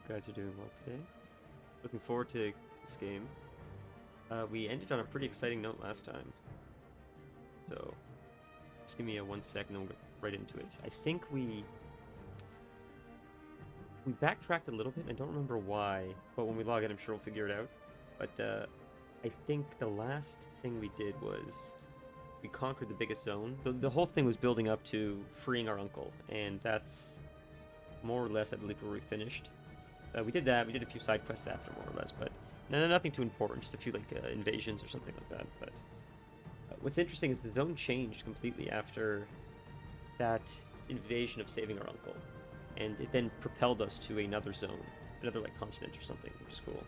guys are doing well today. Looking forward to this game. We ended on a pretty exciting note last time. So, just give me a 1 second and we'll get right into it. I think we backtracked a little bit. I don't remember why, but when we log in, I'm sure we'll figure it out. But I think the last thing we did was we conquered the biggest zone. The whole thing was building up to freeing our uncle, and that's more or less, I believe, where we finished. We did that. We did a few side quests after, more or less, but nothing too important. Just a few like invasions or something like that. But what's interesting is the zone changed completely after that invasion of saving our uncle, and it then propelled us to another zone, another like continent or something, which is cool.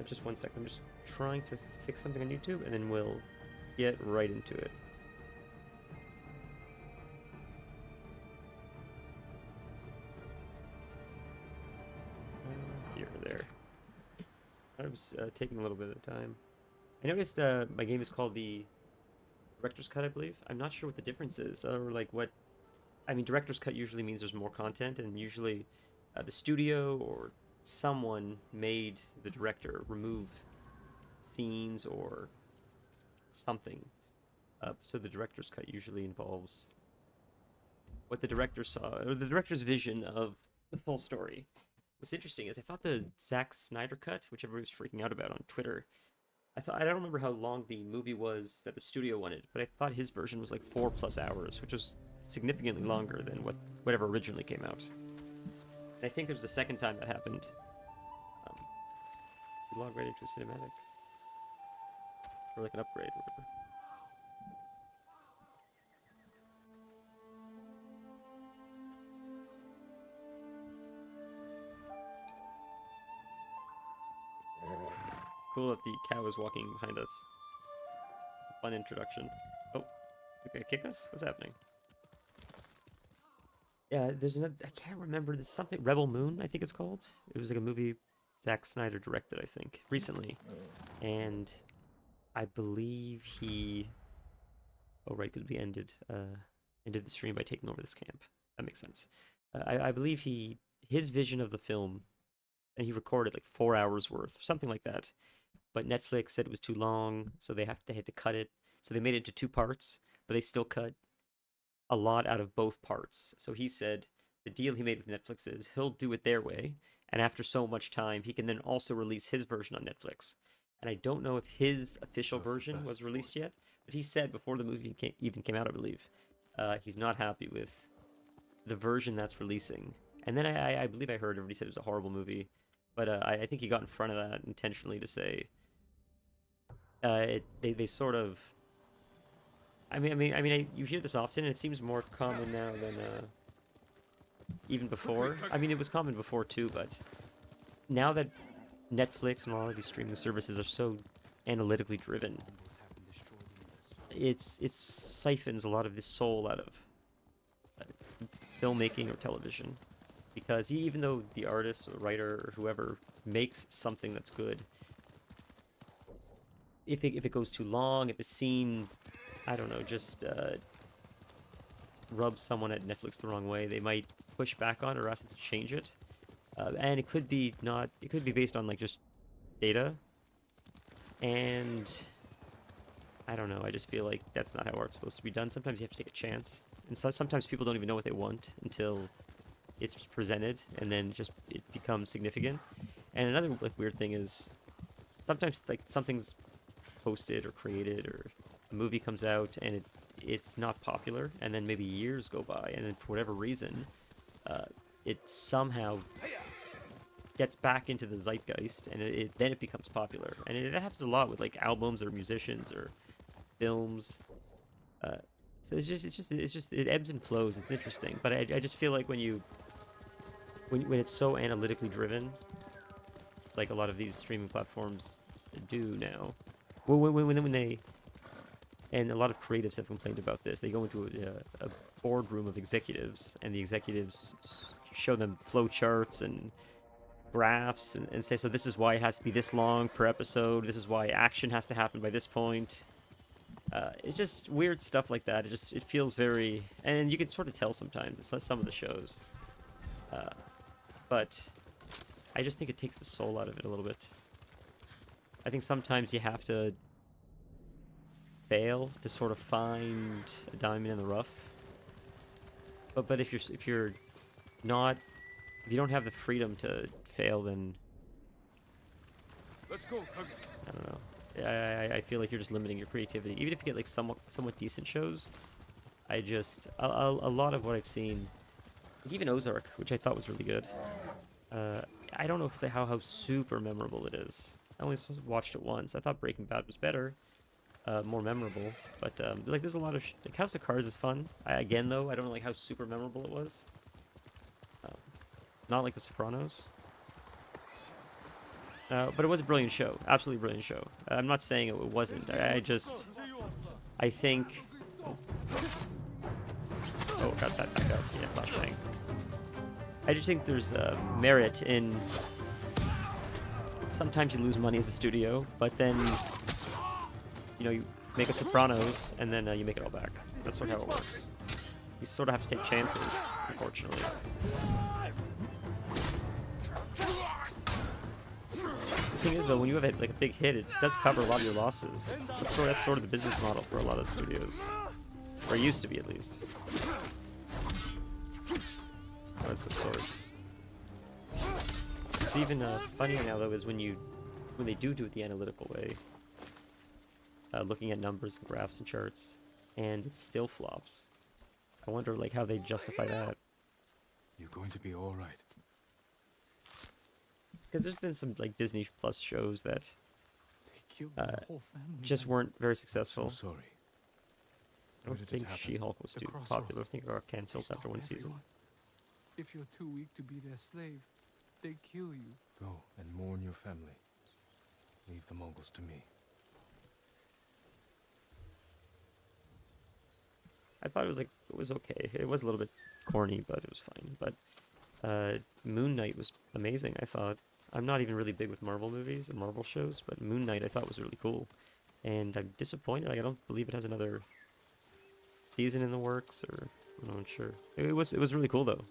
Just 1 second. I'm just trying to fix something on YouTube, and then we'll get right into it. Here or there. I was taking a little bit of time. I noticed my game is called the Director's Cut, I believe. I'm not sure what the difference is, or like what... I mean, Director's Cut usually means there's more content, and usually the studio or someone made the director remove scenes or something. So the Director's Cut usually involves what the director saw, or the director's vision of the full story. What's interesting is I thought the Zack Snyder cut, which everybody was freaking out about on Twitter, I don't remember how long the movie was that the studio wanted, but I thought his version was like 4+ hours, which was significantly longer than whatever originally came out. And I think there's the second time that happened. We log right into a cinematic. Or like an upgrade, whatever. Cool that the cow is walking behind us. Fun introduction. Oh, they're gonna kick us? What's happening? Yeah, there's another, I can't remember, there's something, Rebel Moon, I think it's called. It was like a movie Zack Snyder directed, I think, recently. And I believe he... Oh, right, because we ended the stream by taking over this camp. That makes sense. I believe his vision of the film, and he recorded like 4 hours worth, something like that. But Netflix said it was too long, so they had to cut it. So they made it into 2 parts, but they still cut a lot out of both parts. So he said the deal he made with Netflix is he'll do it their way, and after so much time, he can then also release his version on Netflix. And I don't know if his official version was released yet, but he said before the movie even came out, I believe, he's not happy with the version that's releasing. And then I believe I heard everybody said it was a horrible movie, but I think he got in front of that intentionally to say they sort of. You hear this often, and it seems more common now than even before. I mean, it was common before too, but now that Netflix and a lot of these streaming services are so analytically driven, it siphons a lot of the soul out of filmmaking or television. Because even though the artist or writer or whoever makes something that's good, if it goes too long, if a scene, I don't know, just rubs someone at Netflix the wrong way, they might push back on it or ask them to change it. And it could be based on like just data. And I don't know, I just feel like that's not how art's supposed to be done. Sometimes you have to take a chance. And sometimes people don't even know what they want until it's presented, and then it becomes significant. And another like weird thing is sometimes like something's posted or created, or a movie comes out and it's not popular, and then maybe years go by, and then for whatever reason it somehow gets back into the zeitgeist, and then it becomes popular. And it happens a lot with like albums or musicians or films. So it ebbs and flows. It's interesting, but I just feel like when it's so analytically driven, like a lot of these streaming platforms do now, when they, and a lot of creatives have complained about this, they go into a boardroom of executives, and the executives show them flow charts and graphs and say, so this is why it has to be this long per episode, this is why action has to happen by this point. It's just weird stuff like that. It feels very, and you can sort of tell sometimes some of the shows. But I just think it takes the soul out of it a little bit. I think sometimes you have to fail to sort of find a diamond in the rough. But if you're not, if you don't have the freedom to fail, then Let's go. I don't know. I feel like you're just limiting your creativity. Even if you get like somewhat decent shows, I just a lot of what I've seen, like even Ozark, which I thought was really good. I don't know if how super memorable it is. I only watched it once. I thought Breaking Bad was better, more memorable. But like there's a lot of like House of Cards is fun. Again though, I don't know like how super memorable it was. Not like The Sopranos. But it was a brilliant show. Absolutely brilliant show. I'm not saying it wasn't. I think... Oh, got that back up. Yeah, flashbang. I just think there's merit in... Sometimes you lose money as a studio, but then, you know, you make a Sopranos, and then you make it all back. That's sort of how it works. You sort of have to take chances, unfortunately. The thing is, though, when you have like a big hit, it does cover a lot of your losses. That's sort of the business model for a lot of studios, or it used to be at least. Oh, it's of sorts. It's even funnier now, though, is when they do it the analytical way, looking at numbers and graphs and charts, and it still flops. I wonder like how they justify that. You're going to be all right. Because there's been some like Disney Plus shows that They killed my whole family. just weren't very successful. So sorry. I Where don't did it think happen? She-Hulk was The too crossroads. popular. I think it got cancelled Stop after one season. everyone. If you're too weak to be their slave, they kill you. Go and mourn your family. Leave the Mongols to me. I thought it was okay. It was a little bit corny, but it was fine. But Moon Knight was amazing, I thought. I'm not even really big with Marvel movies and Marvel shows, but Moon Knight I thought was really cool. And I'm disappointed. Like, I don't believe it has another season in the works, or I'm not sure. It was really cool though.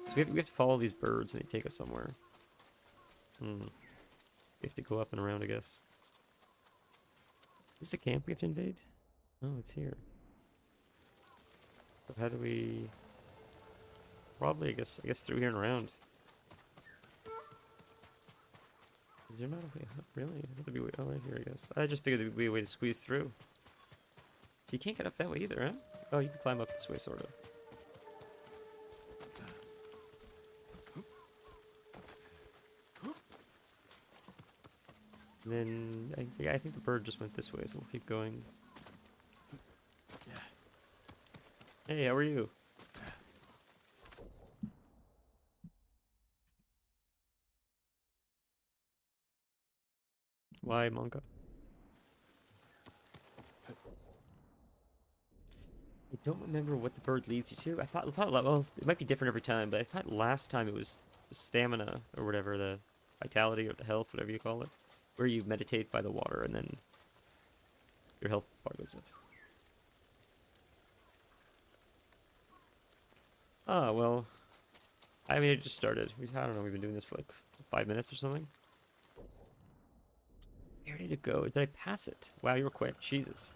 So we have to follow these birds, and they take us somewhere. We have to go up and around, I guess. Is this a camp we have to invade? Oh, it's here. So how do we... Probably, I guess through here and around. Is there not a way up? Really? There would be a way... Oh, right here, I guess. I just figured there would be a way to squeeze through. So you can't get up that way either, huh? Oh, you can climb up this way, sort of. And then, I think the bird just went this way, so we'll keep going. Hey, how are you? Why, Monka? I don't remember what the bird leads you to. I thought, well, it might be different every time, but I thought last time it was the stamina, or whatever, the vitality, or the health, whatever you call it, where you meditate by the water, and then your health bar goes up. Oh, well, I mean, it just started. I don't know, we've been doing this for like 5 minutes or something. Where did it go? Did I pass it? Wow, you were quick. Jesus.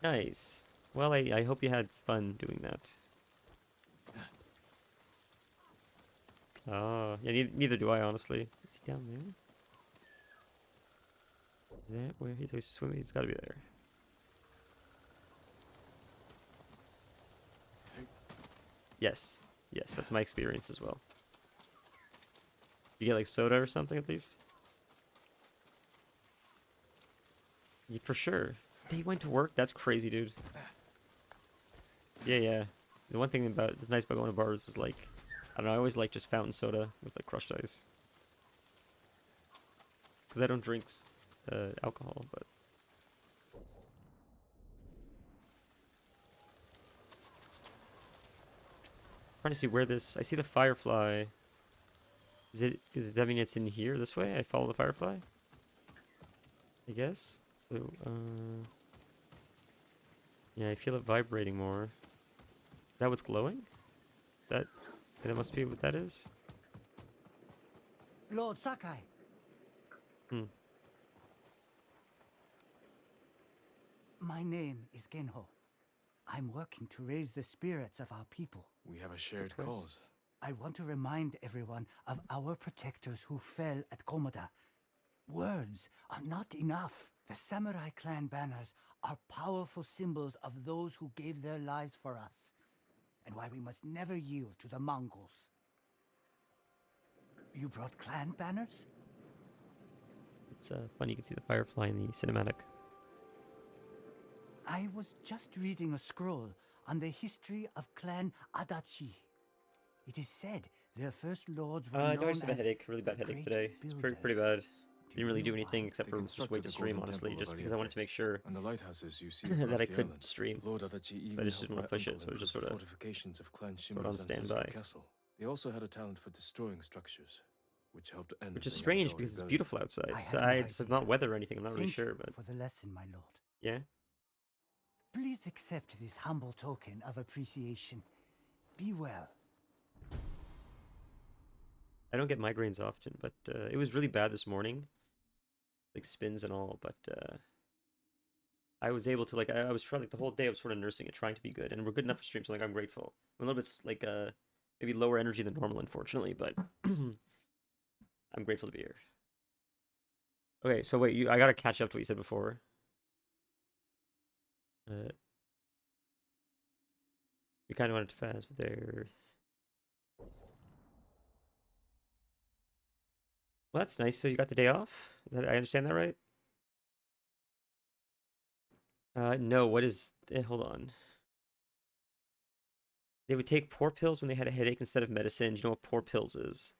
Nice. Well, I hope you had fun doing that. Oh, yeah, neither do I, honestly. Is he down there? Is that where he's swimming? He's got to be there. Yes. Yes, that's my experience as well. You get like soda or something at least? Yeah, for sure. They went to work? That's crazy, dude. Yeah, yeah. The one thing that's nice about going to bars is like, I don't know, I always like just fountain soda with like crushed ice. Because I don't drink alcohol, but... Trying to see where this... I see the firefly. Does that mean it's in here this way? I follow the firefly? I guess? So, yeah, I feel it vibrating more. Is that what's glowing? That... That must be what that is. Lord Sakai, Hmm. my name is Genho. I'm working to raise the spirits of our people. We have a shared twist. cause. I want to remind everyone of our protectors who fell at Komoda. Words are not enough. The samurai clan banners are powerful symbols of those who gave their lives for us, and why we must never yield to the Mongols. You brought clan banners? It's funny. You can see the firefly in the cinematic. I was just reading a scroll on the history of Clan Adachi. It is said their first lords were I known noticed I have a as headache. Really bad the headache Great today. It's pretty Builders. bad. Didn't really do you know anything why? except They for just wait constructed to the stream, Golden honestly, Temple of just because I wanted to make sure And the lighthouses you see that across I the could island. stream. Lord Adachi even But I just helped didn't want my to push it, uncle so it was just improve the sorta fortifications of Clan on Shimura's ancestral standby. castle. They also had a talent for destroying structures, which helped end Which is the strange Yamato because it's rebellion. beautiful outside. I So had no it's idea. not weather or anything. I'm not really Thank sure, you but for the lesson, my lord. yeah. Please accept this humble token of appreciation. Be well. I don't get migraines often, but it was really bad this morning, like spins and all. But I was able to I was trying the whole day. I was sort of nursing it, trying to be good, and we're good enough for stream. So I'm grateful. I'm a little bit maybe lower energy than normal, unfortunately, but I'm grateful to be here. Okay, so wait, I gotta catch up to what you said before. We kind of wanted to fast there. Well, that's nice. So you got the day off? I understand that right? No. What is? Hold on. They would take poor pills when they had a headache instead of medicine. Do you know what poor pills is?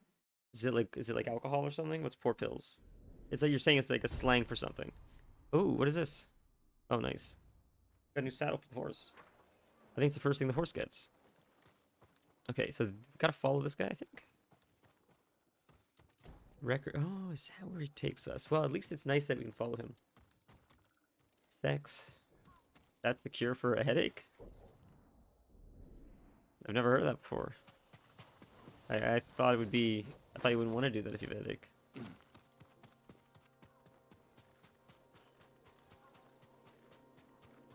Is it like alcohol or something? What's poor pills? It's like you're saying it's like a slang for something. Oh, what is this? Oh, nice. Got a new saddle for the horse. I think it's the first thing the horse gets. Okay, so gotta follow this guy, I think. Record. Oh, is that where he takes us? Well, at least it's nice that we can follow him. Sex. That's the cure for a headache? I've never heard of that before. I thought it would be... I thought you wouldn't want to do that if you have a headache.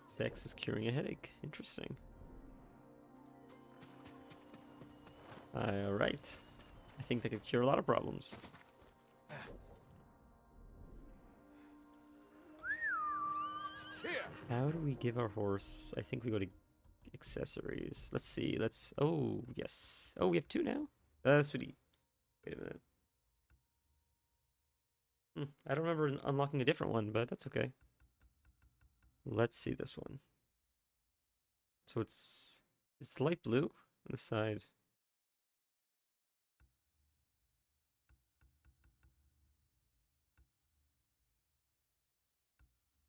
Sex is curing a headache. Interesting. Alright. I think that could cure a lot of problems. How do we give our horse? I think we go to accessories. Let's see. Oh, yes. Oh, we have two now? That's what he... Wait a minute. I don't remember unlocking a different one, but that's okay. Let's see this one. So it's light blue on the side.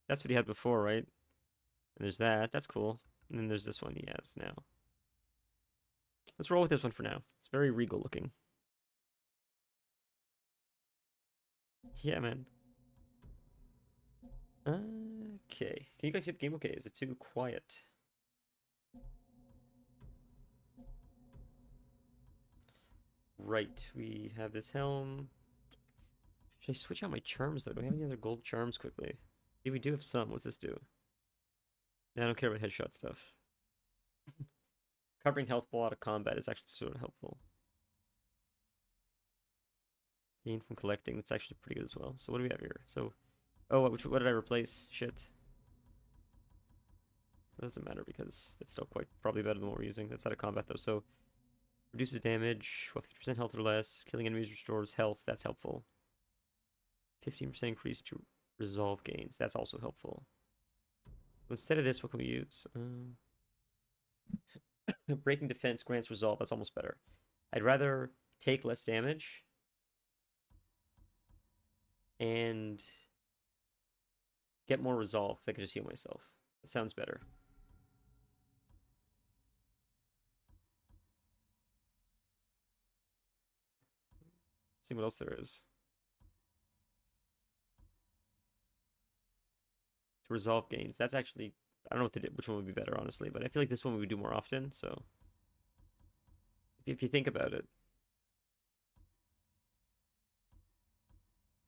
That's what he had before, right? And there's that. That's cool. And then there's this one he has now. Let's roll with this one for now. It's very regal looking. Yeah, man. Okay. Can you guys see the game okay? Is it too quiet? Right. We have this helm. Should I switch out my charms, though? Do I have any other gold charms quickly? Yeah, we do have some. What's this do? I don't care about headshot stuff. Covering health while out of combat is actually sort of helpful. Gain from collecting. That's actually pretty good as well. So what do we have here? So, oh, what did I replace? Shit. That doesn't matter because that's still probably better than what we're using. That's out of combat though. So reduces damage, 50% health or less. Killing enemies restores health. That's helpful. 15% increase to resolve gains. That's also helpful. Instead of this, what can we use? Breaking defense grants resolve. That's almost better. I'd rather take less damage and get more resolve because I can just heal myself. That sounds better. See what else there is. To resolve gains. That's actually... I don't know which one would be better, honestly, but I feel like this one we would do more often, so... if you think about it.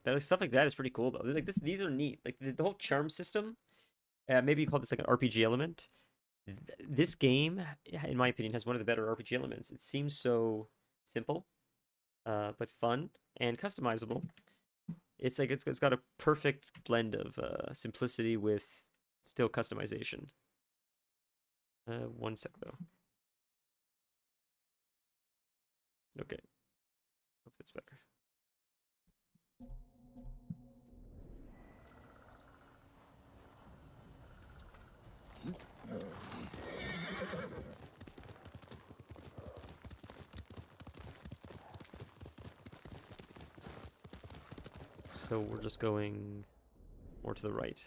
That stuff like that is pretty cool though. Like these are neat. Like the whole charm system. Maybe you call this like an RPG element. This game, in my opinion, has one of the better RPG elements. It seems so simple, but fun and customizable. It's like it's got a perfect blend of simplicity with still customization. 1 sec though. Okay, hope that's better. So we're just going more to the right.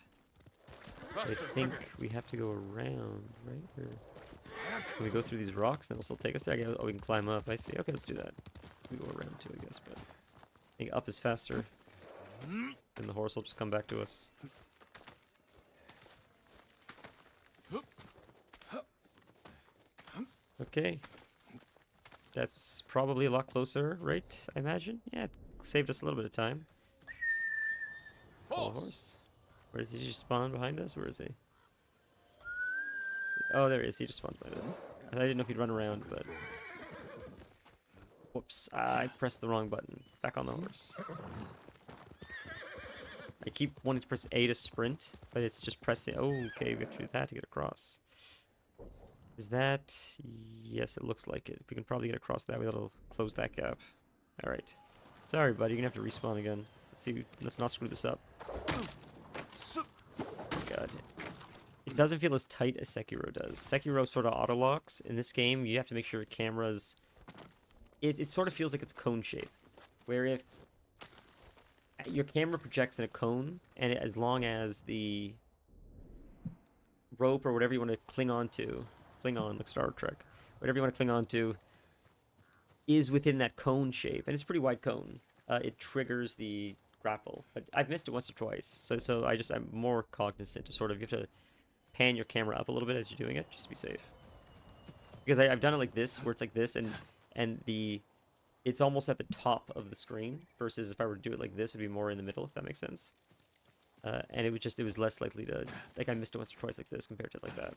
I think we have to go around, right? Or can we go through these rocks and it'll still take us there? Oh, we can climb up. I see. Okay, let's do that. We go around too, I guess. But I think up is faster. Then the horse will just come back to us. Okay. That's probably a lot closer, right? I imagine. Yeah, it saved us a little bit of time. Oh, horse. Where is he? He just spawned behind us? Where is he? Oh, there he is. He just spawned behind us. I didn't know if he'd run around, but... Whoops. I pressed the wrong button. Back on the horse. I keep wanting to press A to sprint, but it's just pressing... Oh, okay. We have to do that to get across. Is that... Yes, it looks like it. If we can probably get across that way, that'll close that gap. Alright. Sorry, buddy. You're gonna have to respawn again. Let's see. Let's not screw this up. God. It doesn't feel as tight as Sekiro does. Sekiro sort of auto-locks. In this game, you have to make sure your camera's... It sort of feels like it's cone shape. Where if your camera projects in a cone, and as long as the rope or whatever you want to cling on, like Star Trek, whatever you want to cling on to, is within that cone shape, and it's a pretty wide cone, it triggers the grapple. But I've missed it once or twice, so I'm more cognizant to sort of, you have to pan your camera up a little bit as you're doing it, just to be safe. Because I've done it like this, where it's like this, and it's almost at the top of the screen, versus if I were to do it like this, it would be more in the middle, if that makes sense. And it was less likely to, like, I missed it once or twice like this compared to like that.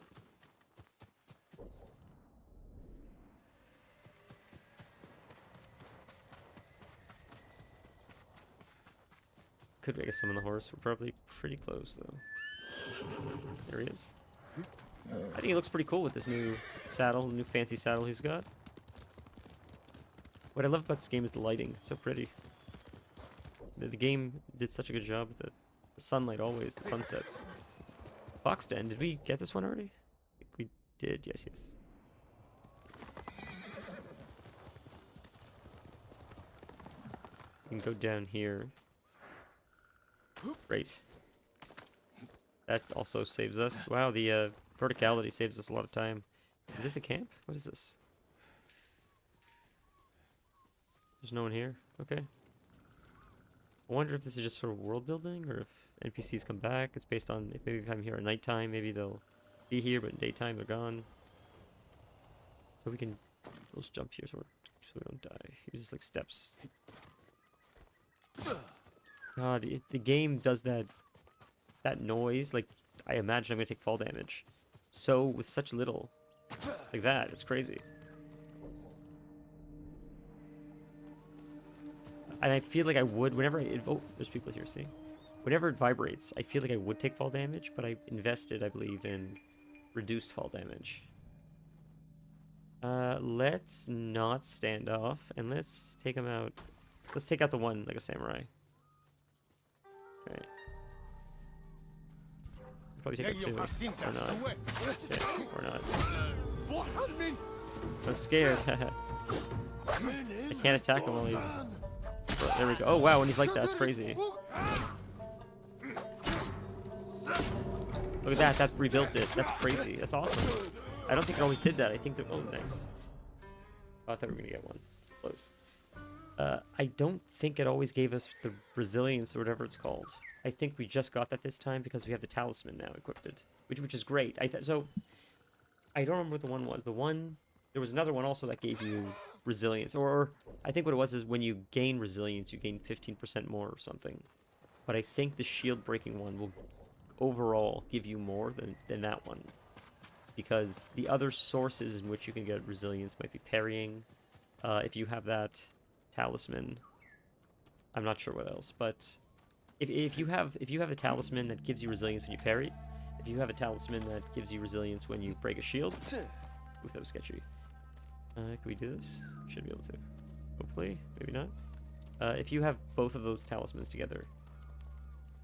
Could, I guess, summon the horse. We're probably pretty close, though. There he is. I think he looks pretty cool with this new saddle, new fancy saddle he's got. What I love about this game is the lighting. It's so pretty. The game did such a good job with it. The sunlight always, the sunsets. Box Den, did we get this one already? I think we did, yes. We can go down here. Great. That also saves us. Wow, the verticality saves us a lot of time. Is this a camp? What is this? There's no one here? Okay. I wonder if this is just sort of world building, or if NPCs come back. It's based on, if maybe if I'm here at nighttime, maybe they'll be here, but in daytime they're gone. So we can, let's jump here so we don't die. Use just like steps. God, the game does that noise. Like, I imagine I'm gonna take fall damage. So with such little, like that, it's crazy. And I feel like I would, whenever oh, there's people here, see? Whenever it vibrates, I feel like I would take fall damage, but I invested, I believe, in reduced fall damage. Let's not stand off, and let's take him out. Let's take out the one, like a samurai. Alright. Probably take out two. Or not. Okay, or not. I'm scared. I can't attack him while he's... There we go. Oh wow, when he's like that, that's crazy. Look at that, that rebuilt it. That's crazy. That's awesome. I don't think it always did that. I think that... Oh, nice. Oh, I thought we were gonna get one. Close. I don't think it always gave us the resilience or whatever it's called. I think we just got that this time because we have the talisman now equipped, which is great. So I don't remember what the one was. There was another one also that gave you resilience. Or I think what it was is when you gain resilience, you gain 15% more or something. But I think the shield breaking one will overall give you more than that one. Because the other sources in which you can get resilience might be parrying. If you have that talisman, I'm not sure what else, but if you have a talisman that gives you resilience when you parry, if you have a talisman that gives you resilience when you break a shield, oof, that was sketchy. Can we do this? We should be able to. Hopefully, maybe not. If you have both of those talismans together,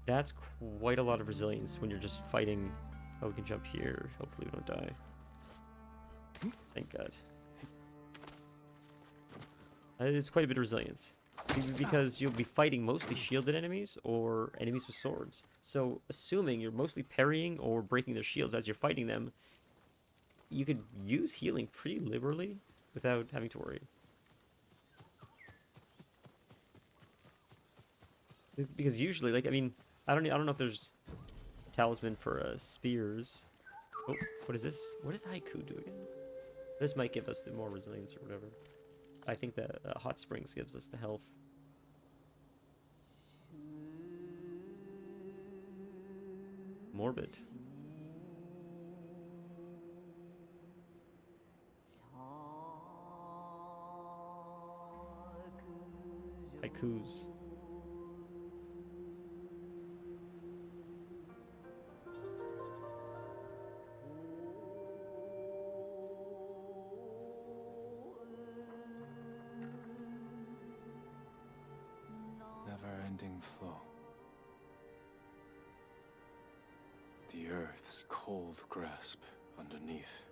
that's quite a lot of resilience when you're just fighting. Oh, we can jump here. Hopefully we don't die. Thank God. It's quite a bit of resilience. Because you'll be fighting mostly shielded enemies or enemies with swords. So, assuming you're mostly parrying or breaking their shields as you're fighting them, you could use healing pretty liberally without having to worry. Because usually, like, I mean, I don't know if there's a talisman for spears. Oh, what is this? What does haiku do again? This might give us the more resilience or whatever. I think that hot springs gives us the health. Morbid. Haikus. Never-ending flow. The earth's cold grasp underneath.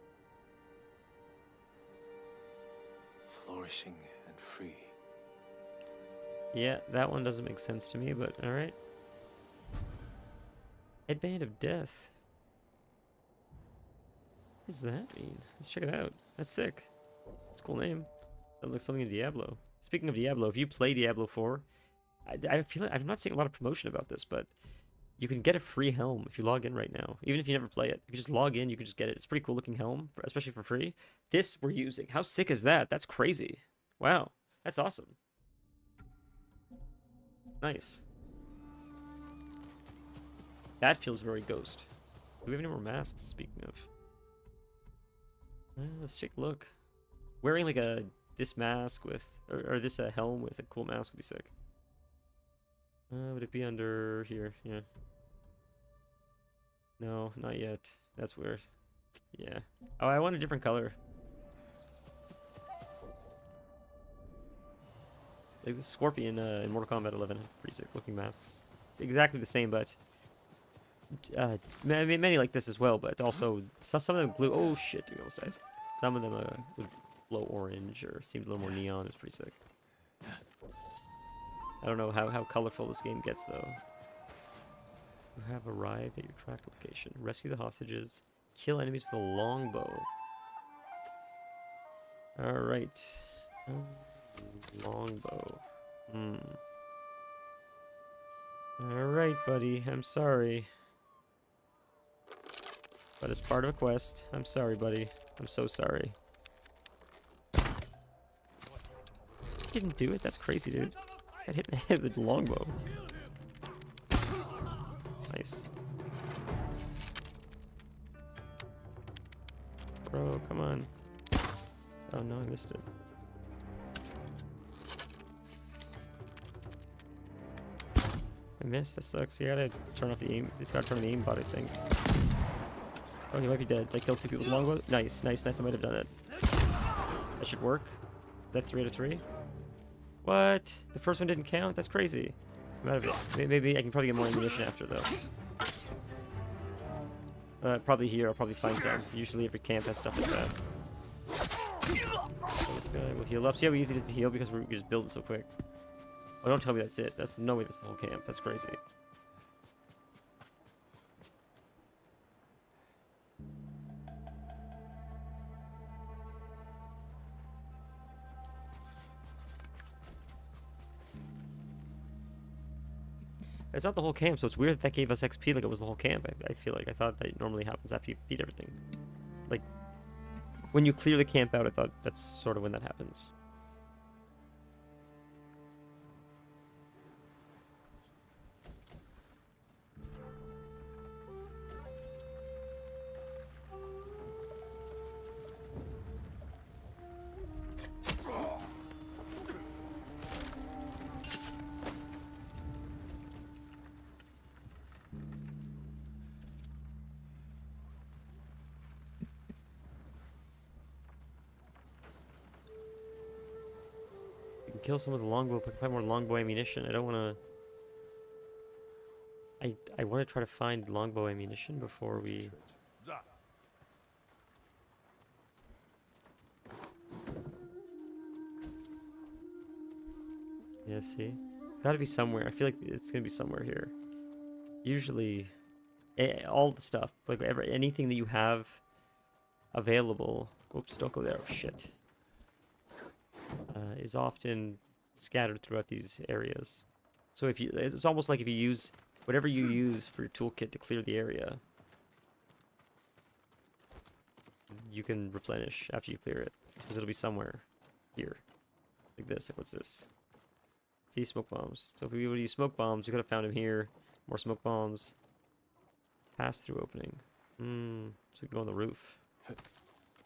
Flourishing and free. Yeah, that one doesn't make sense to me, but alright. Headband of Death. What does that mean? Let's check it out. That's sick. That's a cool name. Sounds like something in Diablo. Speaking of Diablo, if you play Diablo 4, I feel like I'm not seeing a lot of promotion about this, but you can get a free helm if you log in right now. Even if you never play it. If you just log in, you can just get it. It's a pretty cool looking helm, especially for free. This we're using. How sick is that? That's crazy. Wow. That's awesome. Nice. That feels very Ghost. Do we have any more masks, speaking of? Let's take a look. Wearing like this mask with, or this helm with a cool mask would be sick. Would it be under here? Yeah. No, not yet. That's weird. Yeah. Oh, I want a different color. Like the Scorpion in Mortal Kombat 11. Pretty sick looking masks. Exactly the same, but many like this as well, but also some of them glue. Oh shit, dude, almost died. Some of them would glow orange or seemed a little more neon. It was pretty sick. I don't know how colorful this game gets though. You have arrived at your tracked location. Rescue the hostages. Kill enemies with a longbow. Alright. Longbow. Alright, buddy. I'm sorry. But it's part of a quest. I'm sorry, buddy. I'm so sorry. Didn't do it? That's crazy, dude. I hit in the head with the longbow. Nice. Bro, come on. Oh no, I missed it. I missed. That sucks. You gotta turn off the aim. It's gotta turn on the aimbot, I think. Oh, he might be dead. I killed 2 people with longbow. Nice, nice, nice. I might have done it. That should work. Is that 3 out of 3? What? The first one didn't count? That's crazy. Maybe I can probably get more ammunition after, though. Probably here. I'll probably find some. Usually every camp has stuff like that. So this guy will heal up. See how easy it is to heal because we just build it so quick. Oh, don't tell me that's it. That's no way that's the whole camp. That's crazy. It's not the whole camp, so it's weird that gave us XP like it was the whole camp. I feel like I thought that normally happens after you beat everything. Like, when you clear the camp out, I thought that's sort of when that happens. You can kill some of the longbow, but find more longbow ammunition. I don't want to. I want to try to find longbow ammunition before we. Yeah, see, got to be somewhere. I feel like it's gonna be somewhere here. Usually, all the stuff, like anything that you have available. Oops, don't go there. Oh, shit. Is often scattered throughout these areas. So if you, it's almost like if you use whatever you use for your toolkit to clear the area, you can replenish after you clear it, because it'll be somewhere here, like this. Like, what's this? See, smoke bombs. So if we would use smoke bombs, we could have found him here. More smoke bombs. Pass through opening. So we can go on the roof.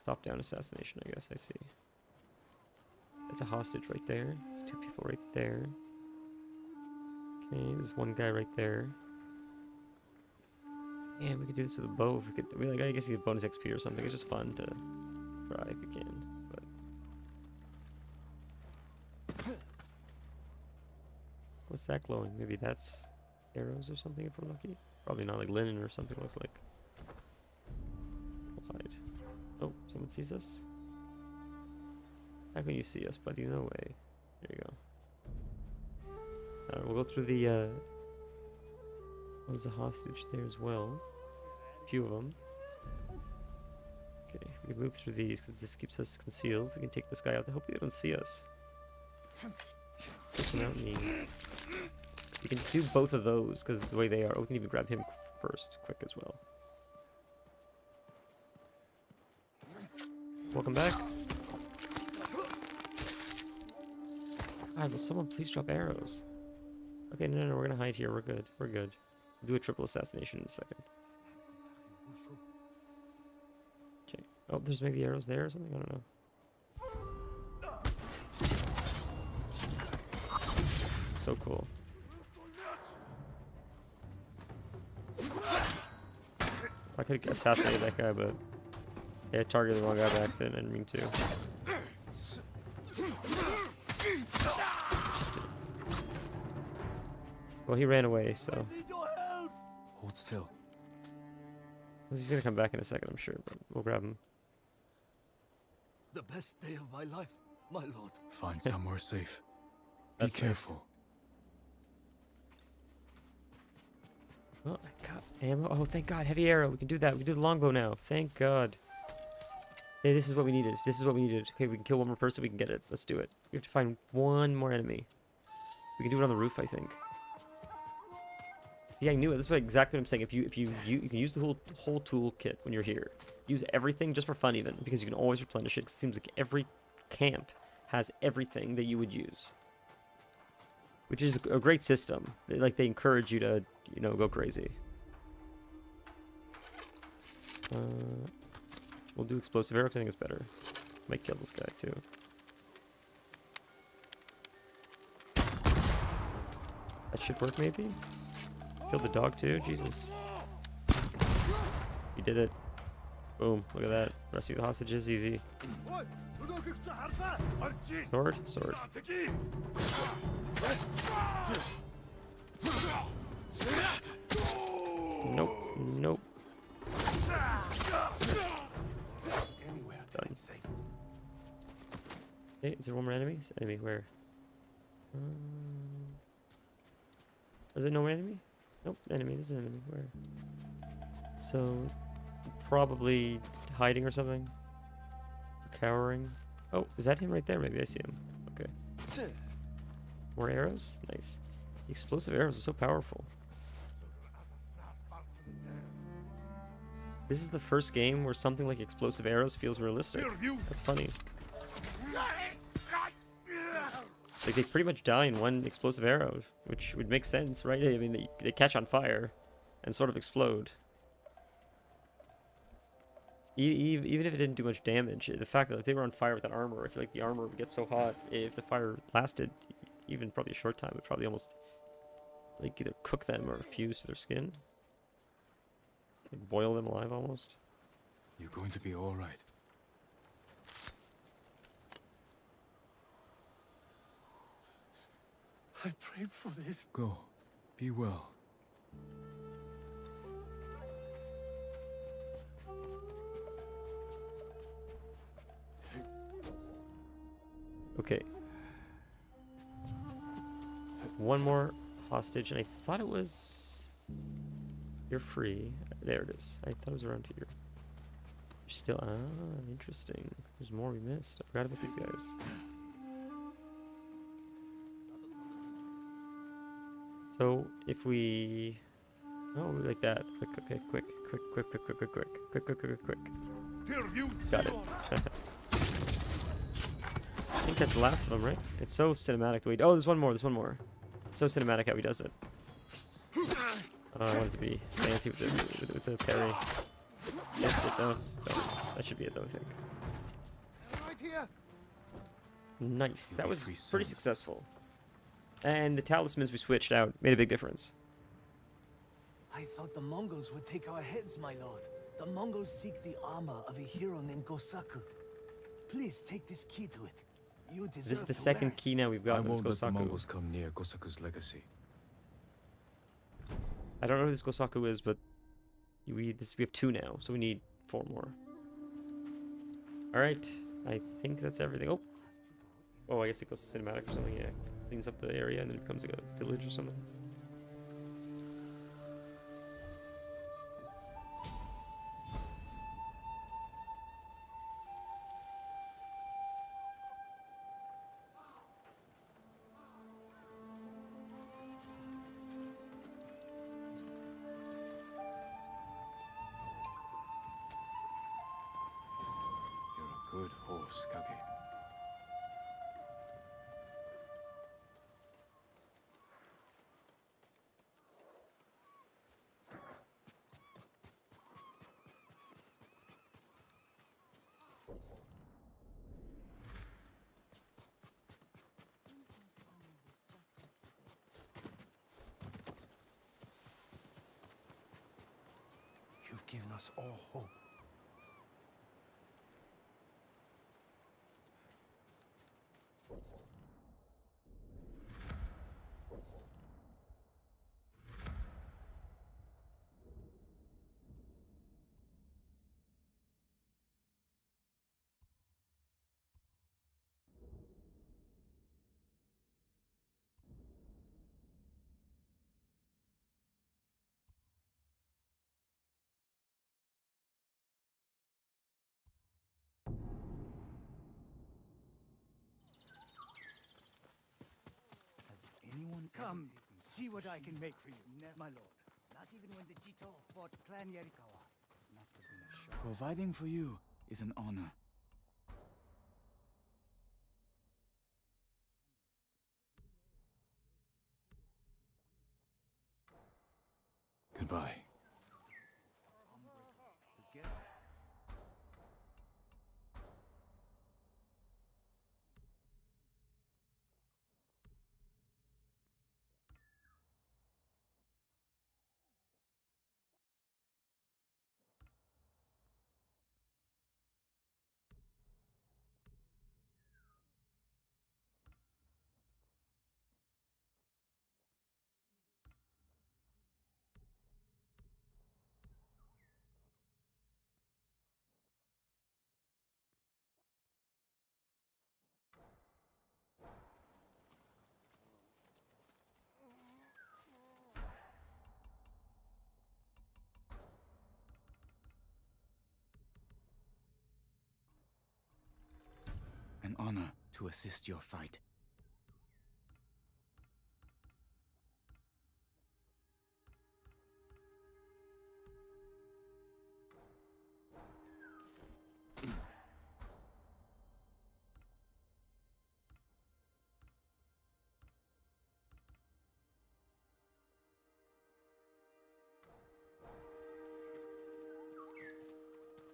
Top down assassination, I guess. I see. That's a hostage right there. There's two people right there. Okay, there's one guy right there. And we could do this with a bow if we could. I mean, like, I guess you get bonus XP or something. It's just fun to try if you can. But what's that glowing? Maybe that's arrows or something if we're lucky. Probably not, like linen or something. Looks like. We'll hide. Oh, someone sees us. How can you see us, buddy? No way. There you go. Alright, we'll go through the, there's a hostage there as well. A few of them. Okay, we can move through these because this keeps us concealed. We can take this guy out. Hopefully they don't see us. Without me. We can do both of those because the way they are. Oh, we can even grab him first, quick as well. Welcome back. God, will someone please drop arrows? Okay, no, we're gonna hide here. We're good. We're good. We'll do a triple assassination in a second. Okay. Oh, there's maybe arrows there or something? I don't know. So cool. I could assassinate that guy, but yeah, I targeted the wrong guy by accident. I didn't mean to. Well, he ran away, so. Hold still. He's gonna come back in a second, I'm sure, but we'll grab him. The best day of my life, my lord. Find somewhere safe. Be That's careful. Oh, I got ammo. Oh, thank God. Heavy arrow. We can do that. We can do the longbow now. Thank God. Hey, this is what we needed. This is what we needed. Okay, we can kill one more person. We can get it. Let's do it. We have to find one more enemy. We can do it on the roof, I think. See, I knew it. This is exactly what I'm saying. If you can use the whole toolkit when you're here. Use everything just for fun, even, because you can always replenish it. 'Cause it seems like every camp has everything that you would use, which is a great system. They encourage you to, you know, go crazy. We'll do explosive arrows. I think it's better. Might kill this guy too. That should work, maybe. Killed the dog too. Jesus. You did it. Boom. Look at that. Rescue the hostages. Easy. Sword. Sword. Nope. Nope. Done. Okay, is there one more enemy? Enemy where? Is there no more enemy? Nope, enemy. There's an enemy. Where? So, probably hiding or something. Cowering. Oh, is that him right there? Maybe I see him. Okay. More arrows? Nice. The explosive arrows are so powerful. This is the first game where something like explosive arrows feels realistic. That's funny. Like, they pretty much die in one explosive arrow, which would make sense, right? I mean, they catch on fire and sort of explode. Even if it didn't do much damage, the fact that if they were on fire with that armor, I feel like the armor would get so hot, if the fire lasted even probably a short time, it would probably almost, like, either cook them or fuse to their skin. Like, boil them alive almost. You're going to be all right. I prayed for this. Go. Be well. Okay. One more hostage, and I thought it was... You're free. There it is. I thought it was around here. You're still... Ah, interesting. There's more we missed. I forgot about these guys. So, if we... Oh, like that. Quick, okay, quick. Got it. I think that's the last of them, right? It's so cinematic the way... Oh, there's one more, It's so cinematic how he does it. I want it to be fancy with the parry. Missed it though. No, that should be it though, I think. Right here. Nice. That was Free pretty son. successful. And the talismans we switched out made a big difference. I thought the Mongols would take our heads, my lord. The Mongols seek the armor of a hero named Gosaku. Please take this key to it. You deserve This is the to second wear it. key now we've I got. won't let the Gosaku. Mongols come near Gosaku's legacy. I don't know who this Gosaku is, but we have 2 now, so we need 4 more. All right, I think that's everything. Oh, I guess it goes to cinematic or something. Yeah, cleans up the area and then it becomes like a village or something. You're a good horse, Kage. You've given us all hope. Has anyone come? See what I can make for you, my lord. Not even when the Jito fought Clan Yarikawa. It must have been a shock. Providing for you is an honor. Goodbye. Together. An honor to assist your fight.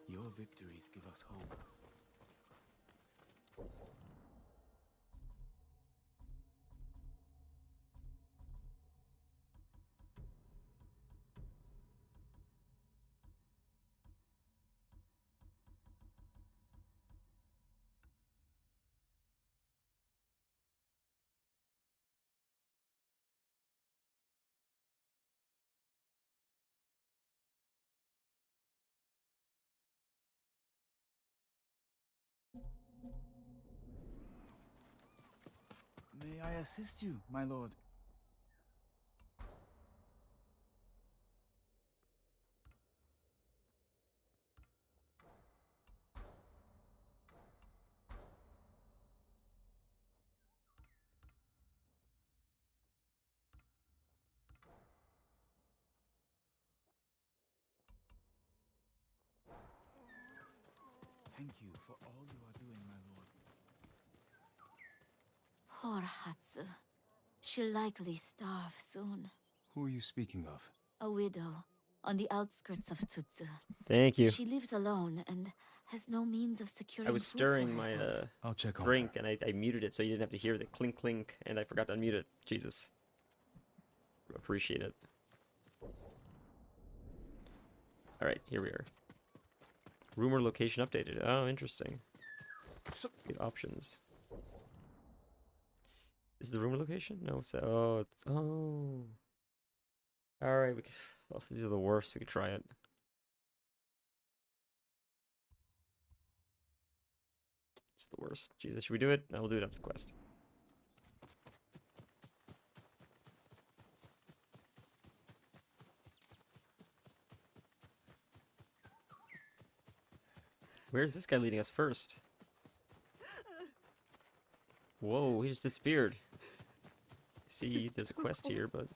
Your victories give us hope. May I assist you, my lord? Thank you for all you are doing, my lord. Poor Hatsu. She'll likely starve soon. Who are you speaking of? A widow on the outskirts of Tsutsu. Thank you. She lives alone and has no means of securing I was food stirring for my herself. I'll check on drink, her. and I muted it so you didn't have to hear the clink clink, and I forgot to unmute it. Jesus. Appreciate it. Alright, here we are. Rumor location updated. Oh, interesting. Get options. This is the rumor location? No, it's oh, it's, oh. Alright, we can, oh, these are the worst. We could try it. It's the worst. Jesus, should we do it? No, we'll do it after the quest. Where's this guy leading us first? Whoa, he just disappeared. See, there's a quest here, but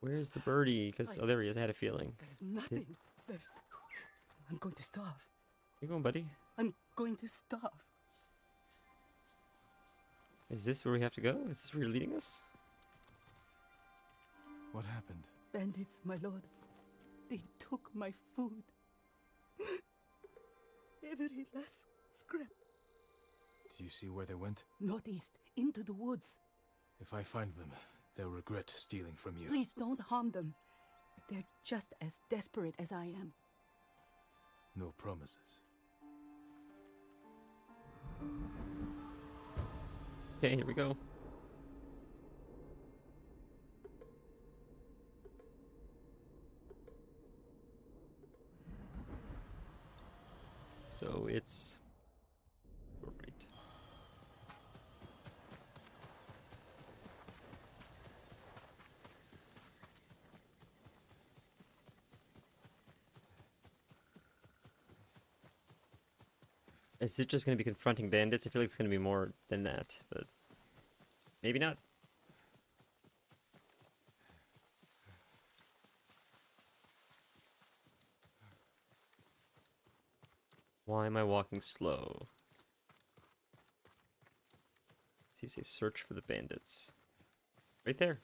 where's the birdie? Because oh, there he is. I had a feeling. Nothing left. I'm going to starve. You going, buddy? I'm going to starve. Is this where we have to go? Is this where you're leading us? What happened? Bandits, my lord. They took my food. Every last scrap. Do you see where they went? Northeast, into the woods. If I find them, they'll regret stealing from you. Please don't harm them. They're just as desperate as I am. No promises. Okay, here we go. So it's right. Is it just going to be confronting bandits? I feel like it's going to be more than that, but maybe not. Why am I walking slow? Does he say search for the bandits? Right there.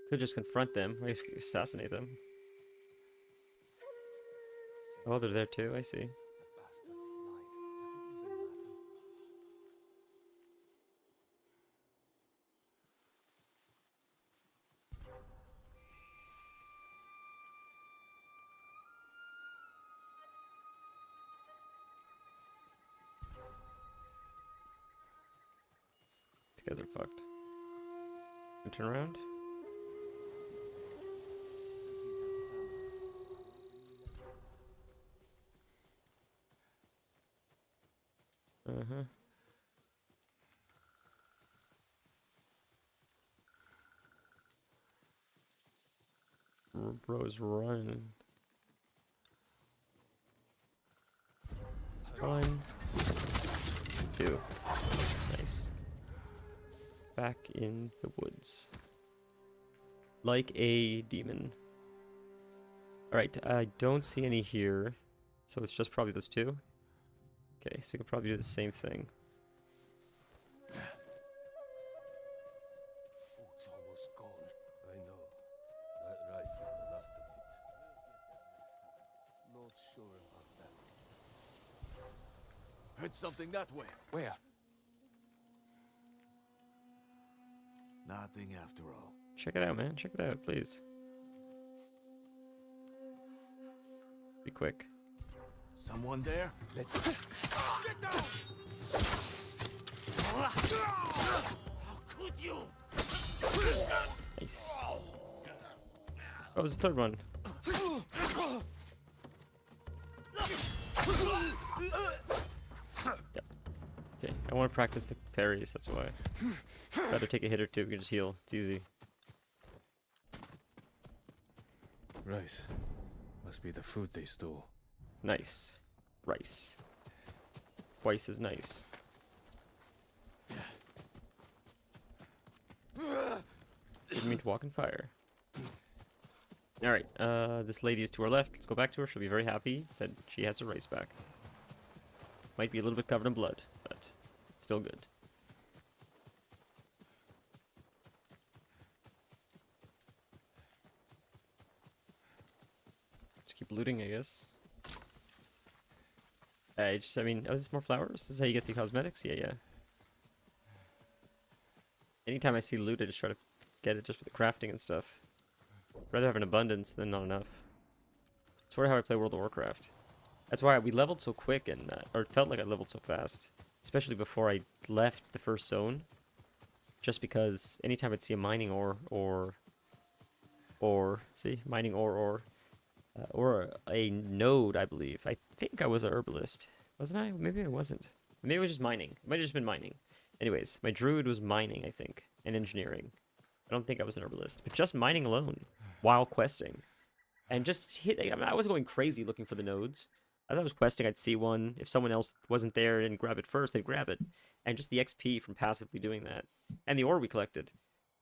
Could just confront them. I guess we could assassinate them. Oh, they're there too, I see. These guys are fucked. And turn around. Uh-huh. Bro's running. One, two. Nice. Back in the woods. Like a demon. Alright, I don't see any here. So it's just probably those two. Okay, so we can probably do the same thing. Food's almost gone. I know. That rice is the last of it. Not sure about that. Heard something that way. Where? Nothing after all. Check it out, man. Check it out, please. Be quick. Someone there? Let's Get down! How could you? Nice. Oh, there's a third one. Yep. Okay. I want to practice the parries, that's why. Rather take a hit or two, we can just heal. It's easy. Rice. Must be the food they stole. Nice. Rice. Twice as nice. Didn't mean to walk in fire. Alright, this lady is to our left. Let's go back to her. She'll be very happy that she has her rice back. Might be a little bit covered in blood, but still good. Just keep looting, I guess. I mean, oh, is this more flowers? This is how you get the cosmetics? Yeah, yeah. Anytime I see loot, I just try to get it just for the crafting and stuff. Rather have an abundance than not enough. Sort of how I play World of Warcraft. That's why we leveled so quick and, or it felt like I leveled so fast. Especially before I left the first zone. Just because anytime I'd see a mining ore, or a node, I believe. I think I was a herbalist. Wasn't I? Maybe I wasn't. Maybe it was just mining. It might have just been mining. Anyways, my druid was mining, I think, and engineering. I don't think I was an herbalist, but just mining alone while questing. And just hit, I mean, I was going crazy looking for the nodes. As I was questing, I'd see one. If someone else wasn't there and grab it first, they'd grab it. And just the XP from passively doing that. And the ore we collected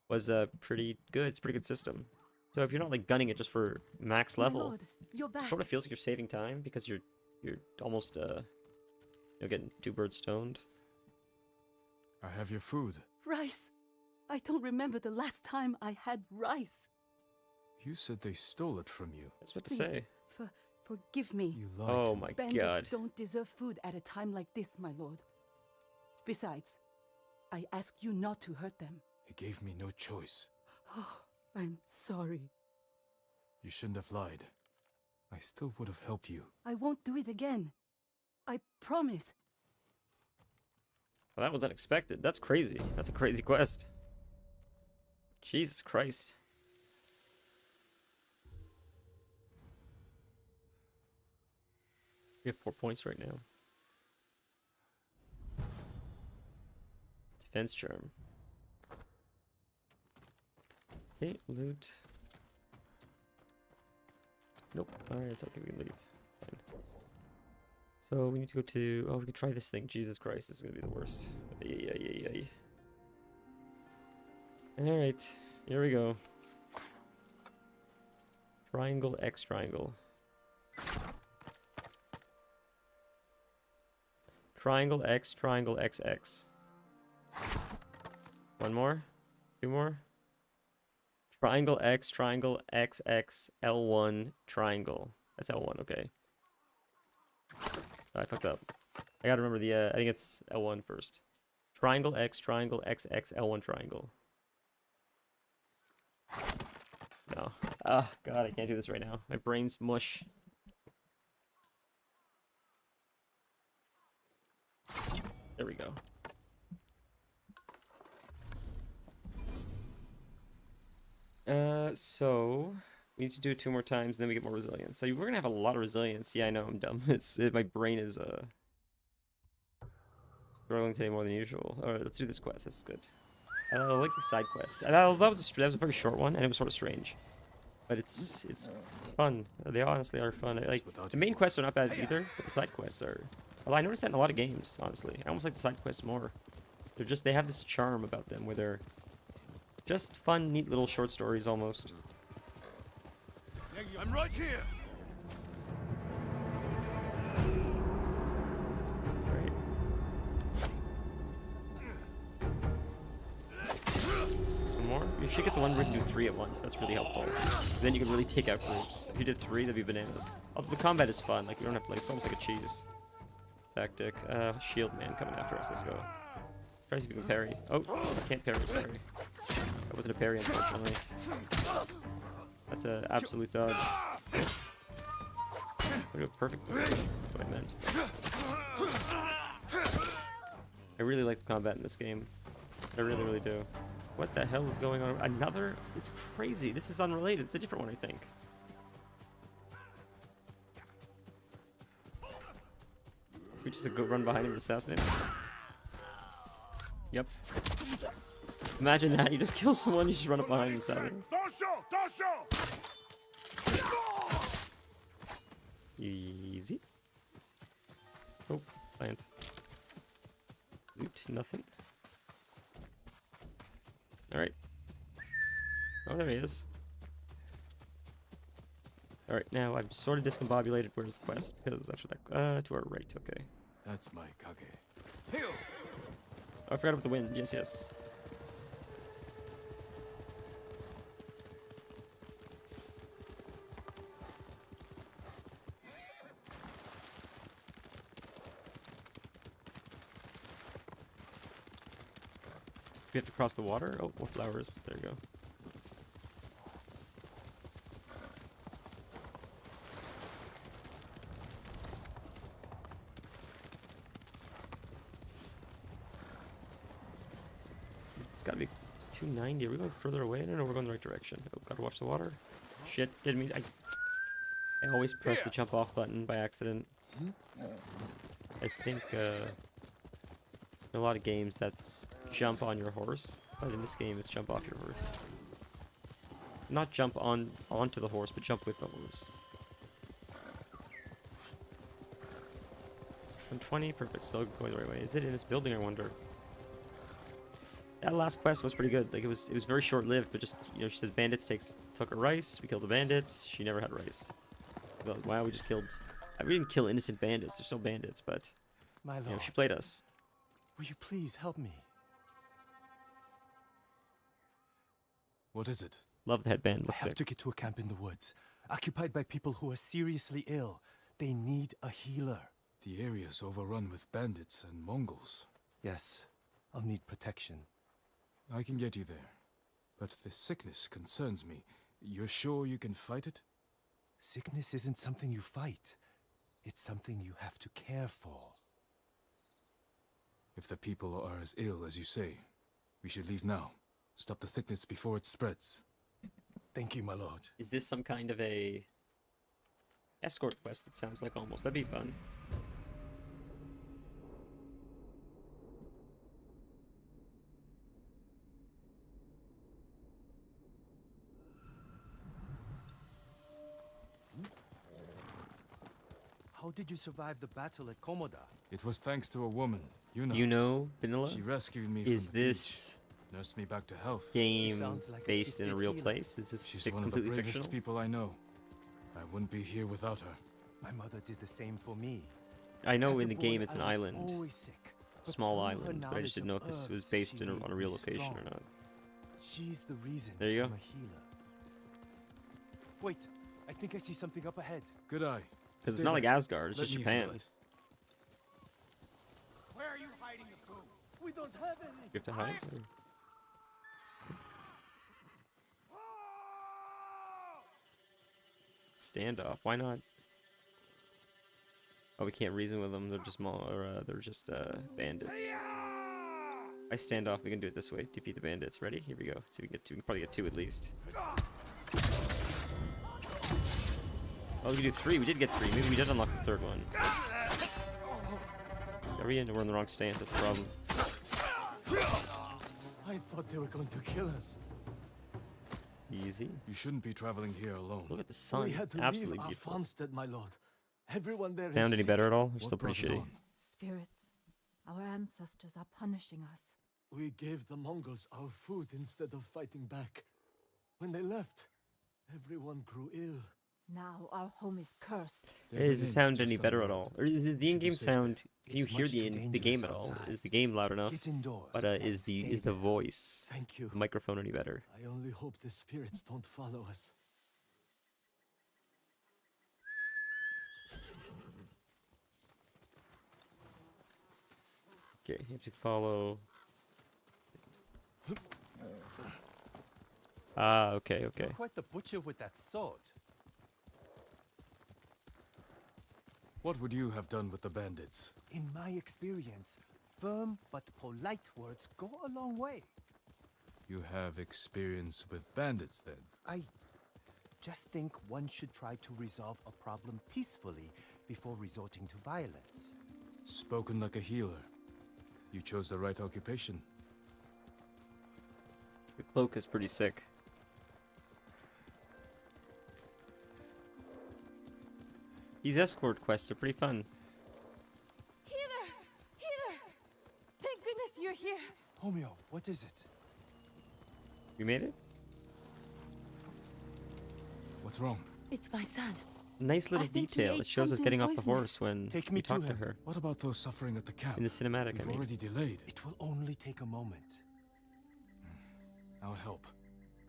was pretty good. It's a pretty good system. So if you're not like gunning it just for max level, it sort of feels like you're saving time because you're almost getting 2 birds stoned. I have your food. Rice! I don't remember the last time I had rice. You said they stole it from you. That's what to Please, say. Forgive me. You lied Oh to me. my Bandits god. don't deserve food at a time like this, my lord. Besides, I asked you not to hurt them. He gave me no choice. Oh, I'm sorry. You shouldn't have lied. I still would have helped you. I won't do it again. I promise. Well, that was unexpected. That's crazy. That's a crazy quest. Jesus Christ. We have 4 points right now. Defense charm. Okay, loot. Nope. Alright, it's okay, we can leave. Fine. So we need to go to... Oh, we can try this thing. Jesus Christ, this is gonna be the worst. Alright, here we go. Triangle X triangle. Triangle X, triangle XX. One more? 2 more? Triangle X, triangle XX, L1, triangle. That's L1, okay. I fucked up. I gotta remember the, I think it's L1 first. Triangle X, triangle XX, L1, triangle. No. Ah, God, I can't do this right now. My brain's mush. There we go. So we need to do it 2 more times, and then we get more resilience. So we're gonna have a lot of resilience. Yeah, I know I'm dumb. My brain is struggling today more than usual. All right, let's do this quest. This is good. I like the side quests. That was a very short one, and it was sort of strange, but it's fun. They honestly are fun. Like the main quests are not bad either, but the side quests are. Well, I noticed that in a lot of games. Honestly, I almost like the side quests more. They have this charm about them where they're just fun, neat little short stories almost. I'm right here. Right. One more? You should get the one where you can do 3 at once. That's really helpful. Then you can really take out groups. If you did 3, that'd be bananas. Although the combat is fun. Like, you don't have to, like, it's almost like a cheese tactic. Shield man coming after us. Let's go. Try to see if you can parry. Oh, I can't parry, sorry. That wasn't a parry, unfortunately. That's an absolute dodge. Perfect. That's what I meant. I really like the combat in this game. I really, really do. What the hell is going on? Another? It's crazy. This is unrelated. It's a different one, I think. We just go run behind him and assassinate him. Yep. Imagine that, you just kill someone, you just run up behind and stab him. Easy. Oh, plant. Loot, nothing. Alright. Oh, there he is. Alright, now I'm sort of discombobulated. Where's the quest? Because after that, to our right, okay. That's my Kage. Oh, I forgot about the wind. Yes, yes. We have to cross the water? Oh, more flowers. There you go. It's gotta be 290. Are we going further away? No, we're going the right direction. Oh, gotta watch the water. Shit, didn't mean. I always press the jump off button by accident. I think, in a lot of games that's jump on your horse, but in this game it's jump off your horse. Not jump onto the horse, but jump with the horse. 120, perfect. Still going the right way. Is it in this building? I wonder. That last quest was pretty good. Like it was very short-lived, but just she says bandits took her rice. We killed the bandits. She never had rice. Well, wow, we just killed. We didn't kill innocent bandits. They're still bandits, but My lord, she played us. will you please help me? What is it? Love the headband. I Looks have sick. to get to a camp in the woods, occupied by people who are seriously ill. They need a healer. The area's overrun with bandits and Mongols. Yes, I'll need protection. I can get you there. But the sickness concerns me. You're sure you can fight it? Sickness isn't something you fight. It's something you have to care for. If the people are as ill as you say, we should leave now. Stop the sickness before it spreads. Thank you, my lord. Is this some kind of a escort quest? It sounds like almost. That'd be fun. How did you survive the battle at Komoda? It was thanks to a woman, you know. You know, Vanilla? She rescued me Is from the this beach, nursed me back to health. game Sounds like a based in a gifted real healer. place? Is this She's one of the completely bravest fictional? people I know. I wouldn't be here without her. My mother did the same for me. I know As in a the boy, game it's I an was island, always sick, but small through her island, but I just knowledge didn't know of if this was herbs, based she in made on a me real location strong. or not. She's the reason There you I'm go. a healer. Wait, I think I see something up ahead. Good eye. Because it's Stay not like there. Asgard, it's Let just me handle Japan. it. Where are you hiding the food? We don't have any. You have to hide? Or... Standoff. Why not? Oh, we can't reason with them. They're just bandits. I stand off. We can do it this way. Defeat the bandits. Ready? Here we go. See, we can probably get 2 at least. Oh, we can do 3. We did get 3. Maybe we did unlock the 3rd one. Are we in? We're in the wrong stance. That's a problem. I thought they were going to kill us. Easy. You shouldn't be traveling here alone. Look at the sun. We had to Absolutely leave our beautiful. farmstead, my lord. Everyone there is Found any sick. better at all? Or What still pretty brought it shitty? on? Spirits, our ancestors are punishing us. We gave the Mongols our food instead of fighting back. When they left, everyone grew ill. Now our home is cursed. There's Does an it inn sound just any on better the at road. all? Or is the Should be in-game safe sound? there. Can you It's hear much the too the dangerous game at all? outside. Is the game loud enough? Get indoors. But and is stay the there. voice, Thank you. the microphone any better? I only hope the spirits don't follow us. Okay, you have to follow. Ah, okay, okay. Quite the butcher with that sword. What would you have done with the bandits? In my experience, firm but polite words go a long way. You have experience with bandits, then? I just think one should try to resolve a problem peacefully before resorting to violence. Spoken like a healer. You chose the right occupation. cloak is pretty sick. These escort quests are pretty fun. Healer! Healer! Thank goodness you're here. Homeo, what is it? You made it? What's wrong? It's my son. Nice little I think he detail. ate It shows us something getting off the poisonous. horse when Take we me to talk to him. her. What about those suffering at the camp? In the cinematic, We've I mean. already delayed. It will only take a moment. I'll help.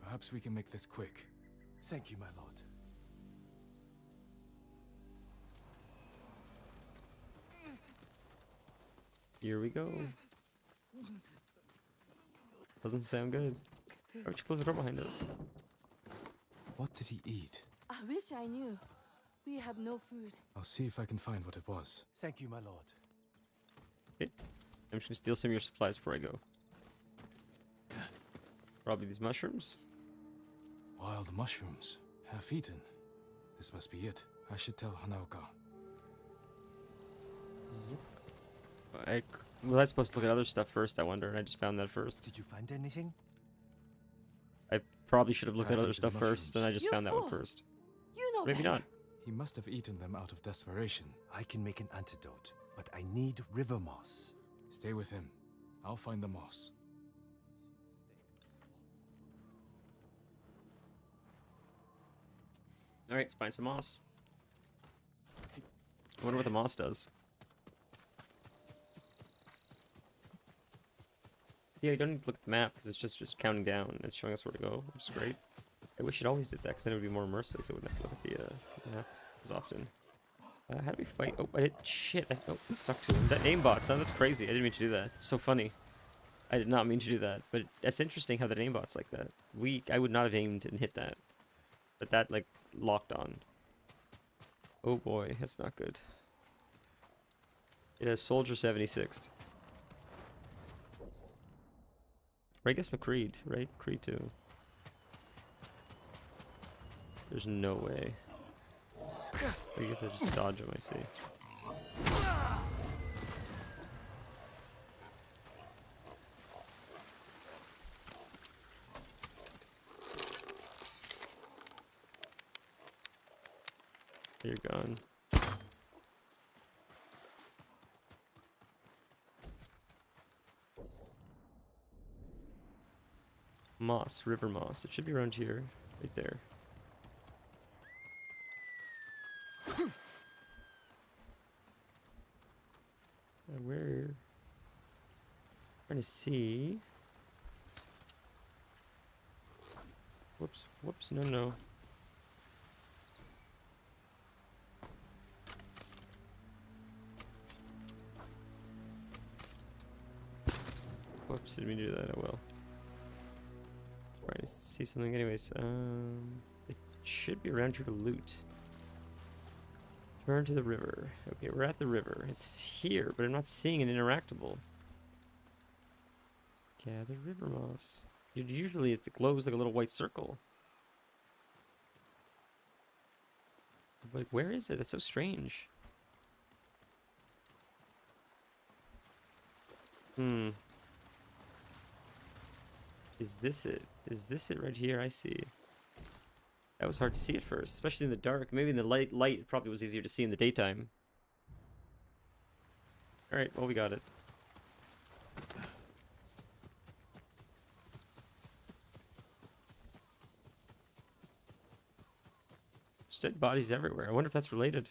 Perhaps we can make this quick. Thank you, my lord. Here we go. Doesn't sound good. Why would you close the door behind us? What did he eat? I wish I knew. We have no food. I'll see if I can find what it was. Thank you, my lord. Okay. I'm just gonna steal some of your supplies before I go. Probably these mushrooms. Wild mushrooms. Half eaten. This must be it. I should tell Hanaoka. Well, I was supposed to look at other stuff first, I wonder, and I just found that first. Did you find anything? I probably should have looked at other Half-eaten stuff first, and I just You found that one fool. first. You know Maybe better. not. He must have eaten them out of desperation. I can make an antidote, but I need river moss. Stay with him. I'll find the moss. Alright, let's find some moss. I wonder what the moss does. See, I don't need to look at the map because it's just counting down and it's showing us where to go, which is great. I wish it always did that because then it would be more immersive because I wouldn't have to look at the map as often. How do we fight? Oh, I did. Shit. Oh, it stuck to him. That aimbot, son. That's crazy. I didn't mean to do that. It's so funny. I did not mean to do that. But that's interesting how that aimbot's like that. I would not have aimed and hit that. But that, like, locked on. Oh boy, that's not good. It has Soldier 76th. Or I guess McCreed, right? Creed 2. There's no way. I get to just dodge him, I see. You're gone. Moss, river moss. It should be around here, right there. Where? Trying to see. Whoops, whoops, no. Whoops, didn't mean to do that. I will. Trying to see something, anyways. It should be around here to loot. Turn to the river. Okay, we're at the river. It's here, but I'm not seeing an interactable. Gather river moss. Usually it glows like a little white circle. But where is it? That's so strange. Is this it? Is this it right here? I see. That was hard to see at first, especially in the dark. Maybe in the light it probably was easier to see in the daytime. Alright, well, we got it. There's dead bodies everywhere. I wonder if that's related.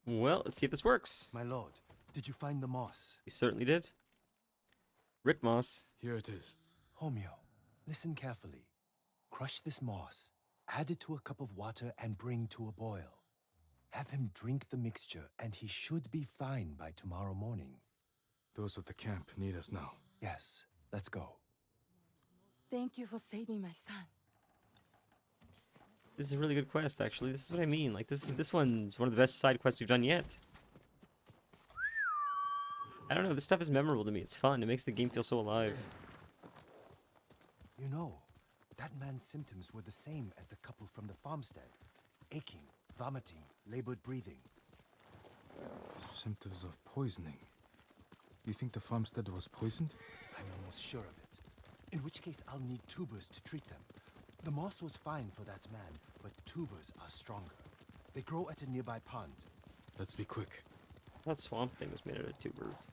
Well, let's see if this works. My lord, did you find the moss? You certainly did. Rick Moss. Here it is. Homeo, listen carefully. Crush this moss, add it to a cup of water, and bring to a boil. Have him drink the mixture, and he should be fine by tomorrow morning. Those at the camp need us now. Yes, let's go. Thank you for saving my son. This is a really good quest, actually. This is what I mean. Like, this one's one of the best side quests we've done yet. I don't know. This stuff is memorable to me. It's fun. It makes the game feel so alive. You know, That man's symptoms were the same as the couple from the farmstead. Aching, vomiting, labored breathing. Symptoms of poisoning. You think the farmstead was poisoned? I'm almost sure of it. In which case, I'll need tubers to treat them. The moss was fine for that man, but tubers are stronger. They grow at a nearby pond. Let's be quick. That swamp thing was made out of tubers.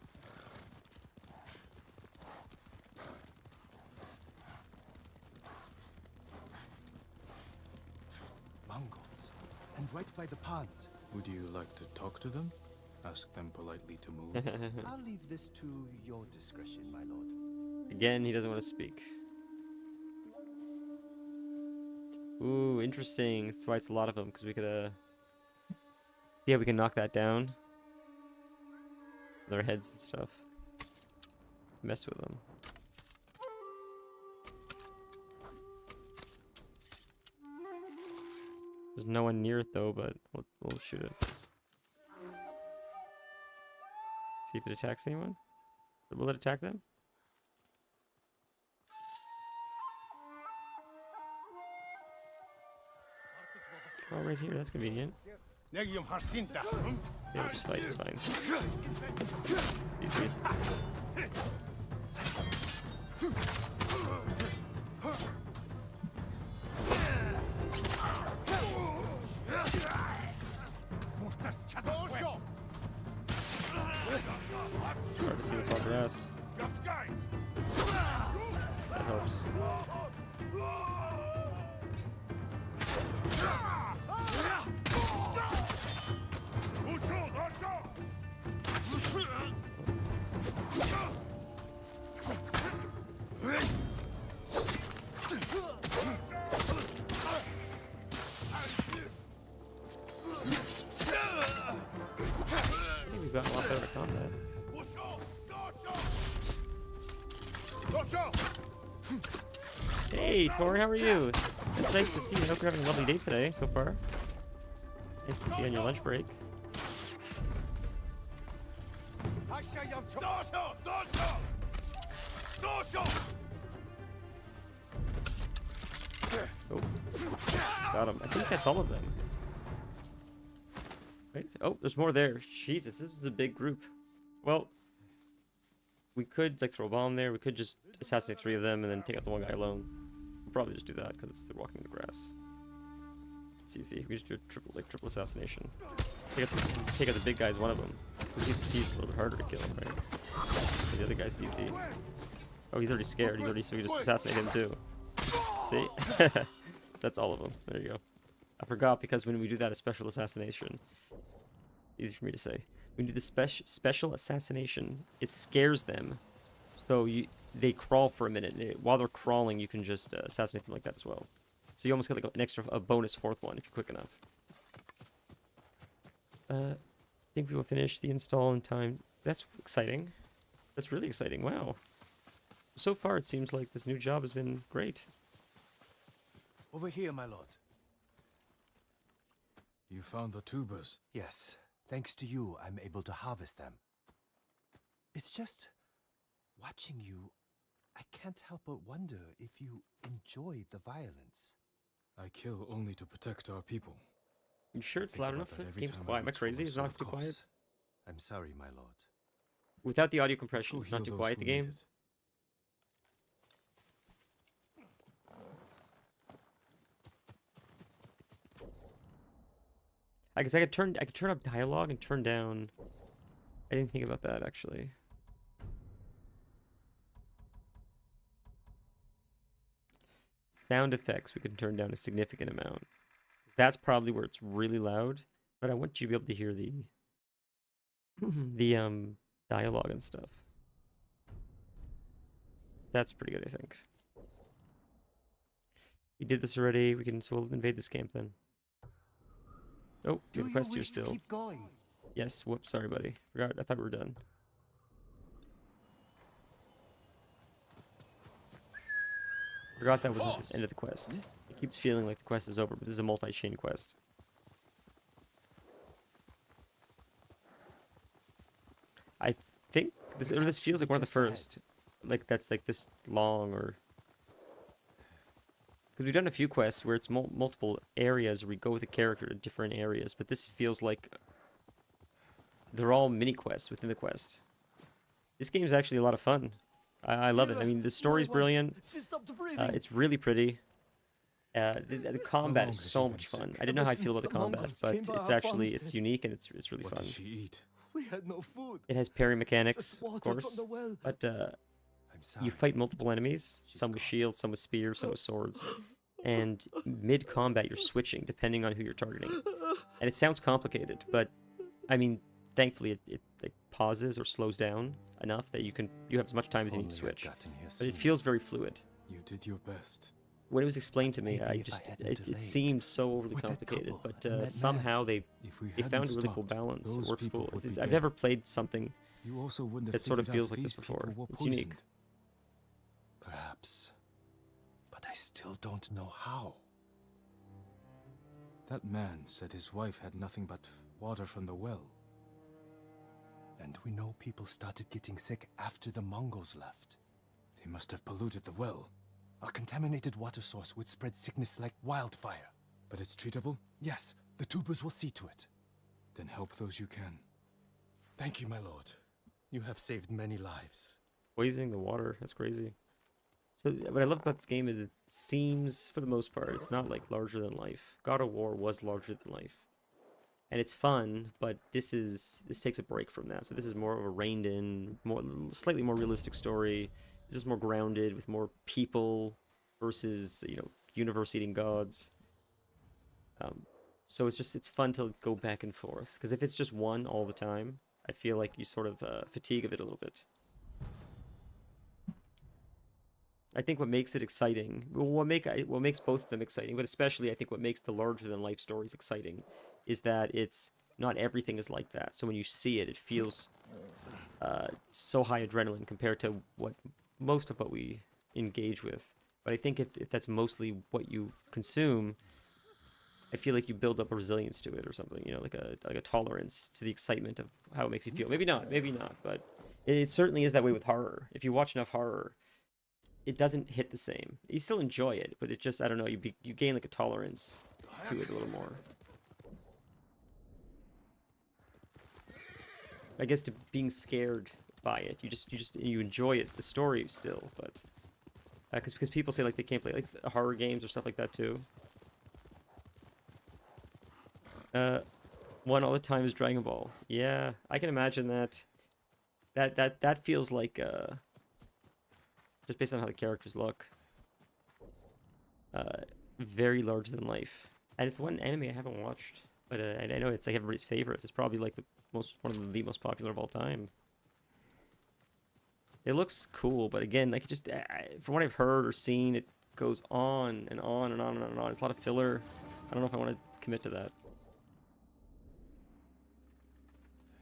Mongols. And right by the pond. Would you like to talk to them? Ask them politely to move. I'll leave this to your discretion, my lord. Again, he doesn't want to speak. Ooh, interesting. That's why it's a lot of them, because we could, yeah, we can knock that down. Their heads and stuff. Mess with them. There's no one near it, though, but we'll shoot it. See if it attacks anyone. Will it attack them? Oh, right here. That's convenient. Yeah, we'll just fight. It's fine. Easy. Hard to see the progress. That helps. I think we've gotten a lot better at combat. Hey, Tori, how are you? It's nice to see you. I hope you're having a lovely day today so far. Nice to see you on your lunch break. Oh, got him. I think that's all of them. Right? Oh, there's more there. Jesus, this is a big group. Well, we could like throw a bomb there. We could just assassinate 3 of them and then take out the one guy alone. We'll probably just do that because they're walking in the grass. It's easy. We just do a triple assassination. Take out the big guys, one of them. He's a little bit harder to kill, right? The other guy's easy. Oh, he's already scared. He's already, so we just assassinate him too. See? So that's all of them. There you go. I forgot because when we do that, a special assassination. Easy for me to say. When you do the special assassination, it scares them. So they crawl for a minute. While they're crawling, you can just assassinate them like that as well. So you almost get like a bonus 4th one if you're quick enough. I think we will finish the install in time. That's exciting. That's really exciting. Wow. So far, it seems like this new job has been great. Over here, my lord. You found the tubers. Yes. Thanks to you, I'm able to harvest them. It's just... watching you, I can't help but wonder if you enjoy the violence. I kill only to protect our people. You sure it's Think loud about enough? that The every game's time I quiet. Am I look for crazy? It's myself, not too of quiet? course. I'm sorry, my lord. Without the audio Let's compression, go it's not heal too those quiet, the who need game. it. I guess I could turn up dialogue and turn down. I didn't think about that actually. Sound effects we can turn down a significant amount. That's probably where it's really loud, but I want you to be able to hear the the dialogue and stuff. That's pretty good, I think. We did this already. So we'll invade this camp then. Oh, we have a quest here still. Keep going. Yes, whoops, sorry buddy. Forgot, I thought we were done. Forgot that was the end of the quest. It keeps feeling like the quest is over, but this is a multi-chain quest. I think this feels like one of the first. Like that's like this long or Because we've done a few quests where it's multiple areas where we go with a character to different areas, but this feels like they're all mini quests within the quest. This game is actually a lot of fun. I love it. I mean, the story's brilliant. It's really pretty. The combat is so much fun. I didn't know how I feel about the combat, but it's unique and it's really What fun. did she eat? We had no food. It has parry mechanics, Just of water course, from the well. but I'm sorry. you fight multiple enemies, some with shields, some with spears, some with swords, and mid-combat you're switching depending on who you're targeting. And it sounds complicated, but I mean, thankfully it like pauses or slows down enough that you have as much time as you need to Only I'd switch. gotten here But it sooner. feels very fluid. You did your best. When it was explained to me, Maybe if I hadn't it delayed seemed so overly with that complicated, couple but and that somehow they If we found hadn't a really cool stopped, balance. It those works people cool. would be I've dead. never played something You also wouldn't have that sort of figured out feels like this these people before. were It's unique. poisoned. Perhaps. But I still don't know how. That man said his wife had nothing but water from the well. And we know people started getting sick after the Mongols left. They must have polluted the well. A contaminated water source would spread sickness like wildfire. But it's treatable? Yes, the tubers will see to it. Then help those you can. Thank you, my lord. You have saved many lives. Poisoning the water, that's crazy. So what I love about this game is it seems, for the most part, it's not like larger than life. God of War was larger than life. And it's fun, but this takes a break from that. So this is more of a reined in, slightly more realistic story. This is more grounded with more people versus, universe-eating gods. So it's fun to go back and forth. Because if it's just one all the time, I feel like you sort of fatigue of it a little bit. I think what makes it exciting, what makes both of them exciting, but especially I think what makes the larger-than-life stories exciting, is that it's not everything is like that. So when you see it, it feels so high adrenaline compared to most of what we engage with. But I think if that's mostly what you consume, I feel like you build up a resilience to it or something, like a tolerance to the excitement of how it makes you feel. Maybe not, but it certainly is that way with horror. If you watch enough horror, it doesn't hit the same. You still enjoy it, but it just, I don't know, you gain like a tolerance to it a little more. I guess to being scared by it, you enjoy it, the story still, but because people say like they can't play like horror games or stuff like that too. One all the time is Dragon Ball. Yeah, I can imagine that. That feels like just based on how the characters look, very larger than life. And it's one anime I haven't watched, but I know it's like everybody's favorite. It's probably like one of the most popular of all time. It looks cool, but again, like from what I've heard or seen, it goes on and on and on and on and on. It's a lot of filler. I don't know if I want to commit to that.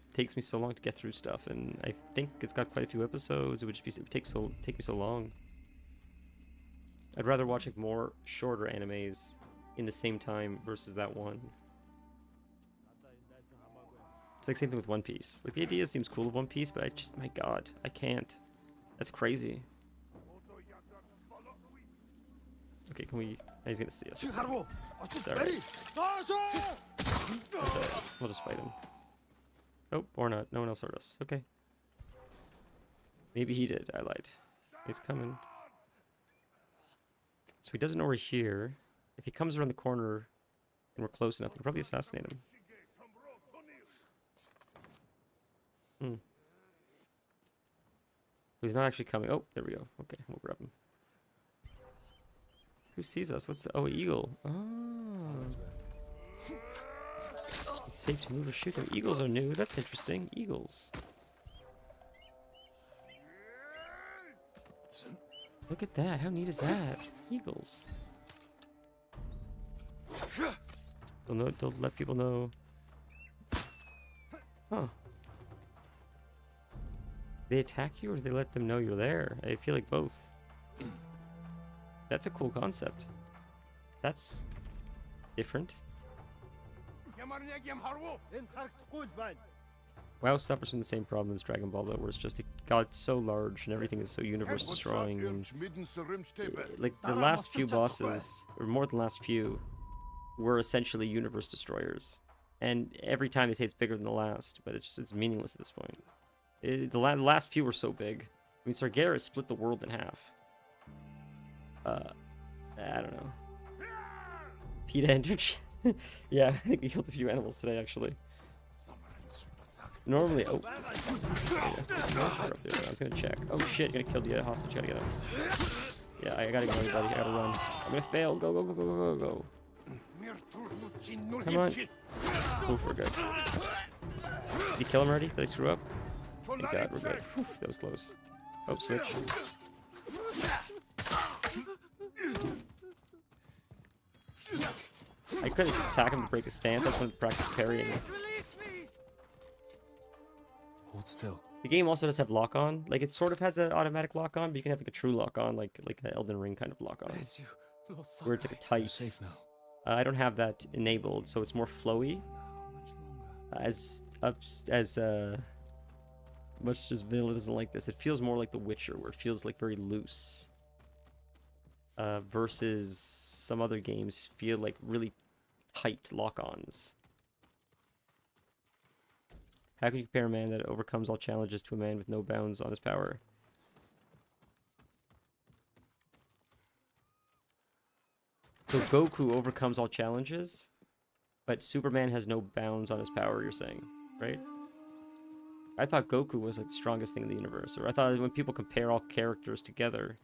It takes me so long to get through stuff, and I think it's got quite a few episodes. It would take me so long. I'd rather watch like more shorter animes in the same time versus that one. It's like same thing with One Piece. Like the idea seems cool of One Piece, but my God, I can't. That's crazy. Okay, can we? He's gonna see us. It's alright. We'll just fight him. Oh, or not. No one else heard us. Okay. Maybe he did. I lied. He's coming. So he doesn't know we're here. If he comes around the corner and we're close enough, we can probably assassinate him. He's not actually coming. Oh, there we go. Okay, we'll grab him. Who sees us? Oh, eagle. Oh. It's safe to move or shoot them. Eagles are new. That's interesting. Eagles. Look at that. How neat is that? Eagles. They'll let people know. Huh. They attack you or do they let them know you're there? I feel like both. That's a cool concept. That's different. WoW suffers from the same problem as Dragon Ball though, where it's just it got so large and everything is so universe destroying. And, like the last few bosses, or more than the last few, were essentially universe destroyers. And every time they say it's bigger than the last, but it's meaningless at this point. The last few were so big. I mean, Sargeras split the world in half. I don't know. PETA Energy. Yeah, I think we killed a few animals today, actually. Normally, oh. I was gonna check. Oh shit, gonna kill the hostage, gotta get him. Yeah, I gotta go, buddy, I gotta run. I'm gonna fail, go, go, go, go, go, go, go. Come on. Oh, we're good. Did he kill him already? Did I screw up? Thank God, we're good. Whew, that was close. Oh, switch. I couldn't attack him to break his stance. I just wanted to practice parrying. Hold still. The game also does have lock-on. Like, it sort of has an automatic lock-on, but you can have like a true lock-on, like an Elden Ring kind of lock-on, where it's like a tight. Safe now. I don't have that enabled, so it's more flowy. As much as Vanilla doesn't like this, it feels more like The Witcher, where it feels like very loose. Versus some other games feel like really tight lock-ons. How can you compare a man that overcomes all challenges to a man with no bounds on his power? So Goku overcomes all challenges, but Superman has no bounds on his power, you're saying, right? I thought Goku was like the strongest thing in the universe, or I thought when people compare all characters together,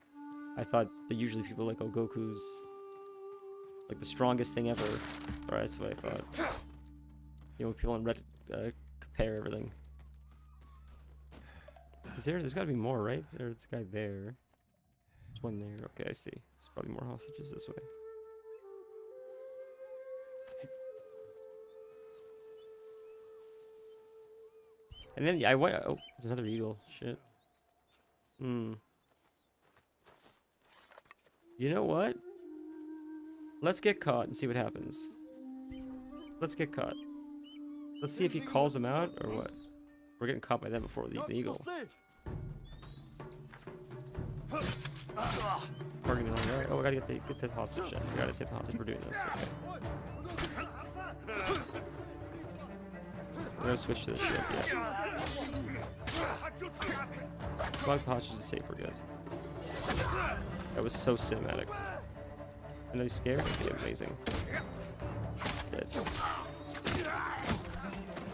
I thought that usually people like, oh, Goku's like the strongest thing ever. Or that's what I thought. You know, when people on Reddit compare everything. There's gotta be more, right? There's a guy there. There's one there. Okay, I see. There's probably more hostages this way. And then I went. Oh, there's another eagle. Shit. You know what? Let's get caught and see what happens. Let's get caught. Let's see if he calls him out or what. We're getting caught by them before the eagle. Targeting on right. Oh, I gotta get the hostage. I gotta save the hostage. We're doing this. Okay. We're gonna switch to the ship. Yeah. Block the hostage is safe. We're good. That was so cinematic. And they scared? Okay, amazing. Dead.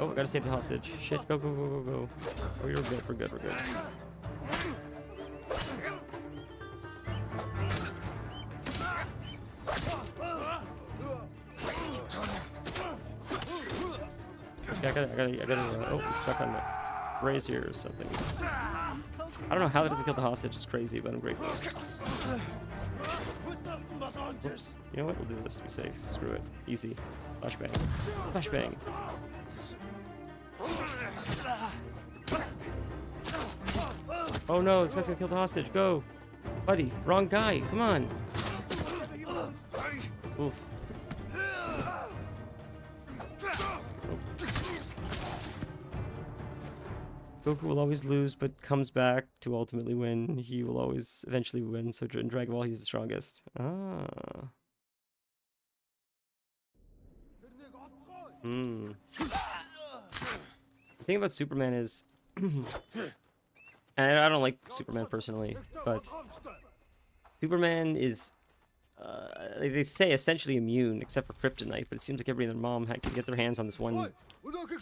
Oh, I gotta save the hostage. Shit, go, go, go, go, go. Oh, you're good, we're good, we're good. Yeah, I gotta, oh, I'm stuck on the brazier or something. I don't know how that doesn't kill the hostage, it's crazy, but I'm grateful. Oops. You know what? We'll do this to be safe. Screw it. Easy. Flashbang. Flashbang. Oh no, this guy's gonna kill the hostage. Go. Buddy, wrong guy. Come on. Oof. Goku will always lose, but comes back to ultimately win. He will always eventually win, so in Dragon Ball, he's the strongest. Ah. The thing about Superman is... and I don't like Superman personally, but... Superman is... like they say essentially immune, except for kryptonite, but it seems like everybody and their mom can get their hands on this one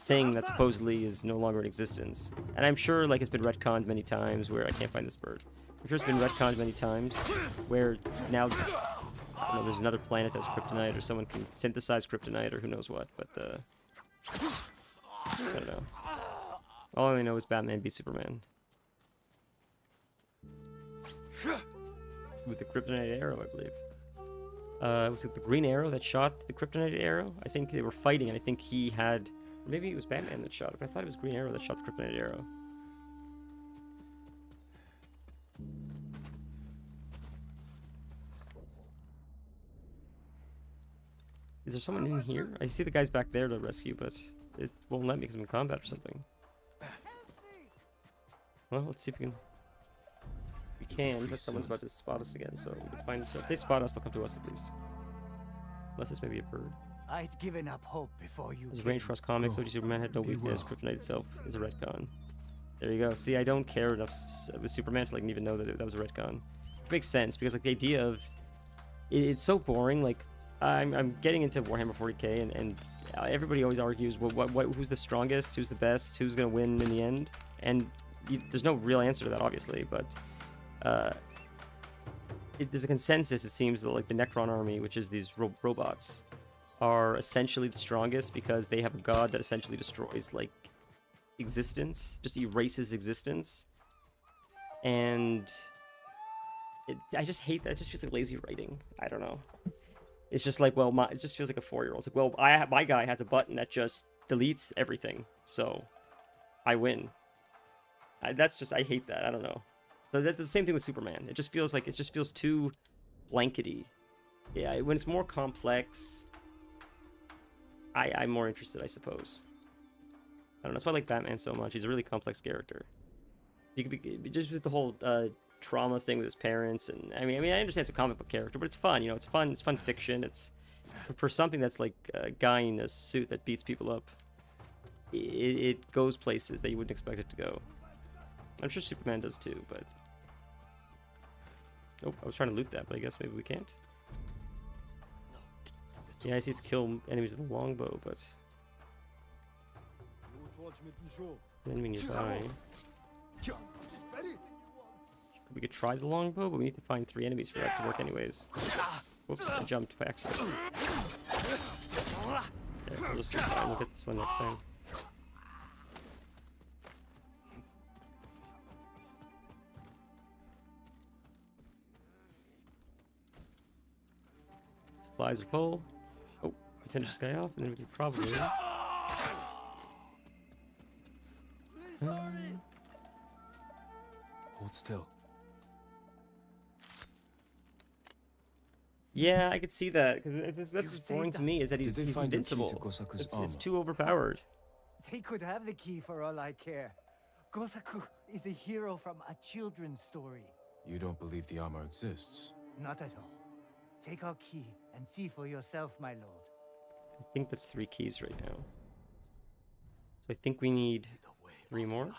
thing that supposedly is no longer in existence. And I'm sure like it's been retconned many times where I can't find this bird. I'm sure it's been retconned many times where now I don't know, there's another planet that's kryptonite or someone can synthesize kryptonite or who knows what, but I don't know. All I know is Batman beat Superman. With the kryptonite arrow, I believe. Was it the green arrow that shot the kryptonite arrow? I think they were fighting and I think he had... Maybe it was Batman that shot it, but I thought it was Green Arrow that shot the kryptonite arrow. Is there someone in here? I see the guys back there to rescue, but it won't let me because I'm in combat or something. Well, let's see if we can. We can, but someone's about to spot us again, so we can find. So if they spot us, they'll come to us at least. Unless it's maybe a bird. I'd given up hope before you As a came. range cross comics, OG Superman had no weakness. Kryptonite itself is a retcon. There you go. See, I don't care enough with Superman to like even know that that was a retcon, which makes sense because like the idea of it's so boring. Like I'm getting into Warhammer 40k and everybody always argues, well, who's the strongest, who's the best, who's gonna win in the end, and there's no real answer to that, obviously, but there's a consensus. It seems that like the Necron army, which is these robots, are essentially the strongest because they have a god that essentially destroys like existence, just erases existence, and I just hate that. It just feels like lazy writing. I don't know. It's just like, well, it just feels like a 4-year-old. It's like, well, my guy has a button that just deletes everything, so I win. I hate that. I don't know. So that's the same thing with Superman. It just feels too blankety. Yeah, when it's more complex, I'm more interested, I suppose. I don't know. That's why I like Batman so much. He's a really complex character. You could be just with the whole trauma thing with his parents, and I mean, I understand it's a comic book character, but it's fun. You know, it's fun. It's fun fiction. It's for something that's like a guy in a suit that beats people up. It goes places that you wouldn't expect it to go. I'm sure Superman does too, but oh, I was trying to loot that, but I guess maybe we can't. Yeah, I see it's kill enemies with a longbow, but enemy nearby. We could try the longbow, but we need to find 3 enemies for that to work anyways. Whoops, I jumped by accident. Okay, we'll just look at this one next time. Supplies are full. Oh, we finish this guy off, and then we can probably. Hold still. Yeah, I could see that. Because that's what's boring to me is that he's invincible. It's too overpowered. They could have the key for all I care. Gosaku is a hero from a children's story. You don't believe the armor exists? Not at all. Take our key and see for yourself, my lord. I think that's 3 keys right now. So I think we need 3 more.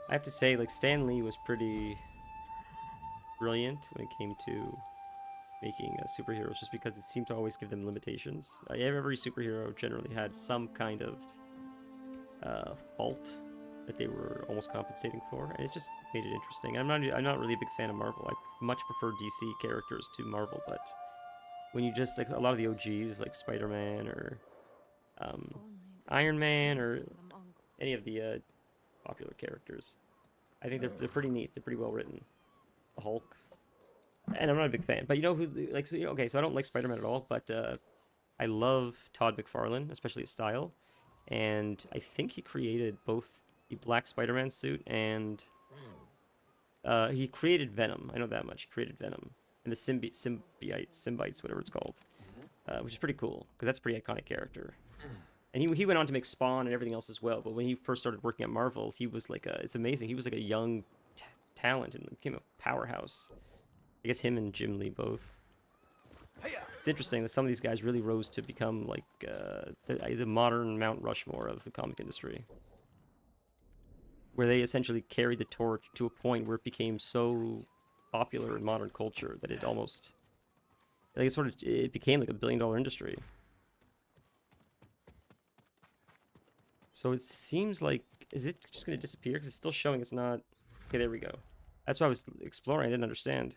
I have to say, like, Stan Lee was pretty brilliant when it came to making superheroes, just because it seemed to always give them limitations. Every superhero generally had some kind of fault that they were almost compensating for, and it just made it interesting. I'm not really a big fan of Marvel. I much prefer DC characters to Marvel, but when you just like a lot of the OGs, like Spider-Man or Iron Man or any of the popular characters, I think they're pretty neat. They're pretty well written. The Hulk, and I'm not a big fan, but you know who like so, okay, so I don't like Spider-Man at all, but I love Todd McFarlane, especially his style, and I think he created both the Black Spider-Man suit and he created Venom. I know that much. He created Venom and the symbiotes, whatever it's called, which is pretty cool because that's a pretty iconic character. And he went on to make Spawn and everything else as well. But when he first started working at Marvel, he was like it's amazing. He was like a young talent and became a powerhouse. I guess him and Jim Lee both. It's interesting that some of these guys really rose to become like the modern Mount Rushmore of the comic industry, where they essentially carried the torch to a point where it became so popular in modern culture that it almost like it became like $1 billion industry. So it seems like, is it just going to disappear? Because it's still showing it's not. Okay, there we go. That's what I was exploring. I didn't understand.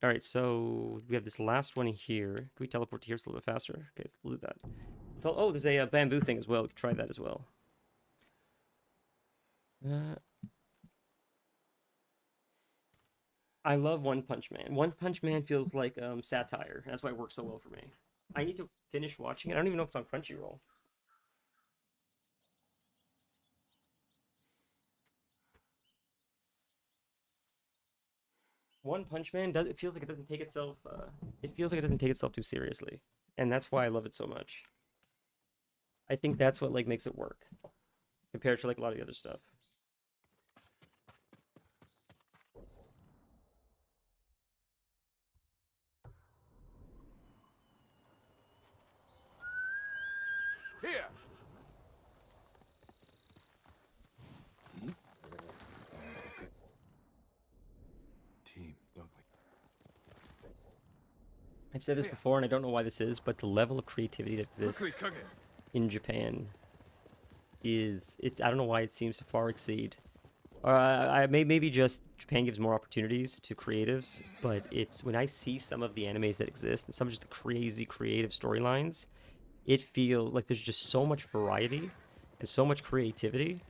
All right, so we have this last one here. Can we teleport to here? It's a little bit faster. Okay, we'll do that. Oh, there's a bamboo thing as well. We can try that as well. I love One Punch Man. One Punch Man feels like satire. That's why it works so well for me. I need to finish watching it. I don't even know if it's on Crunchyroll. One Punch Man does. It feels like it doesn't take itself. It feels like it doesn't take itself too seriously, and that's why I love it so much. I think that's what like makes it work compared to like a lot of the other stuff. Here! Team, don't we? I've said this before, and I don't know why this is, but the level of creativity that exists Quickly, Kage. in Japan is it. I don't know why it seems to far exceed. Or maybe just Japan gives more opportunities to creatives, but it's when I see some of the animes that exist and some of just the crazy creative storylines, it feels like there's just so much variety and so much creativity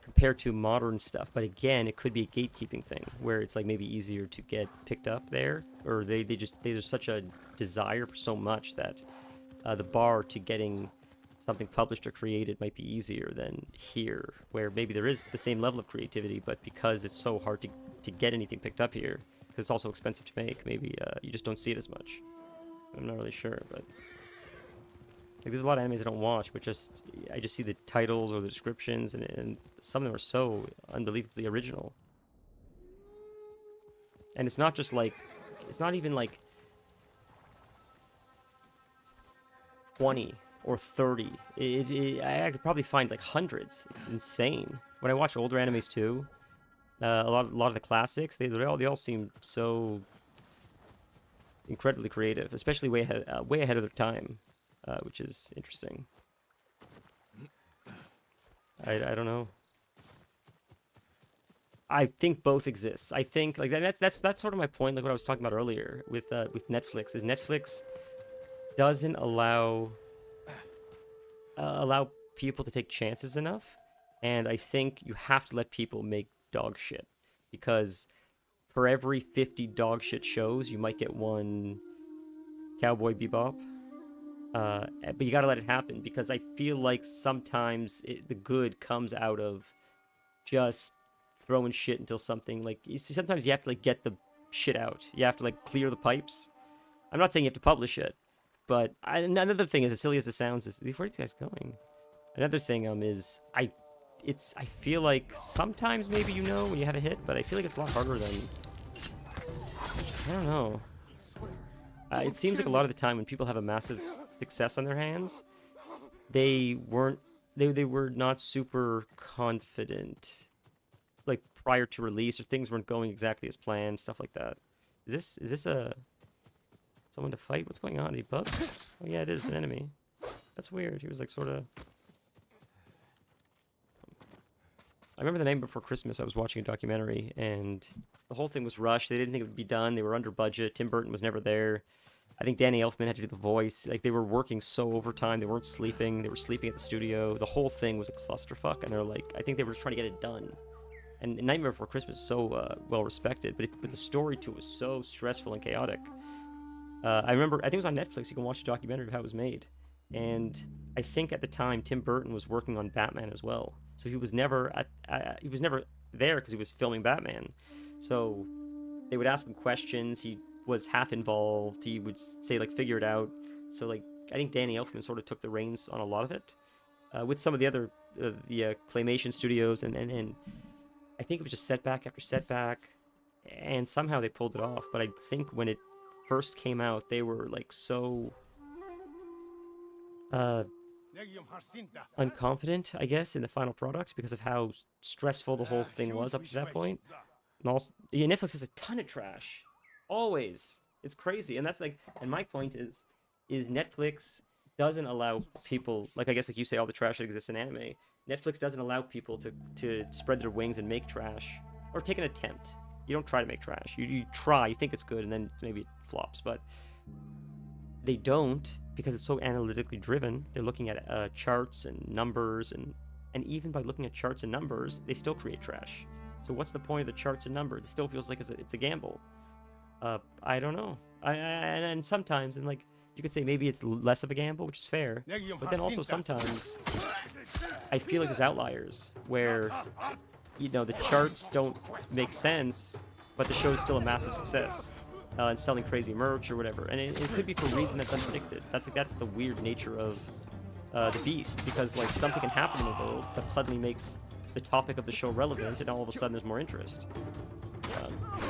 compared to modern stuff. But again, it could be a gatekeeping thing where it's like maybe easier to get picked up there, or there's such a desire for so much that the bar to getting something published or created might be easier than here, where maybe there is the same level of creativity, but because it's so hard to get anything picked up here, because it's also expensive to make, maybe you just don't see it as much. I'm not really sure, but like there's a lot of animes I don't watch, but I just see the titles or the descriptions, and some of them are so unbelievably original. And it's not just like, it's not even like 20 or 30. I could probably find like hundreds. It's insane. When I watch older animes too, a lot of the classics, they all seem so incredibly creative, especially way ahead of their time, which is interesting. I don't know. I think both exist. I think like that's sort of my point, like what I was talking about earlier with Netflix. Is Netflix doesn't allow people to take chances enough, and I think you have to let people make dog shit, because for every 50 dog shit shows, you might get one Cowboy Bebop. But you gotta let it happen, because I feel like sometimes the good comes out of just throwing shit until something, like, you see, sometimes you have to like get the shit out. You have to like clear the pipes. I'm not saying you have to publish it, but another thing is, as silly as it sounds, is where are these guys going? Another thing is I feel like sometimes maybe when you have a hit, but I feel like it's a lot harder than, I don't know. It seems like a lot of the time when people have a massive success on their hands, they were not super confident, like prior to release, or things weren't going exactly as planned, stuff like that. Is this someone to fight? What's going on? Is he bugged? Oh yeah, it is an enemy. That's weird. He was like sort of. I remember the name before Christmas. I was watching a documentary, and the whole thing was rushed. They didn't think it would be done. They were under budget. Tim Burton was never there. I think Danny Elfman had to do the voice. Like, they were working so overtime. They weren't sleeping. They were sleeping at the studio. The whole thing was a clusterfuck, and they're like, I think they were just trying to get it done. And Nightmare Before Christmas is so well respected, but the story to it was so stressful and chaotic. I remember, I think it was on Netflix. You can watch a documentary of how it was made. And I think at the time Tim Burton was working on Batman as well, so he was never there because he was filming Batman. So they would ask him questions. He was half involved. He would say like, figure it out. So like, I think Danny Elfman sort of took the reins on a lot of it, with some of the other the claymation studios, and I think it was just setback after setback, and somehow they pulled it off. But I think when it first came out, they were like so unconfident, I guess, in the final product because of how stressful the whole thing was up to that point. And also, yeah, Netflix has a ton of trash, always. It's crazy, and that's like, and my point is Netflix doesn't allow people, like, I guess like you say, all the trash that exists in anime. Netflix doesn't allow people to spread their wings and make trash, or take an attempt. You don't try to make trash. You try, you think it's good, and then maybe it flops, but they don't, because it's so analytically driven. They're looking at charts and numbers, and even by looking at charts and numbers, they still create trash. So what's the point of the charts and numbers? It still feels like it's a gamble. I don't know. And sometimes, and like, you could say maybe it's less of a gamble, which is fair, but then also sometimes I feel like there's outliers where, the charts don't make sense, but the show's still a massive success and selling crazy merch or whatever. And it could be for a reason that's unpredicted. That's the weird nature of the beast, because like something can happen in the world that suddenly makes the topic of the show relevant, and all of a sudden there's more interest.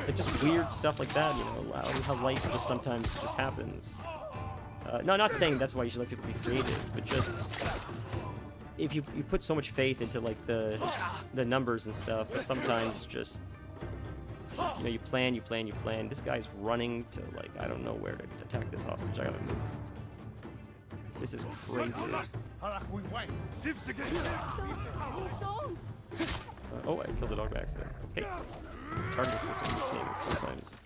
Like just weird stuff like that, you know, how life just sometimes just happens. No, not saying that's why you should let people be creative, but just if you put so much faith into like the numbers and stuff, but sometimes just, you know, you plan. This guy's running to like I don't know where to attack this hostage. I gotta move. This is crazy. Oh, I killed the dog by accident. Okay. Target system in this game sometimes.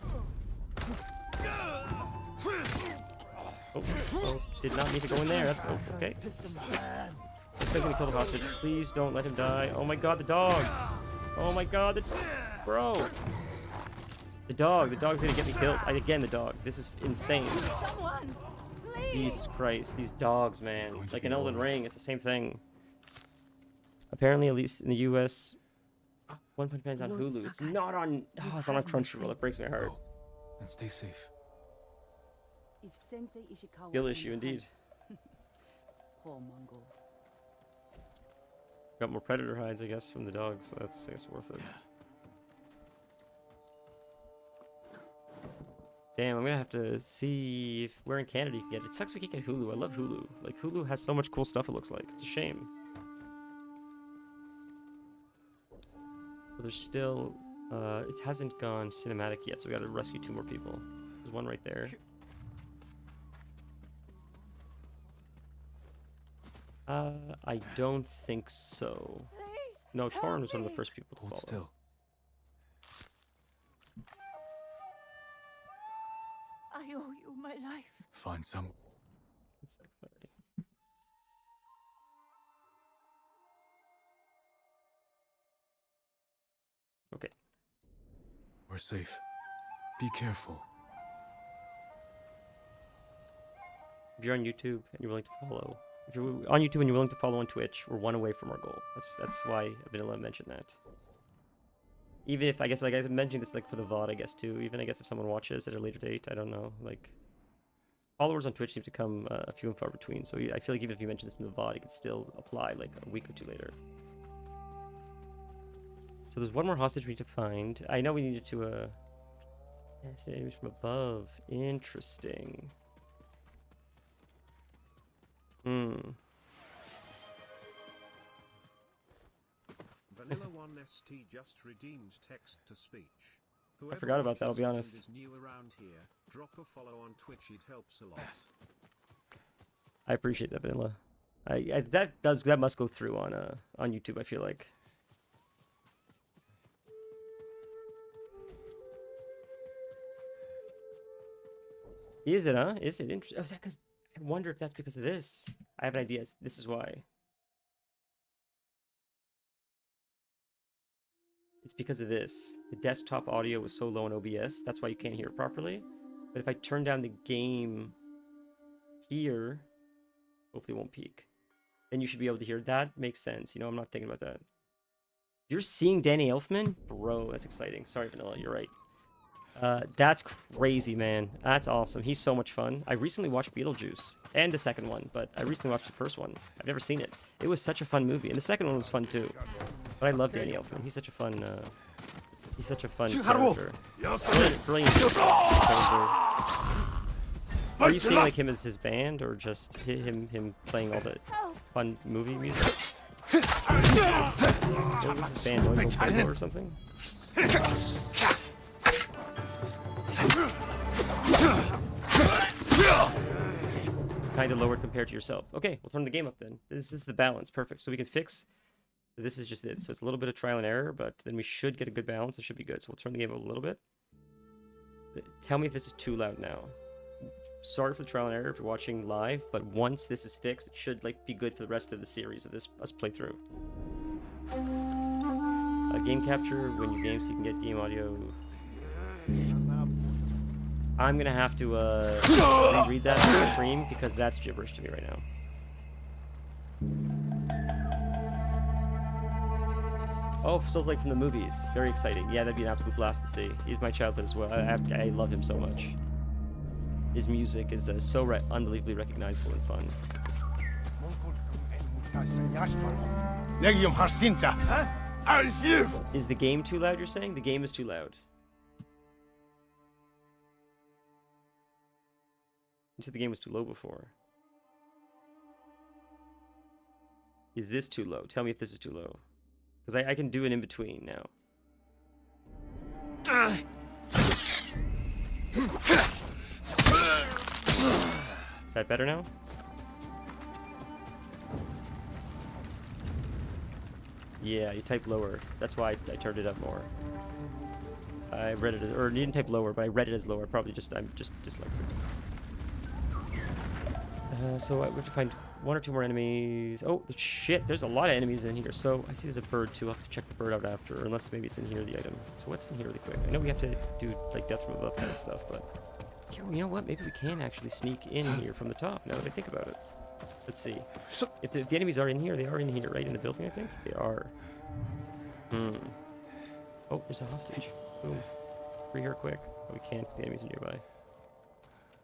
Oh, did not need to go in there. That's okay. This guy's gonna kill the hostage. Please don't let him die. Oh my god, the dog! Oh my god, bro! The dog's gonna get me killed. Again, the dog. This is insane. Jesus Christ, these dogs, man. Like in Elden Ring, it's the same thing. Apparently, at least in the US, One Punch Man's on Hulu. It's not on. Oh, it's not on Crunchyroll. It breaks my heart. And stay safe. If Sensei Ishikawa Skill issue, indeed. Poor Mongols. Got more predator hides, I guess, from the dogs. So that's, I guess, worth it. Damn, I'm gonna have to see if where in Canada you can get it. It sucks we can't get Hulu. I love Hulu. Like, Hulu has so much cool stuff, it looks like. It's a shame. But there's still, it hasn't gone cinematic yet, so we gotta rescue 2 more people. There's one right there. I don't think so. No, Torn was one of the first people to follow. Hold still. I owe you my life. Find some. Okay. We're safe. Be careful. If you're on YouTube and you're willing to follow, if you're on YouTube and you're willing to follow on Twitch, we're 1 away from our goal. That's why Vanilla mentioned that. Even if, I guess, like I mentioned this like for the VOD, I guess, too. Even, I guess, if someone watches at a later date, I don't know. Like, followers on Twitch seem to come few and far between. So I feel like even if you mention this in the VOD, it could still apply like a week or 2 later. So there's one more hostage we need to find. I know we needed to, assassinate enemies from above. Interesting. Vanilla 1ST just redeemed text to speech. I forgot about that, I'll be honest. Is new around here, drop a follow on Twitch, it helps a lot. I appreciate that, Vanilla. That must go through on YouTube, I feel like. Is it, huh? Is it interesting? Oh, is that because I wonder if that's because of this. I have an idea. This is why. It's because of this. The desktop audio was so low in OBS. That's why you can't hear it properly. But if I turn down the game here, hopefully it won't peak. Then you should be able to hear. That makes sense. You know, I'm not thinking about that. You're seeing Danny Elfman? Bro, that's exciting. Sorry, Vanilla. You're right. That's crazy, man. That's awesome. He's so much fun. I recently watched Beetlejuice and the second one, but I recently watched the first one. I've never seen it. It was such a fun movie, and the second one was fun too. But I love Danny Elfman. He's such a fun character. Brilliant composer. Are you seeing like him as his band, or just him playing all the fun movie music? What was his band, Oingo Boingo or something? It's kind of lowered compared to yourself. Okay, we'll turn the game up then. This is the balance. Perfect. So we can fix. This is just it. So it's a little bit of trial and error, but then we should get a good balance. It should be good. So we'll turn the game up a little bit. Tell me if this is too loud now. Sorry for the trial and error if you're watching live, but once this is fixed, it should like be good for the rest of the series of this us playthrough. Game capture, when your game so you can get game audio. I'm gonna have to reread that on the stream because that's gibberish to me right now. Oh, Souls like from the movies. Very exciting. Yeah, that'd be an absolute blast to see. He's my childhood as well. I love him so much. His music is so unbelievably recognizable and fun. Is the game too loud, you're saying? The game is too loud. You said the game was too low before. Is this too low? Tell me if this is too low. Because I can do an in-between now. Is that better now? Yeah, you type lower. That's why I turned it up more. I read it, or you didn't type lower, but I read it as lower. Probably I'm just dyslexic. So we have to find 1 or 2 more enemies. Oh, shit, there's a lot of enemies in here. So I see there's a bird too. I'll have to check the bird out after, unless maybe it's in here, the item. So what's in here really quick? I know we have to do like death from above kind of stuff, but you know what? Maybe we can actually sneak in here from the top now that I think about it. Let's see. If the enemies are in here, they are in here, right? In the building, I think? They are. Oh, there's a hostage. Boom. Let's free her quick. Oh, we can't because the enemies are nearby.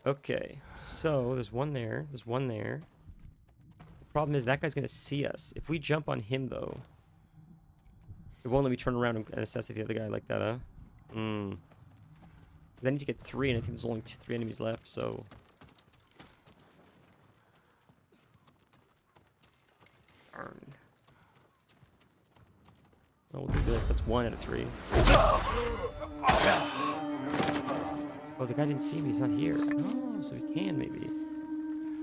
Okay, so there's one there. There's one there. The problem is that guy's going to see us. If we jump on him, though, it won't let me turn around and assess the other guy like that, huh? I need to get 3, and I think there's only 3 enemies left, so... Darn. Oh, we'll do this. That's 1 out of 3. Oh, the guy didn't see me. He's not here. Oh, so he can, maybe.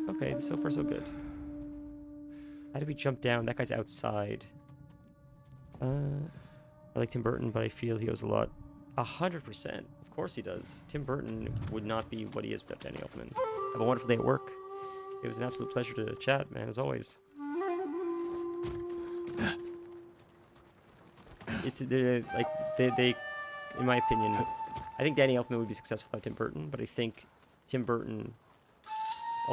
Okay, so far so good. How do we jump down? That guy's outside. I like Tim Burton, but I feel he owes a lot. 100%. Of course he does. Tim Burton would not be what he is without Danny Elfman. Have a wonderful day at work. It was an absolute pleasure to chat, man, as always. It's like they, in my opinion, I think Danny Elfman would be successful without Tim Burton, but I think a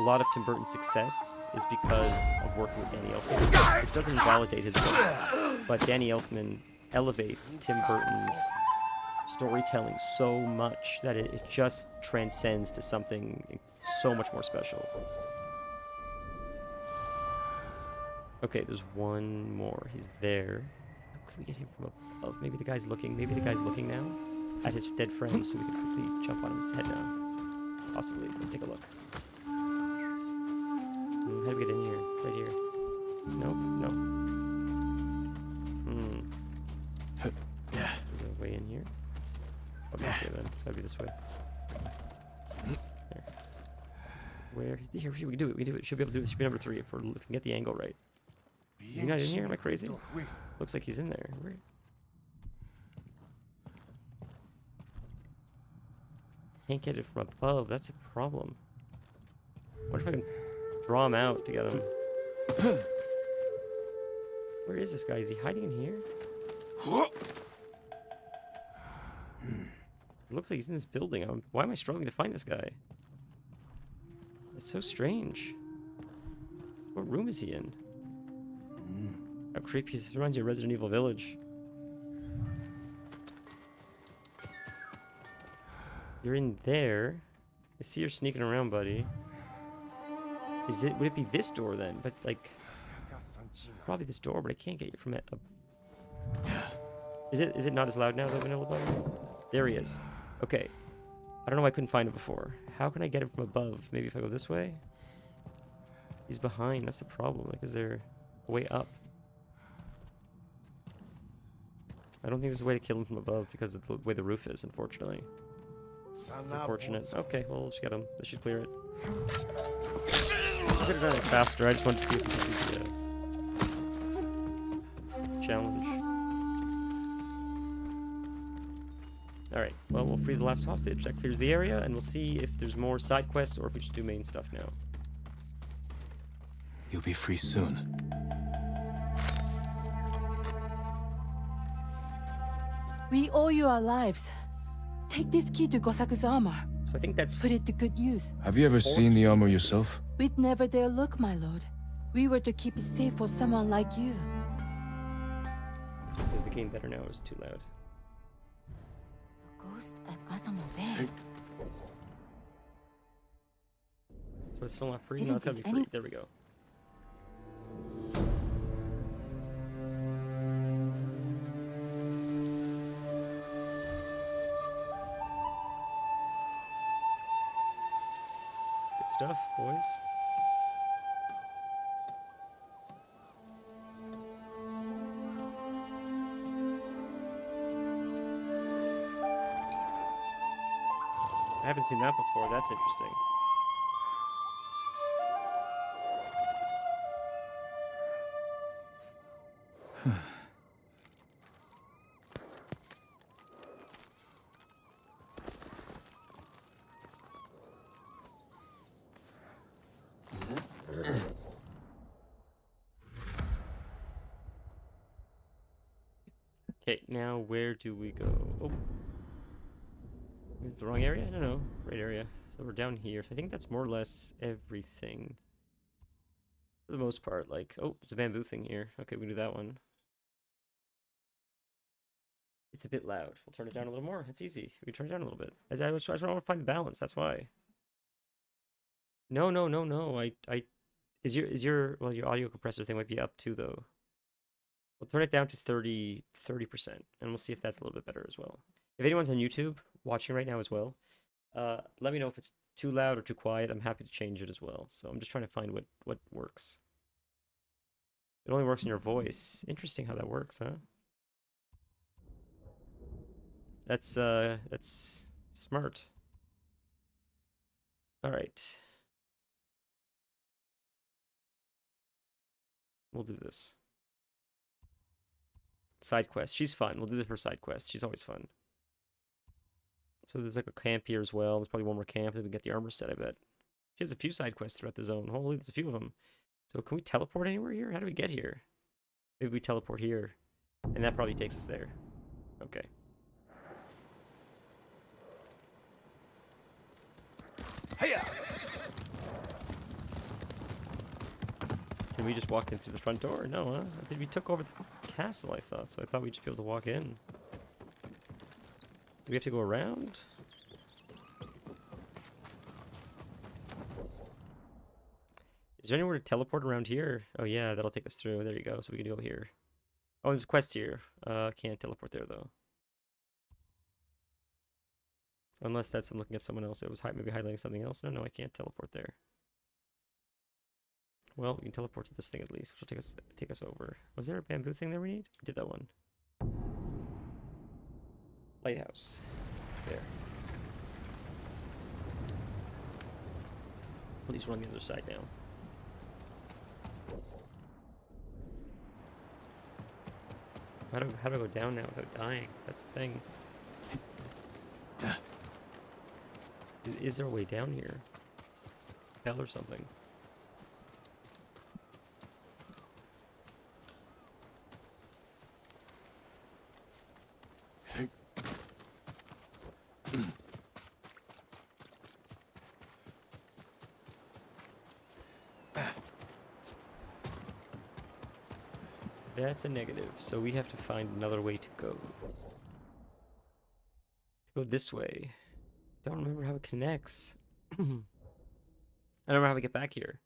lot of Tim Burton's success is because of working with Danny Elfman. It doesn't validate his work, but Danny Elfman elevates Tim Burton's storytelling so much that it just transcends to something so much more special. Okay, there's one more. He's there. How could we get him from above? Maybe the guy's looking. Maybe the guy's looking now at his dead friend, so we can quickly jump on his head now. Possibly. Let's take a look. How do we get in here? Right here. Nope. Nope. There's a way in here. Oh, this way then. It's gotta be this way. There. Where? Here, we can do it. We can do it. Should be able to do it. Should be number 3 if we can get the angle right. Is he not in here? Am I crazy? Looks like he's in there. Where? Can't get it from above. That's a problem. What if I can draw him out to get him? Where is this guy? Is he hiding in here? It looks like he's in this building. Why am I struggling to find this guy? It's so strange. What room is he in? How creepy. This reminds me of Resident Evil Village. You're in there. I see you're sneaking around, buddy. Would it be this door then? But like, probably this door, but I can't get you from it. Is it not as loud now, the vanilla button? There he is. Okay. I don't know why I couldn't find it before. How can I get it from above? Maybe if I go this way? He's behind. That's the problem. Like, is there a way up? I don't think there's a way to kill him from above because of the way the roof is, unfortunately. It's unfortunate. Okay, well, we'll just get him. This should clear it. I could have done it faster. I just wanted to see if we could do the challenge. Alright, well, we'll free the last hostage. That clears the area, and we'll see if there's more side quests or if we just do main stuff now. You'll be free soon. We owe you our lives. Take this key to Gosaku's armor. So I think that's... Put it to good use. Have you ever seen the armor yourself? We'd never dare look, my lord. We were to keep it safe for someone like you. This is the working better now, or is it too loud? The ghost at Azamo Bay. So it's still not free? Didn't No, it's gotta be think free. any- There we go. Good stuff, boys. I haven't seen that before. That's interesting. Okay, now where do we go? Oh. It's the wrong area? No, no. Right area. So we're down here. So I think that's more or less everything. For the most part, like... Oh, there's a bamboo thing here. Okay, we can do that one. It's a bit loud. We'll turn it down a little more. It's easy. We turn it down a little bit. I just want to find the balance. That's why. No, no, no, no. Is your well, your audio compressor thing might be up too, though. We'll turn it down to 30%, and we'll see if that's a little bit better as well. If anyone's on YouTube watching right now as well, let me know if it's too loud or too quiet. I'm happy to change it as well. So I'm just trying to find what works. It only works in your voice. Interesting how that works, huh? That's smart. All right. We'll do this. Side quest. She's fun. We'll do this for side quest. She's always fun. So there's like a camp here as well. There's probably one more camp. Then we get the armor set, I bet. She has a few side quests throughout the zone. Holy, there's a few of them. So can we teleport anywhere here? How do we get here? Maybe we teleport here. And that probably takes us there. Okay. Hiya! Can we just walk in through the front door? No, huh? I think we took over the castle, I thought. So I thought we'd just be able to walk in. Do we have to go around? Is there anywhere to teleport around here? Oh yeah, that'll take us through. There you go. So we can go here. Oh, there's a quest here. Can't teleport there though. Unless that's I'm looking at someone else. It was maybe highlighting something else. No, I can't teleport there. Well, we can teleport to this thing at least, which will take us over. Was there a bamboo thing there we need? We did that one. Lighthouse. There. Please run the other side now. How do I go down now without dying? That's the thing. Is there a way down here? Bell or something? That's a negative, so we have to find another way to go. Go this way. Don't remember how it connects. I don't remember how we get back here.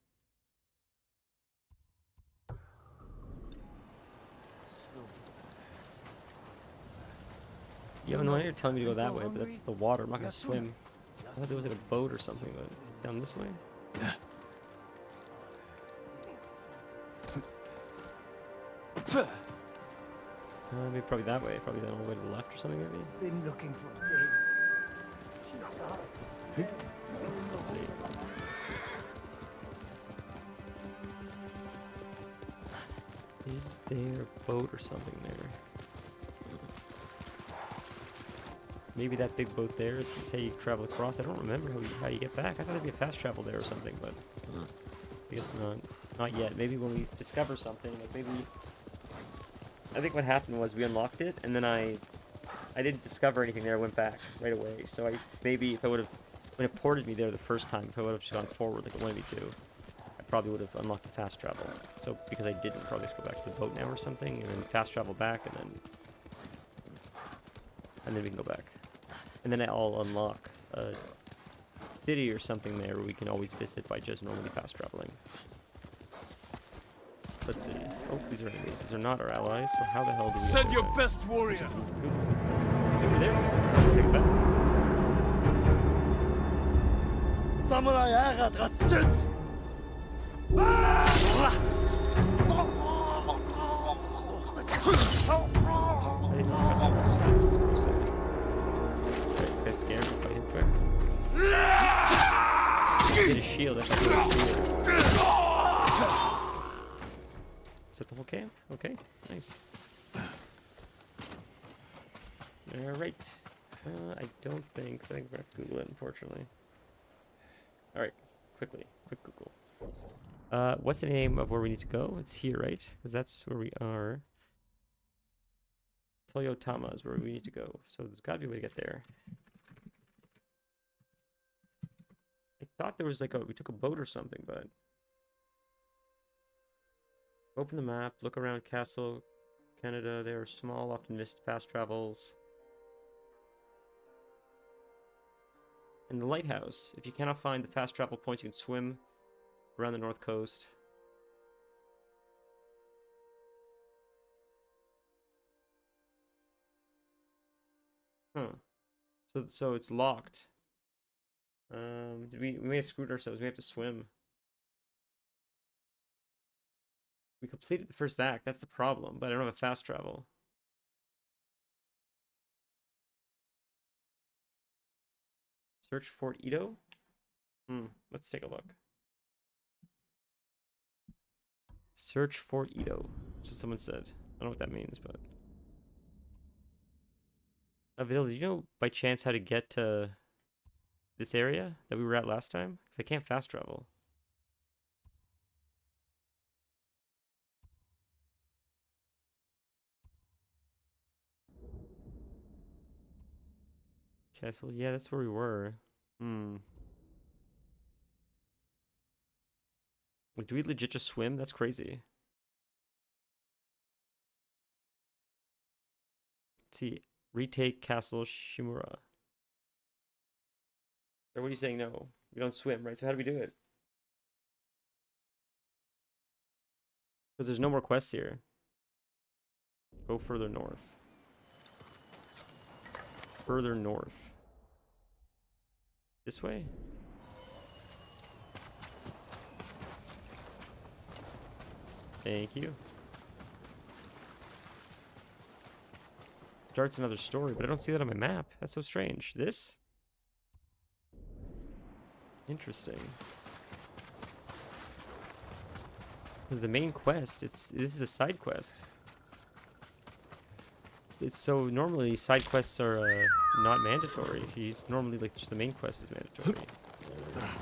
Yo, no, you're telling me to go that way, but that's the water. I'm not gonna swim. I thought there was like a boat or something, but is it down this way? Maybe probably that way. Probably then all the way to the left or something, maybe? Been looking for days. Let's see. Is there a boat or something there? Maybe that big boat there is how you travel across. I don't remember how you get back. I thought there'd be a fast travel there or something, but I guess not. Not yet. Maybe when we discover something, like maybe... I think what happened was we unlocked it, and then I didn't discover anything there. I went back right away. So maybe if I would have, when it ported me there the first time, if I would have just gone forward like it wanted me to, I probably would have unlocked a fast travel. So because I didn't, probably just go back to the boat now or something, and then fast travel back, and then and then we can go back. And then I'll unlock a city or something there where we can always visit by just normally fast traveling. Let's see. Oh, these are enemies. These are not our allies, so how the hell do we Send your best warrior! Over there? Take it back. Samurai Arad Ratschut! Let's go see. Alright, this guy's scared. We'll fight him quick. Get his shield. I thought he had a spear. Is that the whole camp? Okay, nice. Alright. I don't think so. I think we're going to Google it, unfortunately. Alright, quickly. Quick Google. What's the name of where we need to go? It's here, right? Because that's where we are. Toyotama is where we need to go. So there's got to be a way to get there. I thought there was like we took a boat or something, but... Open the map, look around Castle, Canada. They are small, often missed fast travels. In the lighthouse, if you cannot find the fast travel points, you can swim around the north coast. Huh. So it's locked. We may have screwed ourselves. We have to swim. We completed the first act. That's the problem. But I don't have a fast travel. Search Fort Ito. Let's take a look. Search Fort Ito. That's what someone said. I don't know what that means, but. Vidal, do you know by chance how to get to this area that we were at last time? Because I can't fast travel. Castle, yeah, that's where we were. Like, do we legit just swim? That's crazy. Let's see. Retake Castle Shimura. Or what are you saying? No, we don't swim, right? So how do we do it? Because there's no more quests here. Go further north. Further north. This way? Thank you. Starts another story, but I don't see that on my map. That's so strange. This? Interesting. Because the main quest, this is a side quest. It's so normally side quests are not mandatory. He's normally like just the main quest is mandatory.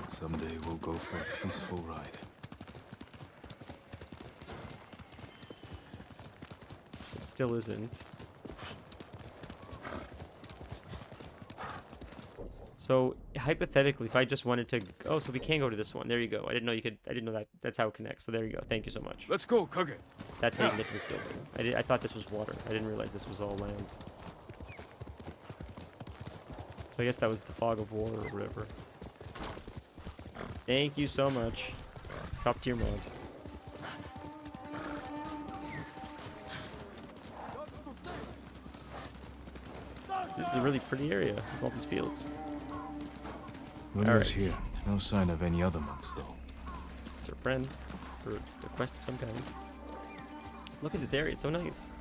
Someday we'll go for a peaceful ride. It still isn't. So hypothetically, if I just wanted to, oh, so we can go to this one. There you go. I didn't know you could. I didn't know that. That's how it connects. So there you go. Thank you so much. Let's go, Kage. That's how you get to this building. I thought this was water. I didn't realize this was all land. So I guess that was the fog of war or whatever. Thank you so much. Top tier mod. This is a really pretty area with all these fields. Luna's here. No sign of any other monks, though. It's our friend. For a quest of some kind. Look at this area. It's so nice.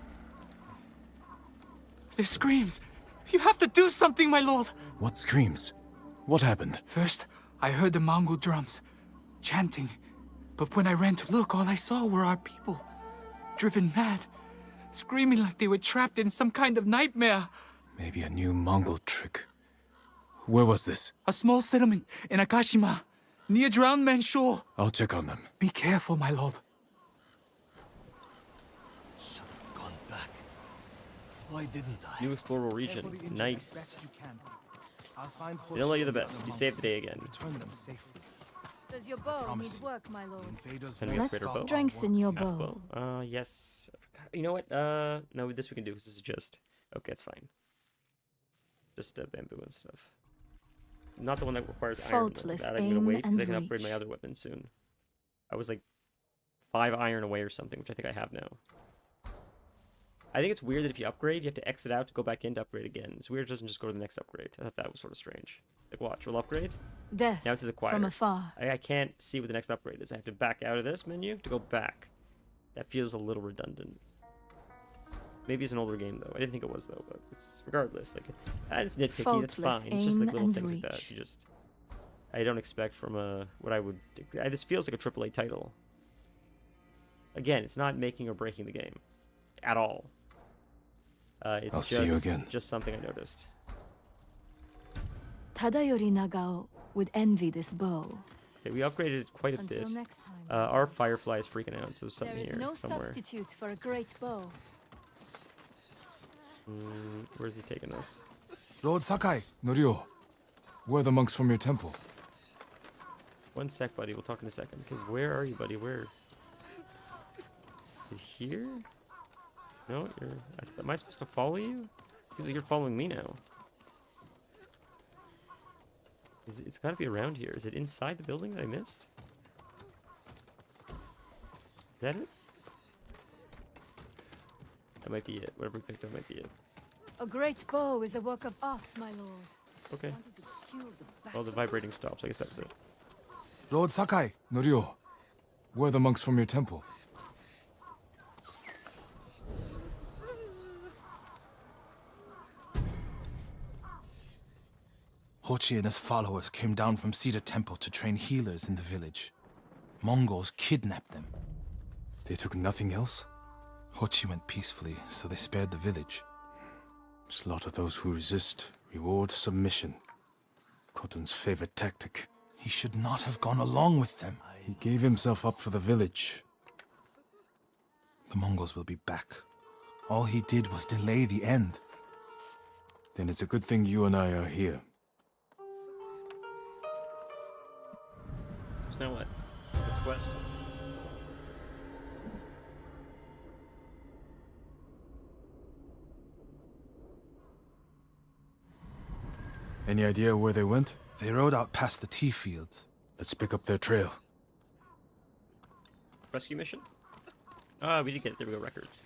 Their screams! You have to do something, my lord! What screams? What happened? First, I heard the Mongol drums, chanting. But when I ran to look, all I saw were our people. Driven mad. Screaming like they were trapped in some kind of nightmare. Maybe a new Mongol trick. Where was this? A small settlement in Akashima, near Drowned Man's Shore. I'll check on them. Be careful, my lord. Should have gone back. Why didn't I? New explorable region. Nice. Vanilla, you're the best. You saved the day again. Return them safely. Does your bow need work, my lord? Can we upgrade our bow? Strengthen your Half bow. Yes. You know what? No, this we can do because this is just... Okay, it's fine. Just bamboo and stuff. Not the one that requires iron. Faultless That I'm gonna aim wait because I and can upgrade my reach. other weapon soon. I was like 5 iron away or something, which I think I have now. I think it's weird that if you upgrade, you have to exit out to go back in to upgrade again. It's weird it doesn't just go to the next upgrade. I thought that was sort of strange. Like, watch, we'll upgrade. Death Now it says acquire. from afar. I can't see what the next upgrade is. I have to back out of this menu to go back. That feels a little redundant. Maybe it's an older game though. I didn't think it was though, but it's regardless. Like, it's nitpicky. That's Faultless fine. It's just like aim little and things like that. reach. You just, I don't expect from what I would. This feels like a AAA title. Again, it's not making or breaking the game, at all. It's I'll just, see you again. Just something I noticed. Tadayori Nagao would envy this bow. Okay, we upgraded it quite a Until bit. next time. Our Firefly is freaking out, so there's something There is here no somewhere. substitute for a great bow. Where's he taking us? Lord Sakai! Norio, where are the monks from your temple? One sec, buddy. We'll talk in a second. Okay, where are you, buddy? Where? Is it here? No, you're. Am I supposed to follow you? It seems like you're following me now. It's got to be around here. Is it inside the building that I missed? Is that it? That might be it. Whatever we picked up might be it. A great bow is a work of art, my lord. Okay. Well, the vibrating stops. I guess that was it. Lord Sakai! Norio, where are the monks from your temple? Hochi and his followers came down from Cedar Temple to train healers in the village. Mongols kidnapped them. They took nothing else? Hochi went peacefully, so they spared the village. Slaughter those who resist, reward submission. Khotun's favorite tactic. He should not have gone along with them. He gave himself up for the village. The Mongols will be back. All he did was delay the end. Then it's a good thing you and I are here. So now what? What's quest? Any idea where they went? They rode out past the tea fields. Let's pick up their trail. Rescue mission? Ah, we did get it. There we go. Records.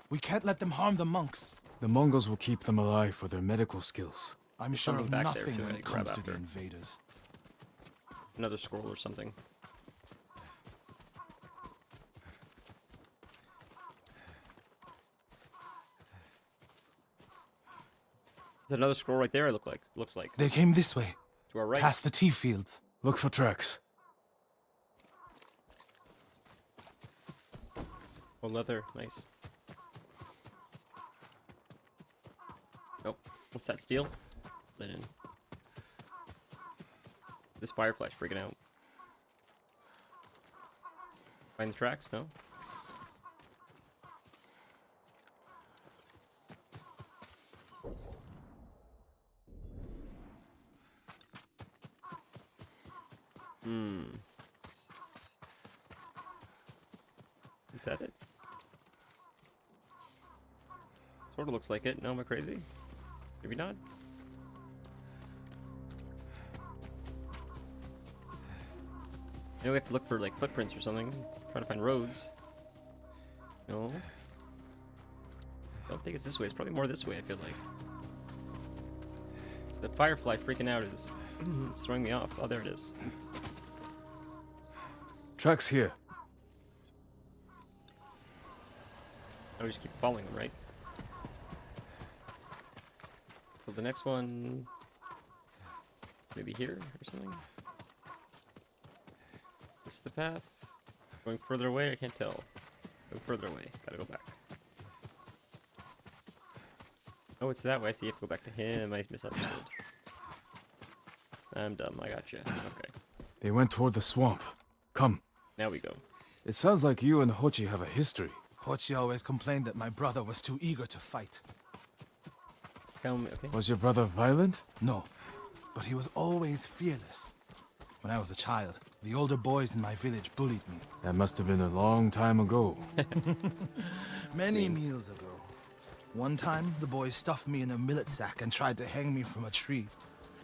We can't let them harm the monks. The Mongols will keep them alive for their medical skills. I'm sure something of back there, nothing too, when I it grab comes to the after. invaders. Another scroll or something. There's another scroll right there. Looks like They came this way, to our right. past the tea fields. Look for tracks. Oh, leather. Nice. Oh, what's that? Steel? Linen. This firefly's freaking out. Find the tracks? No? Is that it? Sort of looks like it. No, am I crazy? Maybe not? I know we have to look for like footprints or something. Trying to find roads. No. I don't think it's this way. It's probably more this way, I feel like. The firefly freaking out is it's throwing me off. Oh, there it is. Tracks here. I just keep following them, right? So the next one, maybe here or something. This is the path. Going further away, I can't tell. Going further away, gotta go back. Oh, it's that way. I see. You have to go back to him. I misunderstood. I'm dumb. I gotcha. Okay. They went toward the swamp. Come. Now we go. It sounds like you and Hochi have a history. Hochi always complained that my brother was too eager to fight. Tell me, okay. Was your brother violent? No, but he was always fearless. When I was a child, the older boys in my village bullied me. That must have been a long time ago. Many meals ago. One time, the boys stuffed me in a millet sack and tried to hang me from a tree.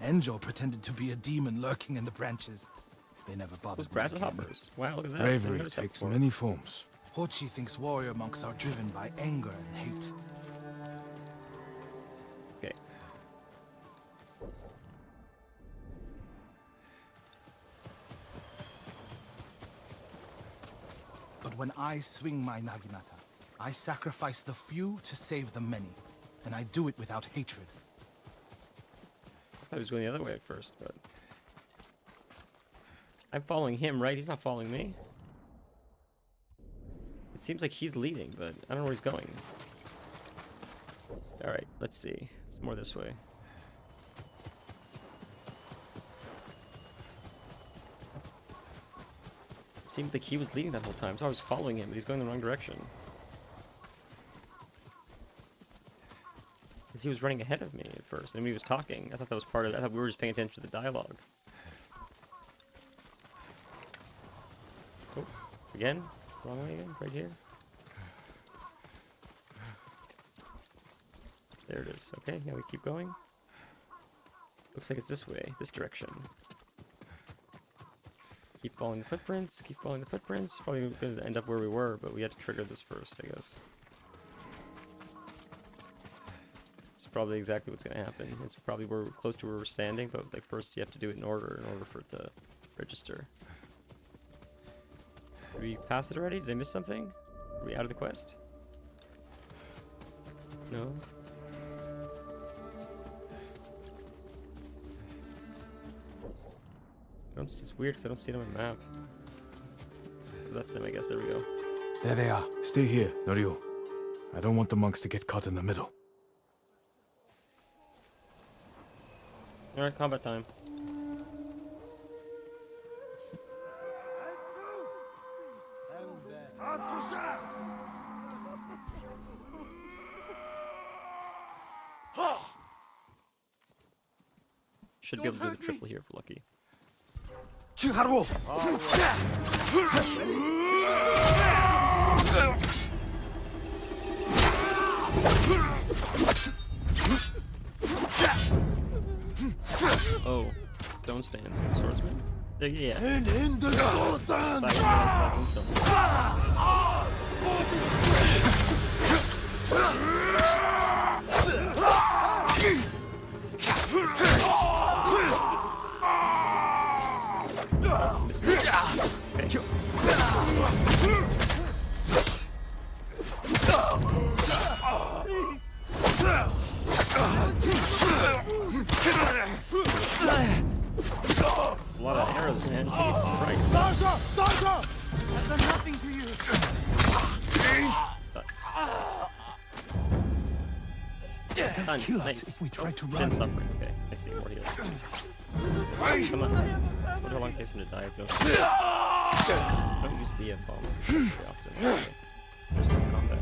Enjo pretended to be a demon lurking in the branches. They never bothered Those me grasshoppers. Wow, look at that. Bravery Never noticed that takes before. many forms. Hochi thinks warrior monks are driven by anger and hate. Okay. But when I swing my naginata, I sacrifice the few to save the many. And I do it without hatred. I thought he was going the other way at first, but... I'm following him, right? He's not following me. It seems like he's leading, but I don't know where he's going. Alright, let's see. It's more this way. It seemed like he was leading that whole time, so I was following him, but he's going the wrong direction. Because he was running ahead of me at first, and he was talking. I thought that was part of it. I thought we were just paying attention to the dialogue. Oh, again? Wrong way again? Right here? There it is. Okay, now we keep going. Looks like it's this way, this direction. Keep following the footprints, keep following the footprints. Probably going to end up where we were, but we had to trigger this first, I guess. It's probably exactly what's going to happen. It's probably where we're close to where we're standing, but like first you have to do it in order for it to register. Did we pass it already? Did I miss something? Are we out of the quest? No? It's weird because I don't see it on my map. But that's them, I guess. There we go. There they are. Stay here, Norio. I don't want the monks to get caught in the middle. Alright, combat time. Should be able to do the triple here for lucky. Oh, stone stands and swordsman. There, yeah. A lot of arrows, man. Jesus Christ. I've done nothing to you. Kill us Nice. if we try to Shin run. suffering. Okay, I see more here. Come on. Wonder how long it takes him to die. Don't use the bombs very often. Okay. There's some combat.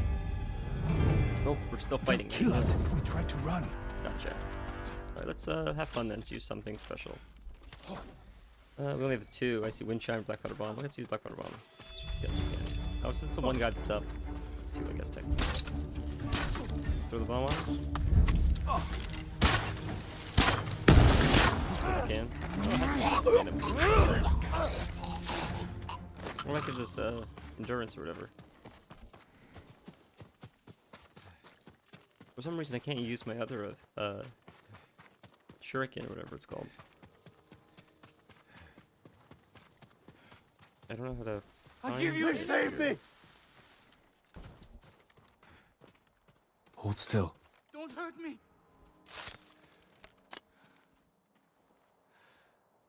Oh, we're still fighting. Kill us if we try to run. Gotcha. Alright, let's have fun then. Let's use something special. We only have the two. I see wind chime, black powder bomb. Let's use black powder bomb. Oh, so the one guy that's up. Two, I guess, technically. Throw the bomb on. If I can. Or I could just endurance or whatever. For some reason I can't use my other shuriken or whatever it's called. I don't know how to. I'll give you safety. Hold still. Don't hurt me.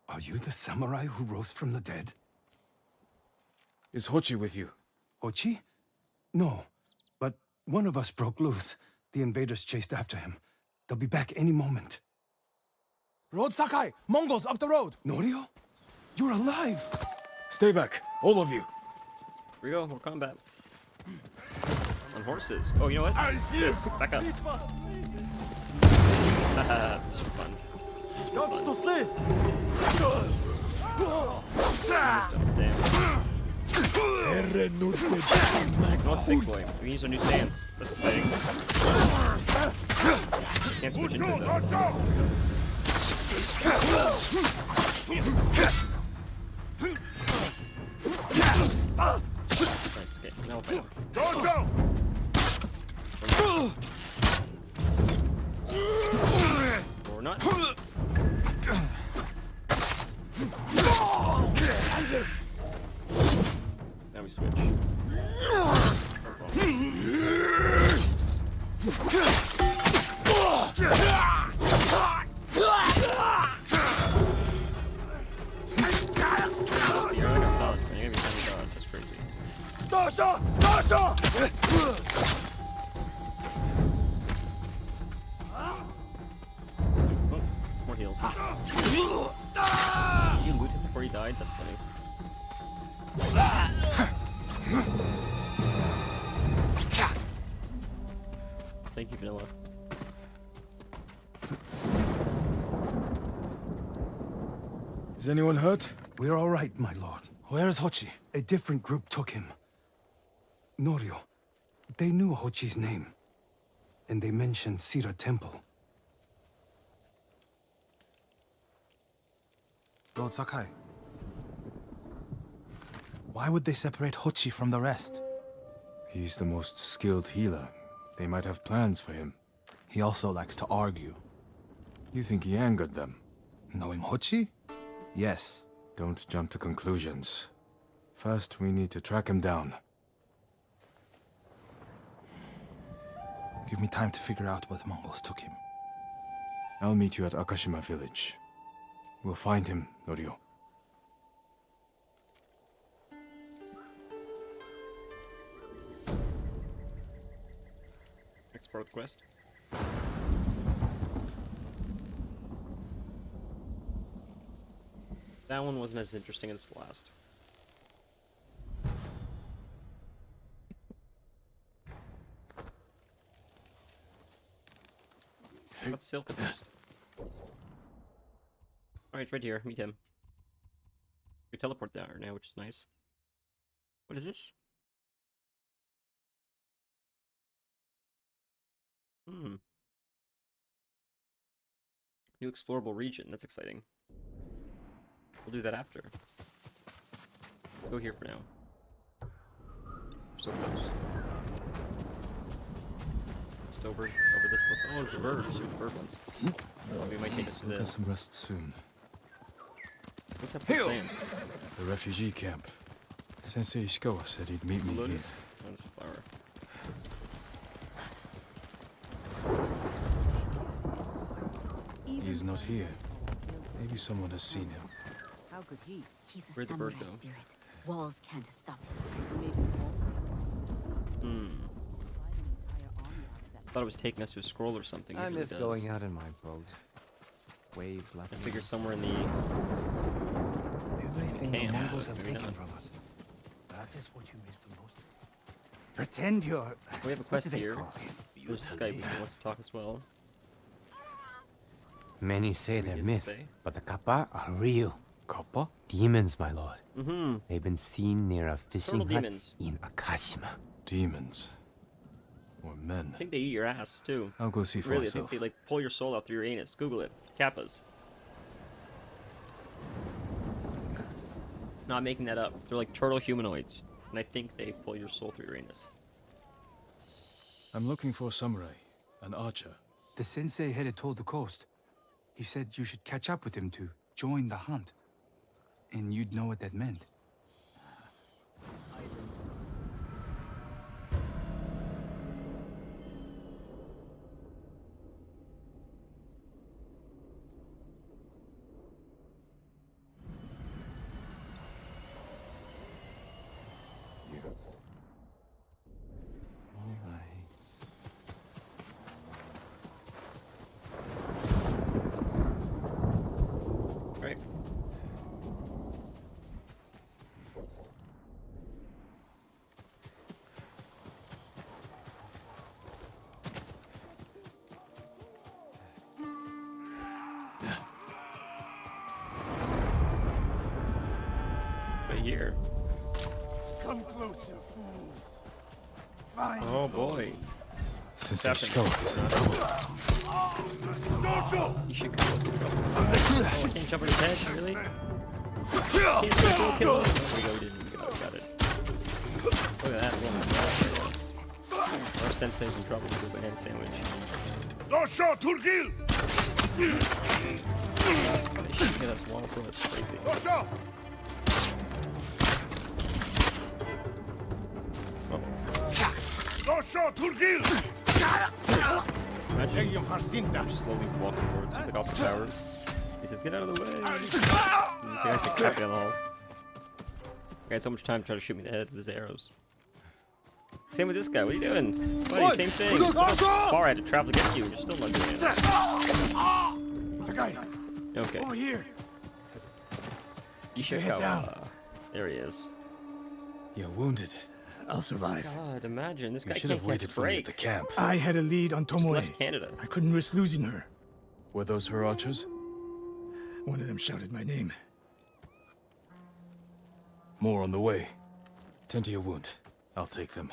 Are you the samurai who rose from the dead? Is Hochi with you? Hochi? No, but one of us broke loose. The invaders chased after him. They'll be back any moment. Road Sakai! Mongols up the road! Norio? You're alive! Stay back, all of you. Here we go, more combat. On horses. Oh, you know what? This, back up. Haha, this is fun. I missed him, damn. No, it's big boy. We can use our new stance. That's exciting. Can't switch into it though. Nice. Okay, now we'll fight him. Or not. Now we switch. You're like a dodge, man. You're gonna be trying to dodge. That's crazy. Oh, more heals. You loot him before he died? That's funny. Thank you, Vanilla. Is anyone hurt? We're all right, my lord. Where's Hochi? A different group took him. Norio. They knew Hochi's name. And they mentioned Sira Temple. Lord Sakai. Why would they separate Hochi from the rest? He's the most skilled healer. They might have plans for him. He also likes to argue. You think he angered them? Knowing Hochi? Yes. Don't jump to conclusions. First, we need to track him down. Give me time to figure out where the Mongols took him. I'll meet you at Akashima village. We'll find him, Norio. Export quest. That one wasn't as interesting as the last. What's Silk at least? Alright, right here. Meet him. We teleport there now, which is nice. What is this? New explorable region. That's exciting. We'll do that after. Go here for now. We're so close. Just over this. Oh, there's a bird. Shoot, the bird ones. We might take us to Get the. some rest soon. What's that plan? The refugee camp. Sensei Ishikawa said he'd meet me here. Lotus. Lotus flower. He's not here. Maybe someone has seen him. How could he? He's a Where'd the bird samurai go? spirit. Walls can't stop him. Thought it was taking us to a scroll or something. I Usually miss does. going out in my boat. Waves left. I figured somewhere in the. Everything Camp. the Mongols have Maybe taken not. from us. That is what you miss the most. Pretend you're... We have a what quest do they here. call it? There's this guy who wants to talk as well. Many say So he they're gets to myth, say? but the kappa are real. Kappa? Demons, my lord. Mm-hmm. They've been seen near a fishing Turtle hut demons. in Akashima. Demons. Or men. I think they eat your ass too. I'll go see for Really, I myself. think they like pull your soul out through your anus. Google it. Kappas. Not making that up. They're like turtle humanoids, and I think they pull your soul through your anus. I'm looking for a samurai, an archer. The sensei headed toward the coast. He said you should catch up with him to join the hunt. And you'd know what that meant. Right. Right here. Come closer, fools. Find Oh boy. Ishikawa is in trouble. Ishikawa's in trouble. Oh, I can't jump on his head, really? Can't kill him. There we go, we didn't go. Got it. Look at that woman. Our sensei's in trouble with a banana sandwich. Dosho Turgil! They should get us wall throw, that's crazy. Dosho! Dosho Turgil! Imagine slowly walking towards us, like Austin Powers. He says, get out of the way! And the guy's like tapping on the hole. He had so much time to try to shoot me in the head with his arrows. Same with this guy, what are you doing? Buddy, same thing. Far I had to travel to get to you, you're still not doing it. Sakai, Okay. over here. Ishikawa. There he is. You're wounded. I'll survive. God, imagine, this You guy should can't have catch waited a for me at break. the camp. I had a lead on Just Tomoe. left Canada. I couldn't risk losing her. Were those her archers? One of them shouted my name. More on the way. Tend to your wound. I'll take them.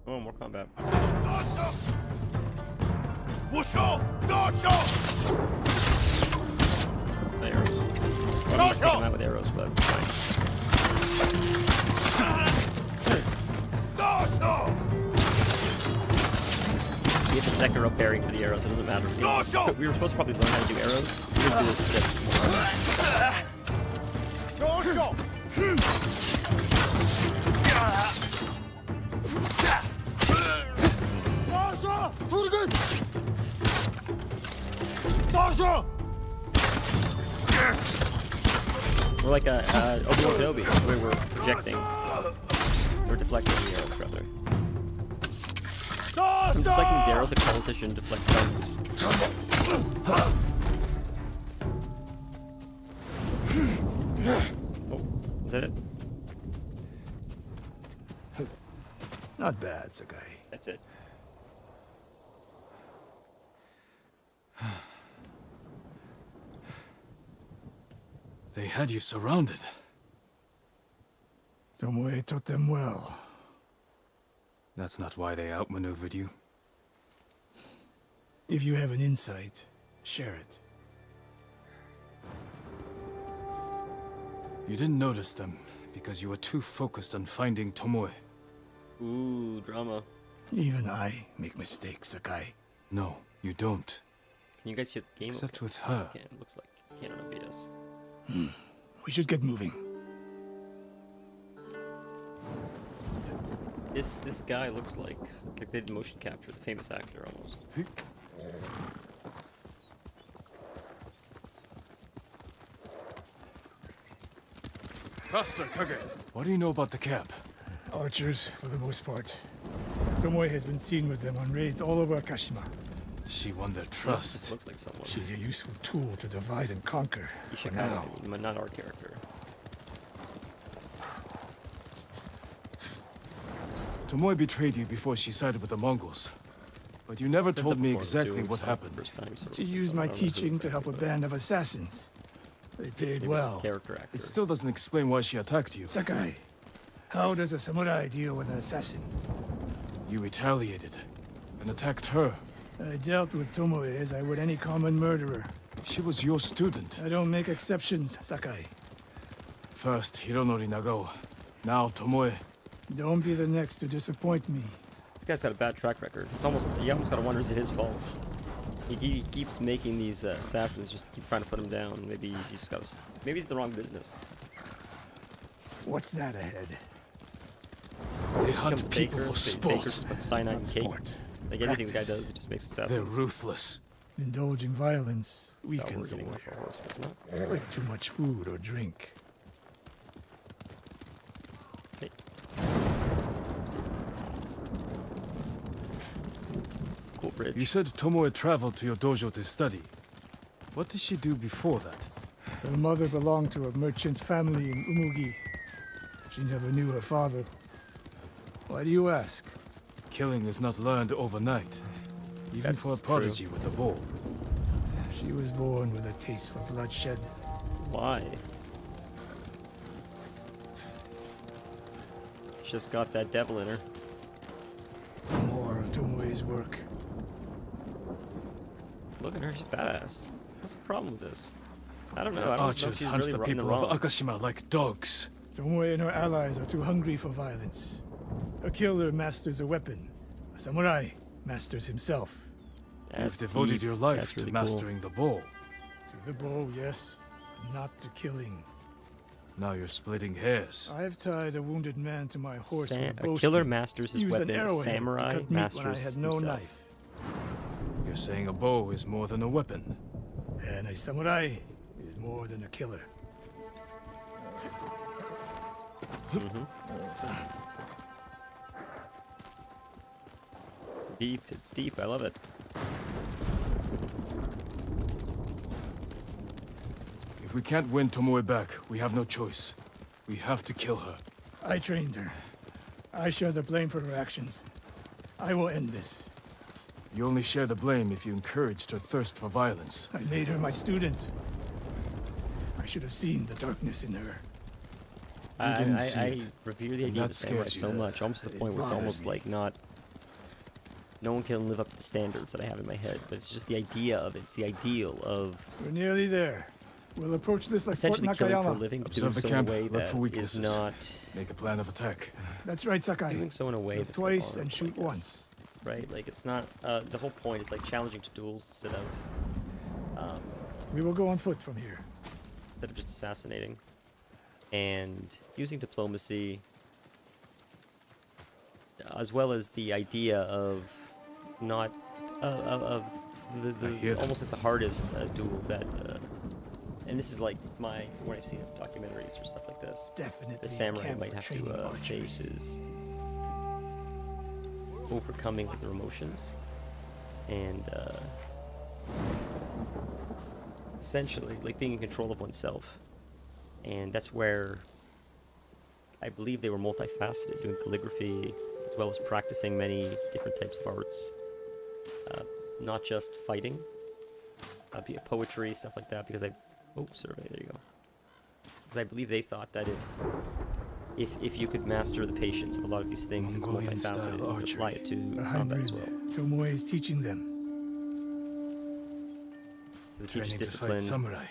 Oh, more combat. Musho! Dosho! Arrows. Well, I'm not taking him out with arrows, but fine. Dosho! We have the Sekiro parrying for the arrows, it doesn't matter. We were supposed to probably learn how to do arrows. We just do this shit. Dosho! Dosho! Turgil! Dosho! We're like a Obi-Wan Kenobi, the way we're projecting. We're deflecting the arrows, rather. I'm deflecting these arrows like a politician deflects guns. Oh, is that it? Not bad, Sakai. That's it. They had you surrounded. Tomoe taught them well. That's not why they outmaneuvered you. If you have an insight, share it. You didn't notice them because you were too focused on finding Tomoe. Ooh, drama. Even I make mistakes, Sakai. No, you don't. Can you guys hear the game? Except with her. Okay, it looks like Canada beat us. We should get moving. This guy looks like they did motion capture, the famous actor almost. Faster, Kage. What do you know about the camp? Archers, for the most part. Tomoe has been seen with them on raids all over Kashima. She won their This trust. looks like someone. She's a useful tool to divide and conquer. For Ishikawa, now. I mean, but not our character. Tomoe betrayed you before she sided with the Mongols. But you never Said told that me before, exactly too, what so happened. First time, so She used my I don't know who teaching to help a exactly, band of assassins. They paid but well. Character actor. It still doesn't explain why she attacked you. Sakai, how does a samurai deal with an assassin? You retaliated and attacked her. I dealt with Tomoe as I would any common murderer. She was your student. I don't make exceptions, Sakai. First Hironori Nagao, now Tomoe. Don't be the next to disappoint me. This guy's got a bad track record. It's almost, you almost gotta wonder, is it his fault? He keeps making these assassins just to keep trying to put him down. Maybe you just gotta, maybe he's in the wrong business. What's that ahead? They Becomes hunt people baker, for sport. Bakers just put cyanide in cake. Sport. Like everything the guy Practice. does, it just makes They're assassins. ruthless. Indulging violence Oh, we're weakens the getting off warrior. our horse, that's not. Like too much food or drink. Hey. Cool bridge. You said Tomoe traveled to your dojo to study. What did she do before that? Her mother belonged to a merchant family in Umugi. She never knew her father. Why do you ask? Killing is not learned overnight. Even for a That's prodigy with a bow. She was born with a taste for bloodshed. Why? She's just got that devil in her. More of Tomoe's work. Look at her, she's badass. What's the problem with this? I don't know. I don't know if Archers she's hunt really the in the people of wrong. Akashima like dogs. Tomoe and her allies are too hungry for violence. A killer masters a weapon. A samurai masters himself. You've devoted your life to mastering the bow. To the bow, yes, not to killing. Now you're splitting hairs. I've tied a wounded man to my horse with a A bowstring. killer masters his Used an weapon. A arrowhead to samurai cut meat when I masters had no himself. knife. You're saying a bow is more than a weapon. And a samurai is more than a killer. Deep, it's deep. I love it. If we can't win Tomoe back, we have no choice. We have to kill her. I trained her. I share the blame for her actions. I will end this. You only share the blame if you encouraged her thirst for violence. I made her my student. I should have seen the darkness in her. You didn't see I it. revere the And idea of that the samurai scares you. so much, almost to the point where it's bothers almost me. like not. No one can live up to the standards that I have in my head, but it's just the idea of it. It's the ideal of We're nearly there. We'll approach this like Fort essentially killing for a Nakayama. living, but Observe doing the so camp, in a way look that for is weaknesses. not Make a plan of attack. That's right, Sakai. doing so in a way Look that's twice honorable, and shoot I guess, once. right? Like it's not. The whole point is like challenging to duels instead of We will go on foot from here. just assassinating, and using diplomacy, as well as the idea of not of the almost like the hardest duel that. And this is like when I've seen documentaries or stuff like this. Definitely. The a samurai camp might for have training to archers. face is overcoming like their emotions and essentially like being in control of oneself. And that's where I believe they were multifaceted, doing calligraphy as well as practicing many different types of arts, not just fighting, be it poetry, stuff like that. Because survey, there you go. Because I believe they thought that if you could master the patience of a lot of these things, it's Mongolian-style multifaceted. You could apply it to A combat as hundred. well. Tomoe is teaching them. It teaches Training to fight discipline, samurai.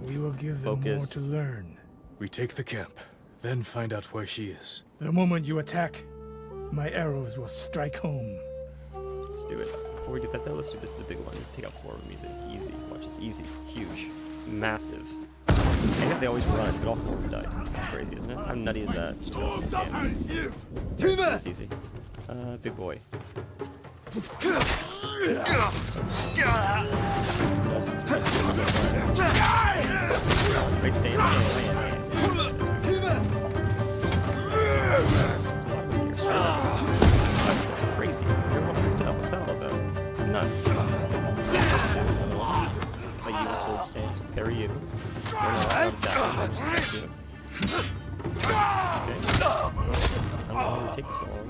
We will give them more Focus. to learn. We take the camp, then find out where she is. The moment you attack, my arrows will strike home. Let's do it. Before we get that though, let's do this. Is a big one. Let's take out 4 of them easy. Easy. Watch this. Easy. Huge. Massive. And yet they always run, but all 4 of them died. That's crazy, isn't it? How nutty is that? Just that's easy. Big boy. Great stance. That's crazy. You're all ripped up. What's that all about? It's nuts. Like you a sword stance, parry you. Okay. I don't know how it take so long.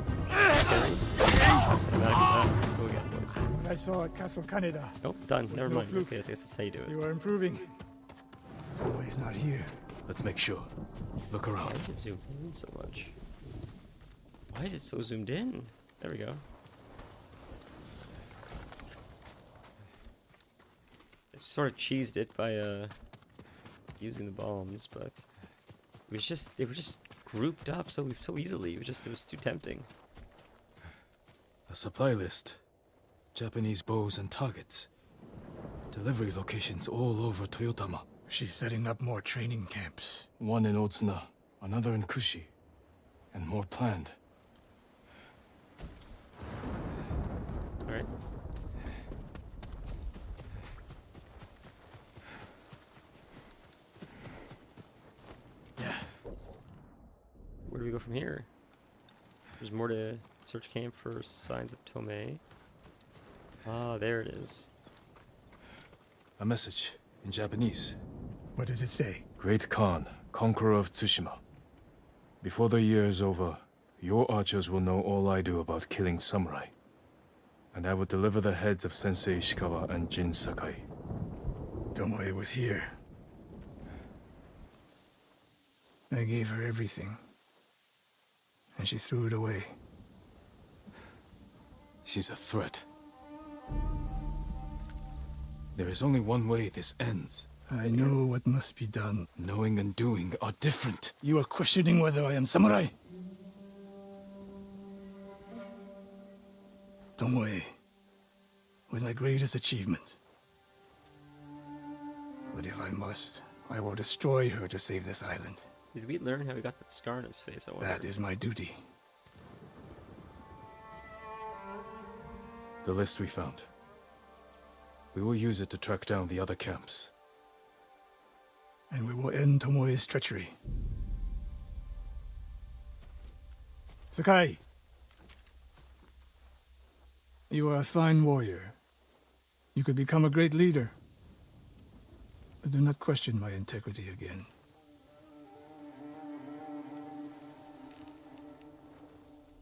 Systematic attack. Go again, boys. What I saw at Castle Kaneda. Nope, done. was Never no mind. fluke. Okay, I guess that's how you do it. You are improving. Tomoe is not here. Let's make sure. Look Why around. did it zoom in so much? Why is it so zoomed in? There we go. I sort of cheesed it by using the bombs, but it was just grouped up so easily. It was too tempting. A supply list. Japanese bows and targets. Delivery locations all over Toyotama. She's setting up more training camps. One in Otsuna, another in Kushi, and more planned. All right. Where do we go from here? There's more to search camp for signs of Tomei. Ah, there it is. A message in Japanese. What does it say? Great Khan, conqueror of Tsushima. Before the year is over, your archers will know all I do about killing samurai. And I will deliver the heads of Sensei Ishikawa and Jin Sakai. Tomoe was here. I gave her everything, and she threw it away. She's a threat. There is only one way this ends. I know what must be done. Knowing and doing are different. You are questioning whether I am samurai? Tomoe was my greatest achievement. But if I must, I will destroy her to save this island. Did we learn how he got that scar on his face? I wonder. That is my duty. The list we found. We will use it to track down the other camps. And we will end Tomoe's treachery. Sakai! You are a fine warrior. You could become a great leader. But do not question my integrity again.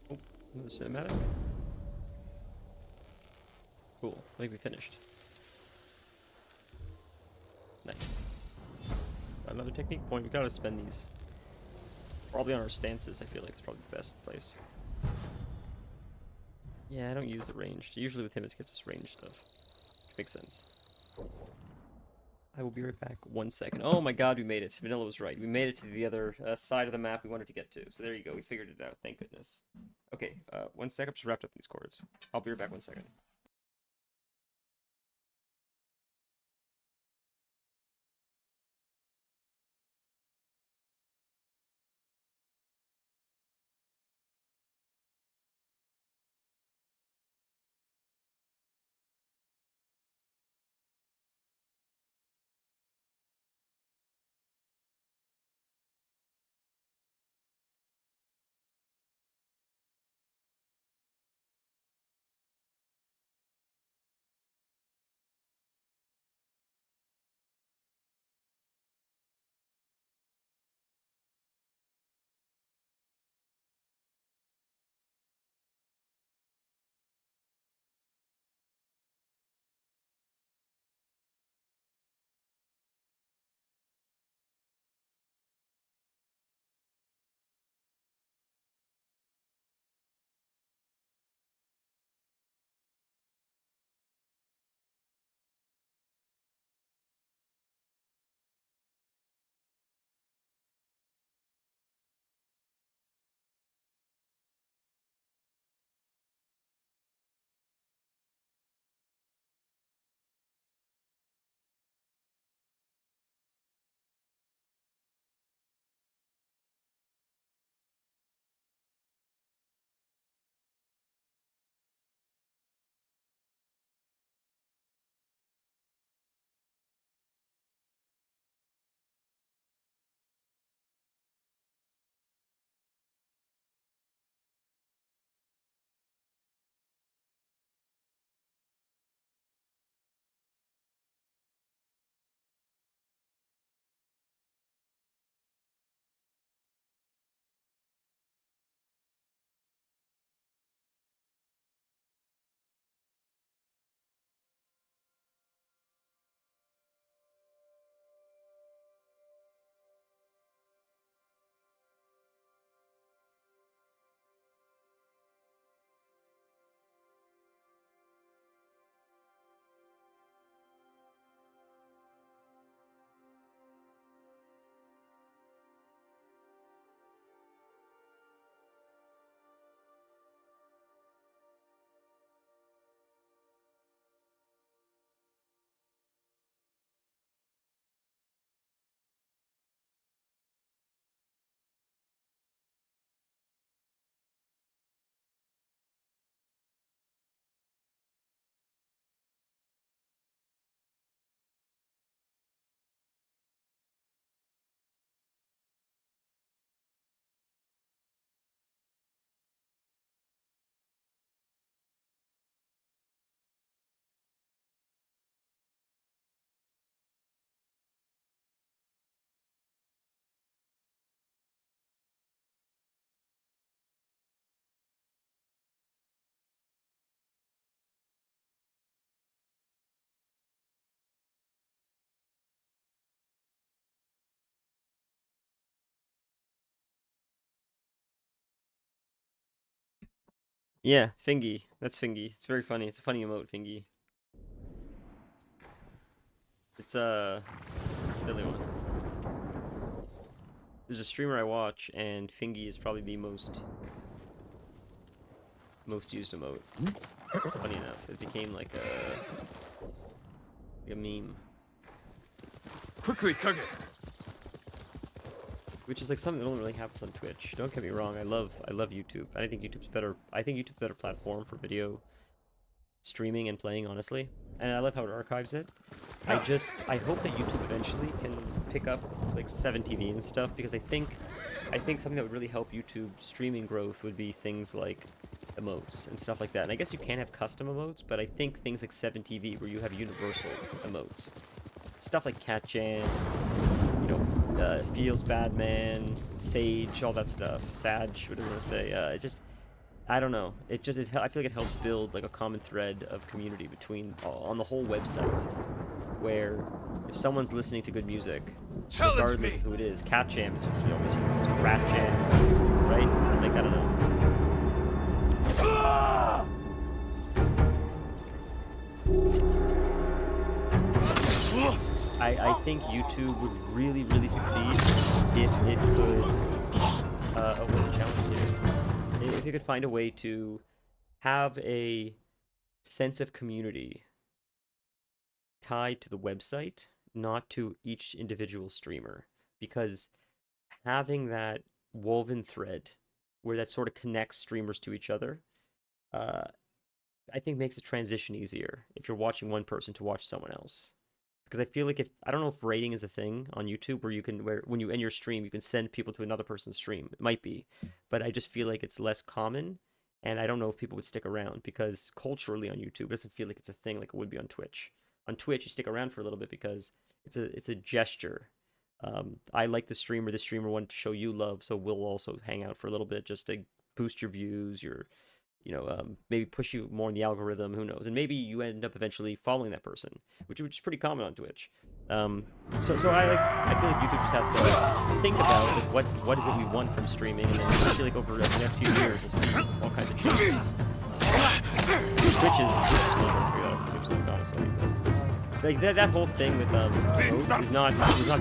Oh, another cinematic. Cool. I think we finished. Nice. Another technique point. We gotta spend these probably on our stances. I feel like it's probably the best place. Yeah, I don't use the ranged. Usually with him it gives us range stuff, which makes sense. I will be right back. 1 second. Oh my god, we made it. Vanilla was right. We made it to the other side of the map we wanted to get to. So there you go. We figured it out. Thank goodness. Okay, 1 second. Just wrapped up these chords. I'll be right back 1 second. Yeah, Fingy. That's Fingy. It's very funny. It's a funny emote, Fingy. It's a silly one. There's a streamer I watch, and Fingy is probably the most used emote. Funny enough, it became like a meme. Quickly, Kage! Which is like something that only really happens on Twitch. Don't get me wrong, I love YouTube. I think YouTube's better. I think YouTube's a better platform for video streaming and playing, honestly. And I love how it archives it. I hope that YouTube eventually can pick up like 7TV and stuff, because I think something that would really help YouTube streaming growth would be things like emotes and stuff like that. And I guess you can have custom emotes, but I think things like 7TV where you have universal emotes. Stuff like Cat Jam, you know, Feels Bad Man, Sage, all that stuff. Sag, what do you want to say? I don't know. I feel like it helps build like a common thread of community between on the whole website, where if someone's listening to good music, regardless of who it is, Cat Jam is usually always used, Rat Jam, right? Like, I don't know. I think YouTube would really, really succeed if it could avoid the challenge here. If it could find a way to have a sense of community tied to the website, not to each individual streamer, because having that woven thread where that sort of connects streamers to each other, I think makes the transition easier if you're watching one person to watch someone else. Because I feel like I don't know if rating is a thing on YouTube where when you end your stream, you can send people to another person's stream. It might be, but I just feel like it's less common, and I don't know if people would stick around, because culturally on YouTube, it doesn't feel like it's a thing like it would be on Twitch. On Twitch, you stick around for a little bit because it's a gesture. I like the streamer wanted to show you love, so we'll also hang out for a little bit just to boost your views, maybe push you more in the algorithm, who knows, and maybe you end up eventually following that person, which is pretty common on Twitch. So I feel like YouTube just has to think about like what is it we want from streaming, and then I feel like over the next few years we'll see all kinds of changes. Twitch is still trying to figure that out, it seems like, honestly. Like that whole thing with emotes is not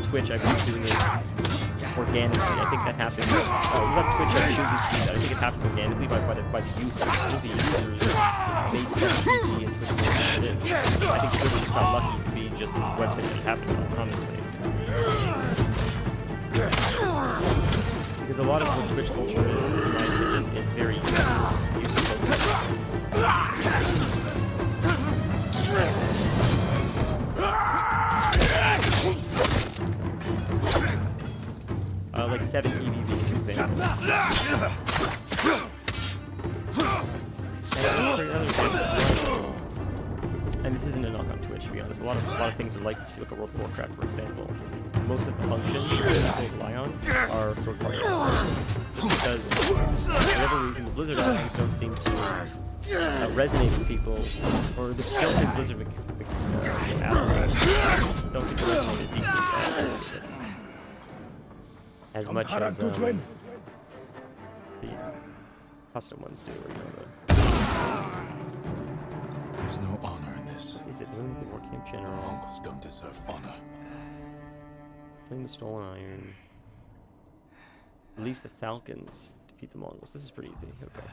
Twitch. I've been doing it organically. I think that happened. It was on Twitch. I was choosing to do that. I think it happened organically by the use of the users made 7TV and Twitch more than it is. I think Twitter just got lucky to be just the website that it happened on, honestly. Because a lot of what Twitch culture is, in my opinion, is very user-focused. Like 7TV being an example. And this isn't a knock on Twitch, to be honest. A lot of things are like this. If you look at World of Warcraft, for example, most of the functions that people rely on are third-party. Because for whatever reasons, Blizzard actions don't seem to resonate with people, or the skeleton Blizzard don't seem to resonate as deeply as much as the custom ones do, or There's no honor in this. Is it really the War Camp General? The Mongols don't deserve honor. Claim the stolen iron. Release the Falcons. Defeat the Mongols. This is pretty easy. Okay.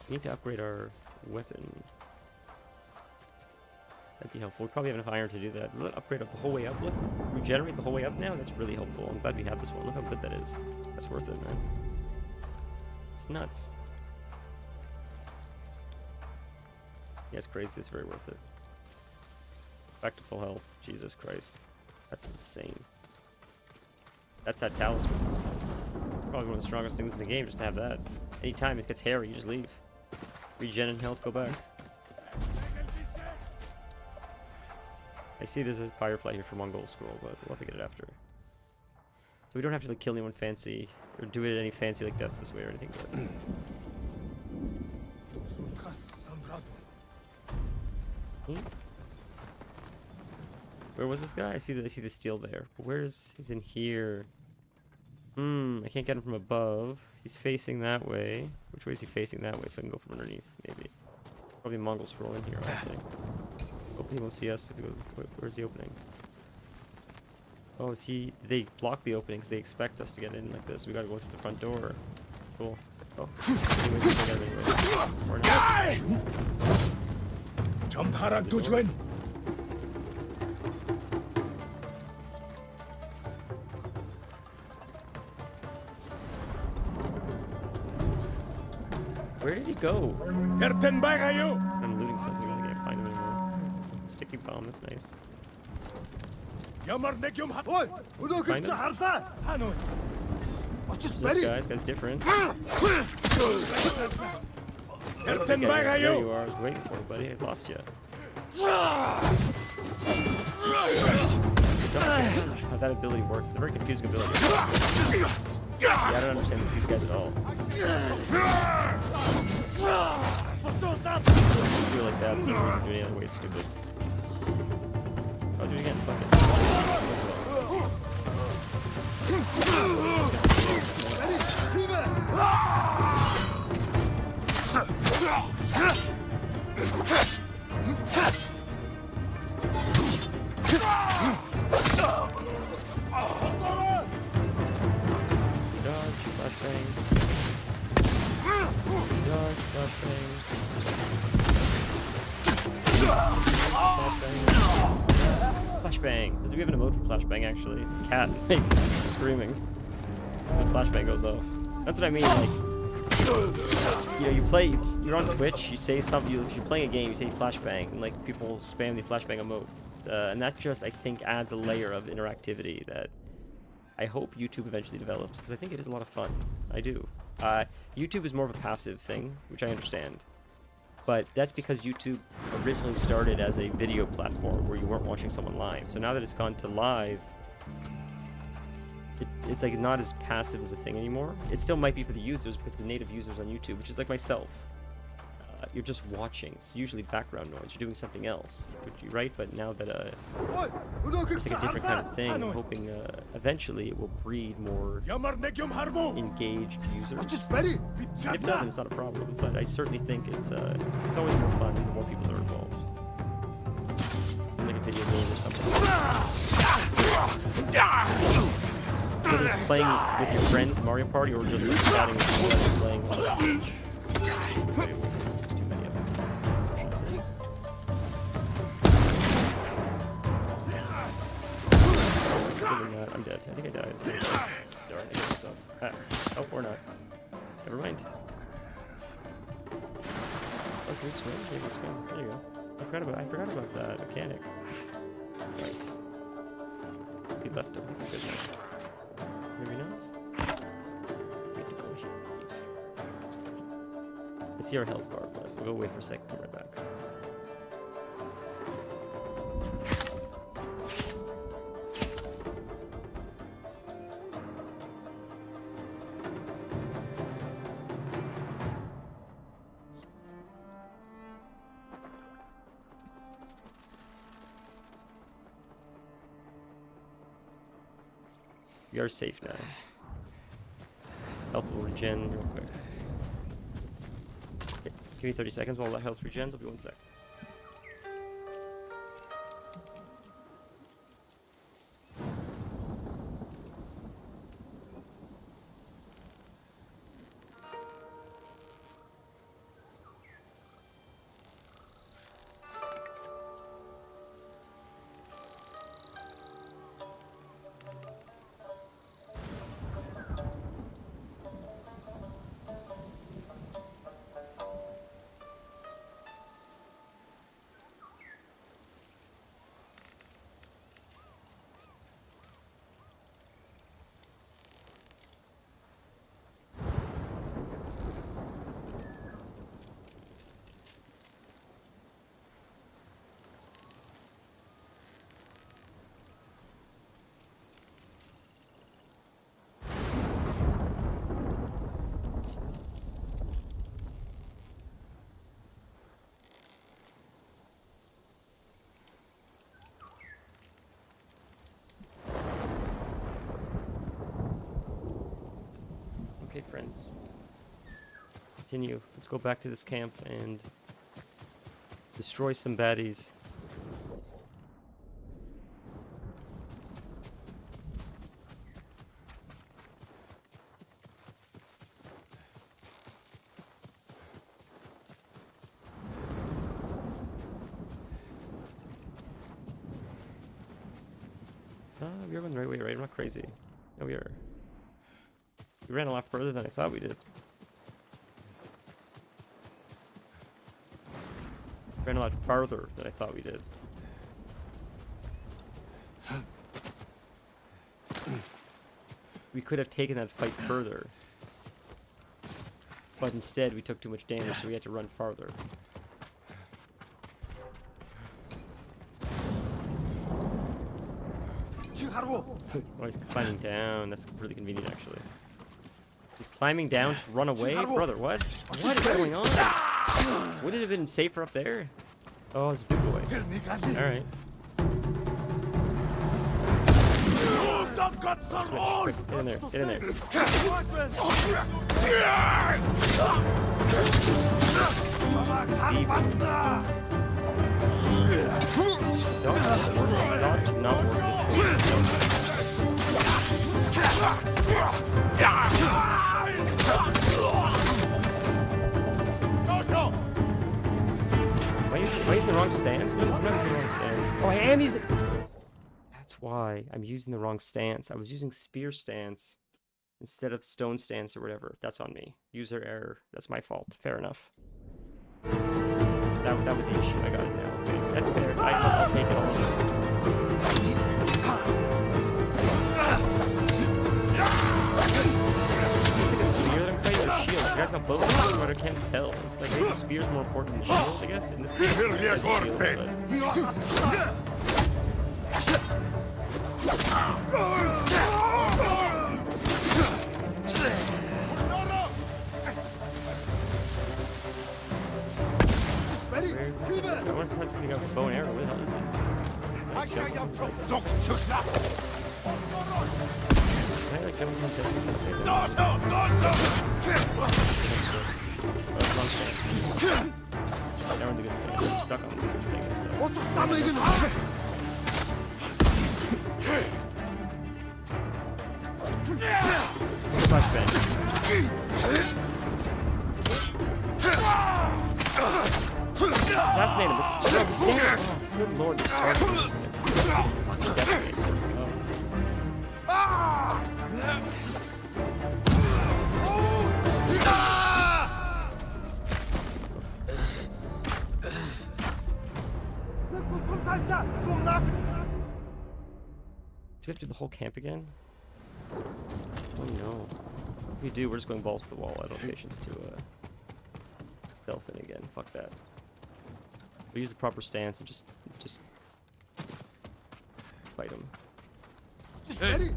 We need to upgrade our weapon. That'd be helpful. We probably have enough iron to do that. Will it upgrade up the whole way up? Look, regenerate the whole way up now? That's really helpful. I'm glad we have this one. Look how good that is. That's worth it, man. It's nuts. Yeah, it's crazy. It's very worth it. Back to full health. Jesus Christ. That's insane. That's that talisman. Probably one of the strongest things in the game, just to have that. Anytime it gets hairy, you just leave. Regen and health, go back. I see there's a Firefly here for Mongol Scroll, but we'll have to get it after. So we don't have to like kill anyone fancy, or do it any fancy like deaths this way or anything, but... Where was this guy? I see the steel there. But he's in here. I can't get him from above. He's facing that way. Which way is he facing that way so I can go from underneath, maybe? Probably Mongol scroll in here, honestly. Hopefully he won't see us if we go... Where's the opening? Oh, is he... They block the opening because they expect us to get in like this. We gotta go through the front door. Cool. Oh. Anyway, we can get in anyway. Or not. 점타란 도주엔. Where did he go? Ertenbagayo. I'm looting something. I can't find him anymore. Sticky bomb. That's nice. 야마르네겸 하. 우도 근처 harta. 하노이. This guy? This guy's different. There Ertenbagayo. you are. I was waiting for you, buddy. I lost you. How that ability works. It's a very confusing ability. Yeah, I don't understand these guys at all. I feel like that. There's no reason to do any other way. It's stupid. I'll do it again. Fuck it. Flashbang. Does we have an emote for flashbang actually? It's a cat like screaming. The flashbang goes off. That's what I mean, like you know, you're on Twitch, you say something, if you're playing a game, you say flashbang, and like people spam the flashbang emote. And that just, I think, adds a layer of interactivity that I hope YouTube eventually develops, because I think it is a lot of fun. I do. YouTube is more of a passive thing, which I understand. But that's because YouTube originally started as a video platform where you weren't watching someone live. So now that it's gone to live, it's like not as passive as a thing anymore. It still might be for the users, because the native users on YouTube, which is like myself, you're just watching. It's usually background noise. You're doing something else, right? But now that it's like a different kind of thing, I'm hoping eventually it will breed more engaged users. And if it doesn't, it's not a problem. But I certainly think it's always more fun the more people are involved. Like a video game or something. Whether it's playing with your friends Mario Party or just like chatting with people and playing on Twitch. There's too many of them. I'm dead. I think I died. Darn, I guess so. Oh, or not. Never mind. Oh, can we swim? Yeah, we can swim. There you go. I forgot about that mechanic. Nice. We left him. Good enough. Maybe not? We have to go here. I see our health bar, but we'll go away for a sec, come right back. We are safe now. Health will regen real quick. Okay, give me 30 seconds while that health regens. I'll be 1 sec. Okay, friends. Continue. Let's go back to this camp and destroy some baddies. We are going the right way, right? I'm not crazy. No, we are. We ran a lot further than I thought we did. Ran a lot farther than I thought we did. We could have taken that fight further. But instead, we took too much damage, so we had to run farther. Oh, he's climbing down. That's really convenient, actually. He's climbing down to run away? Brother, what? What is going on? Would it have been safer up there? Oh, it's a big boy. Alright. Switch. Quick. Get in there. Get in there. Dodge did not work this way. Am I using the wrong stance? No, I'm not using the wrong stance. Oh, I am using... That's why I'm using the wrong stance. I was using spear stance instead of stone stance or whatever. That's on me. User error. That's my fault. Fair enough. That was the issue. I got it now. Okay, that's fair. I'll take it all. Is this like a spear that I'm fighting or a shield? You guys got both of them, but I can't tell. It's like maybe the spear's more important than the shield, I guess. In this case, it's the shield, but... I want to have something out bow and arrow. Where the hell is it? Can I like jump into himself? He's insane. No! That one's a good stance. I'm stuck on this, which makes it assassinate him. This damn. Oh, good lord, this target is fucking definitely so do we have to do the whole camp again? Oh no. If we do, we're just going balls to the wall. I don't have patience to stealth in again. Fuck that. We use the proper stance and just fight him. Hey.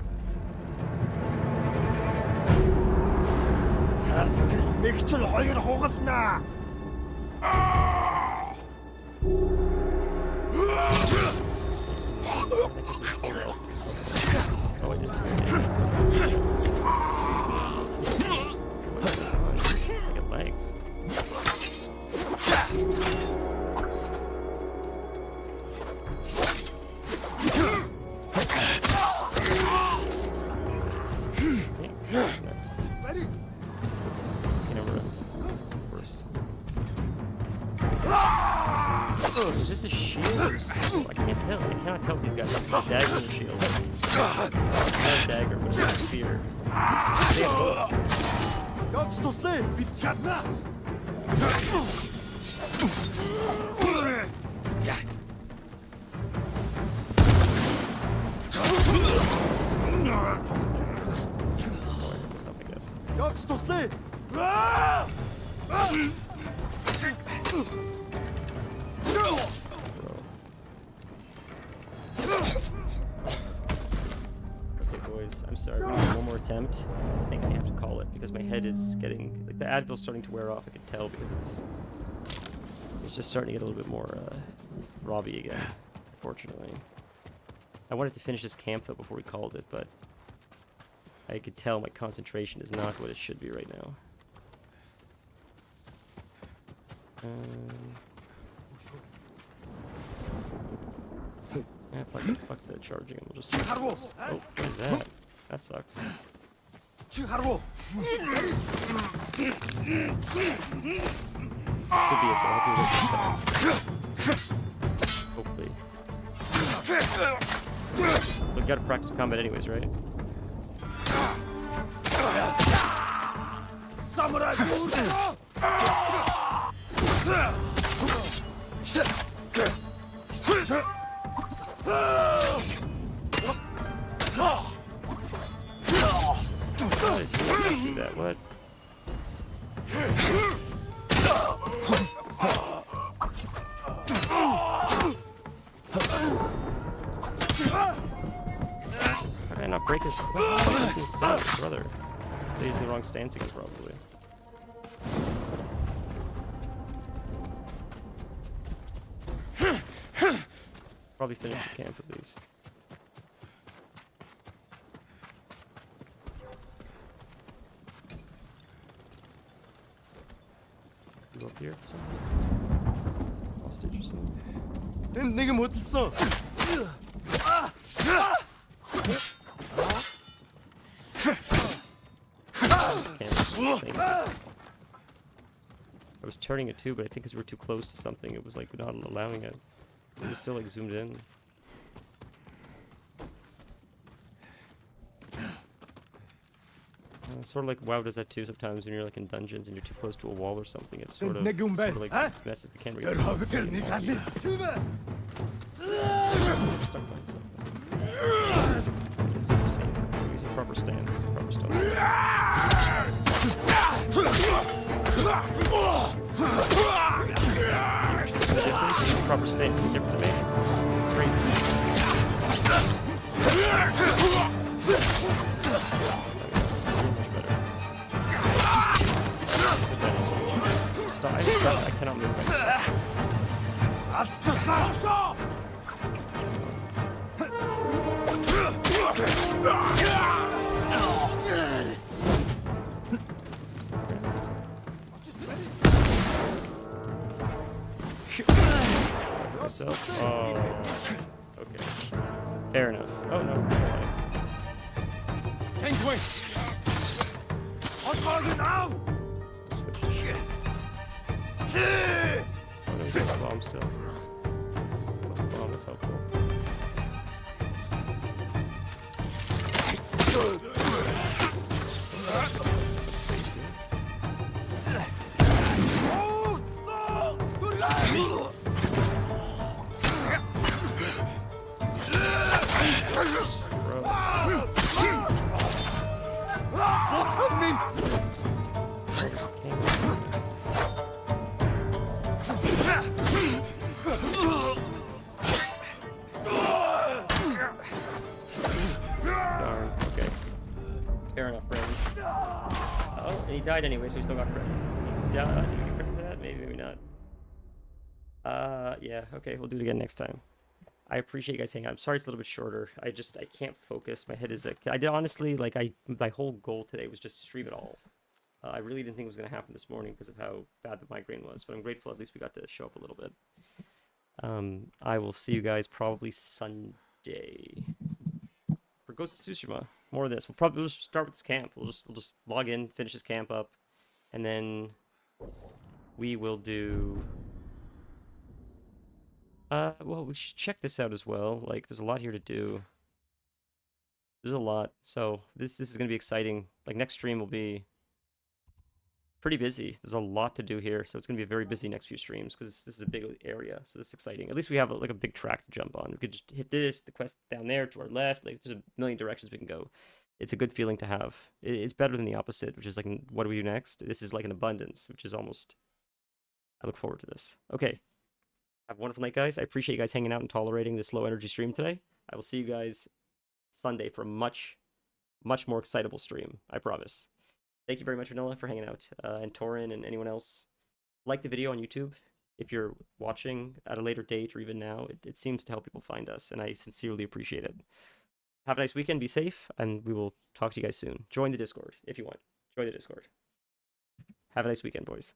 Oh, I did I got legs. What's next? Let's get over him first. Is this a shield or shield? I can't tell. I cannot tell if these guys have a dagger or shield. Not a dagger, but it's a spear. Okay, boys, I'm sorry. We're gonna do one more attempt. I think we have to call it because my head is getting like the Advil's starting to wear off. I can tell because it's just starting to get a little bit more robby again. Unfortunately, I wanted to finish this camp though before we called it, but I could tell my concentration is not what it should be right now. Yeah, fuck the charging. We'll just. Oh, what is that? That sucks. Could be a ball this time. Hopefully. We gotta practice combat anyways, right? Samurai! How did you do that? What? How did I not break his? What is that, brother? They did the wrong stance again, probably. Probably finish the camp at least. Go up here or something? Hostage or something? 내가 못 있어. I was turning it too, but I think because we were too close to something, it was like not allowing it. It was still like zoomed in. Sort of like WoW does that too sometimes when you're like in dungeons and you're too close to a wall or something. It sort of like messes the camera. Stuck by itself. It's insane. Using proper stance. Proper stance. Proper stance and the difference it makes. Crazy. Stop. I cannot move. Myself? Oh. Okay. Fair enough. Oh no, it's not. Switch to shit. Oh no, he's got a bomb still. Bomb, that's helpful. Died anyway, so we still got credit. Did we get credit for that? Maybe, maybe not. Yeah, okay, we'll do it again next time. I appreciate you guys hanging out. I'm sorry it's a little bit shorter. I can't focus. My head is like, I did honestly, like, my whole goal today was just to stream it all. I really didn't think it was going to happen this morning because of how bad the migraine was, but I'm grateful at least we got to show up a little bit. I will see you guys probably Sunday for Ghost of Tsushima. More of this. We'll just start with this camp. We'll just log in, finish this camp up, and then we will do. Well, we should check this out as well. Like, there's a lot here to do. There's a lot. So this is gonna be exciting. Like, next stream will be pretty busy. There's a lot to do here, so it's gonna be a very busy next few streams because this is a big area. So this is exciting. At least we have like a big track to jump on. We could just hit this, the quest down there to our left. Like, there's a million directions we can go. It's a good feeling to have. It's better than the opposite, which is like, what do we do next? This is like an abundance, which is almost. I look forward to this. Okay. Have a wonderful night, guys. I appreciate you guys hanging out and tolerating this low energy stream today. I will see you guys Sunday for a much more excitable stream. I promise. Thank you very much, Vanilla, for hanging out, and Torin and anyone else. Like the video on YouTube if you're watching at a later date or even now. It seems to help people find us, and I sincerely appreciate it. have a nice weekend. Be safe, and we will talk to you guys soon. Join the Discord if you want. Join the Discord. Have a nice weekend, boys.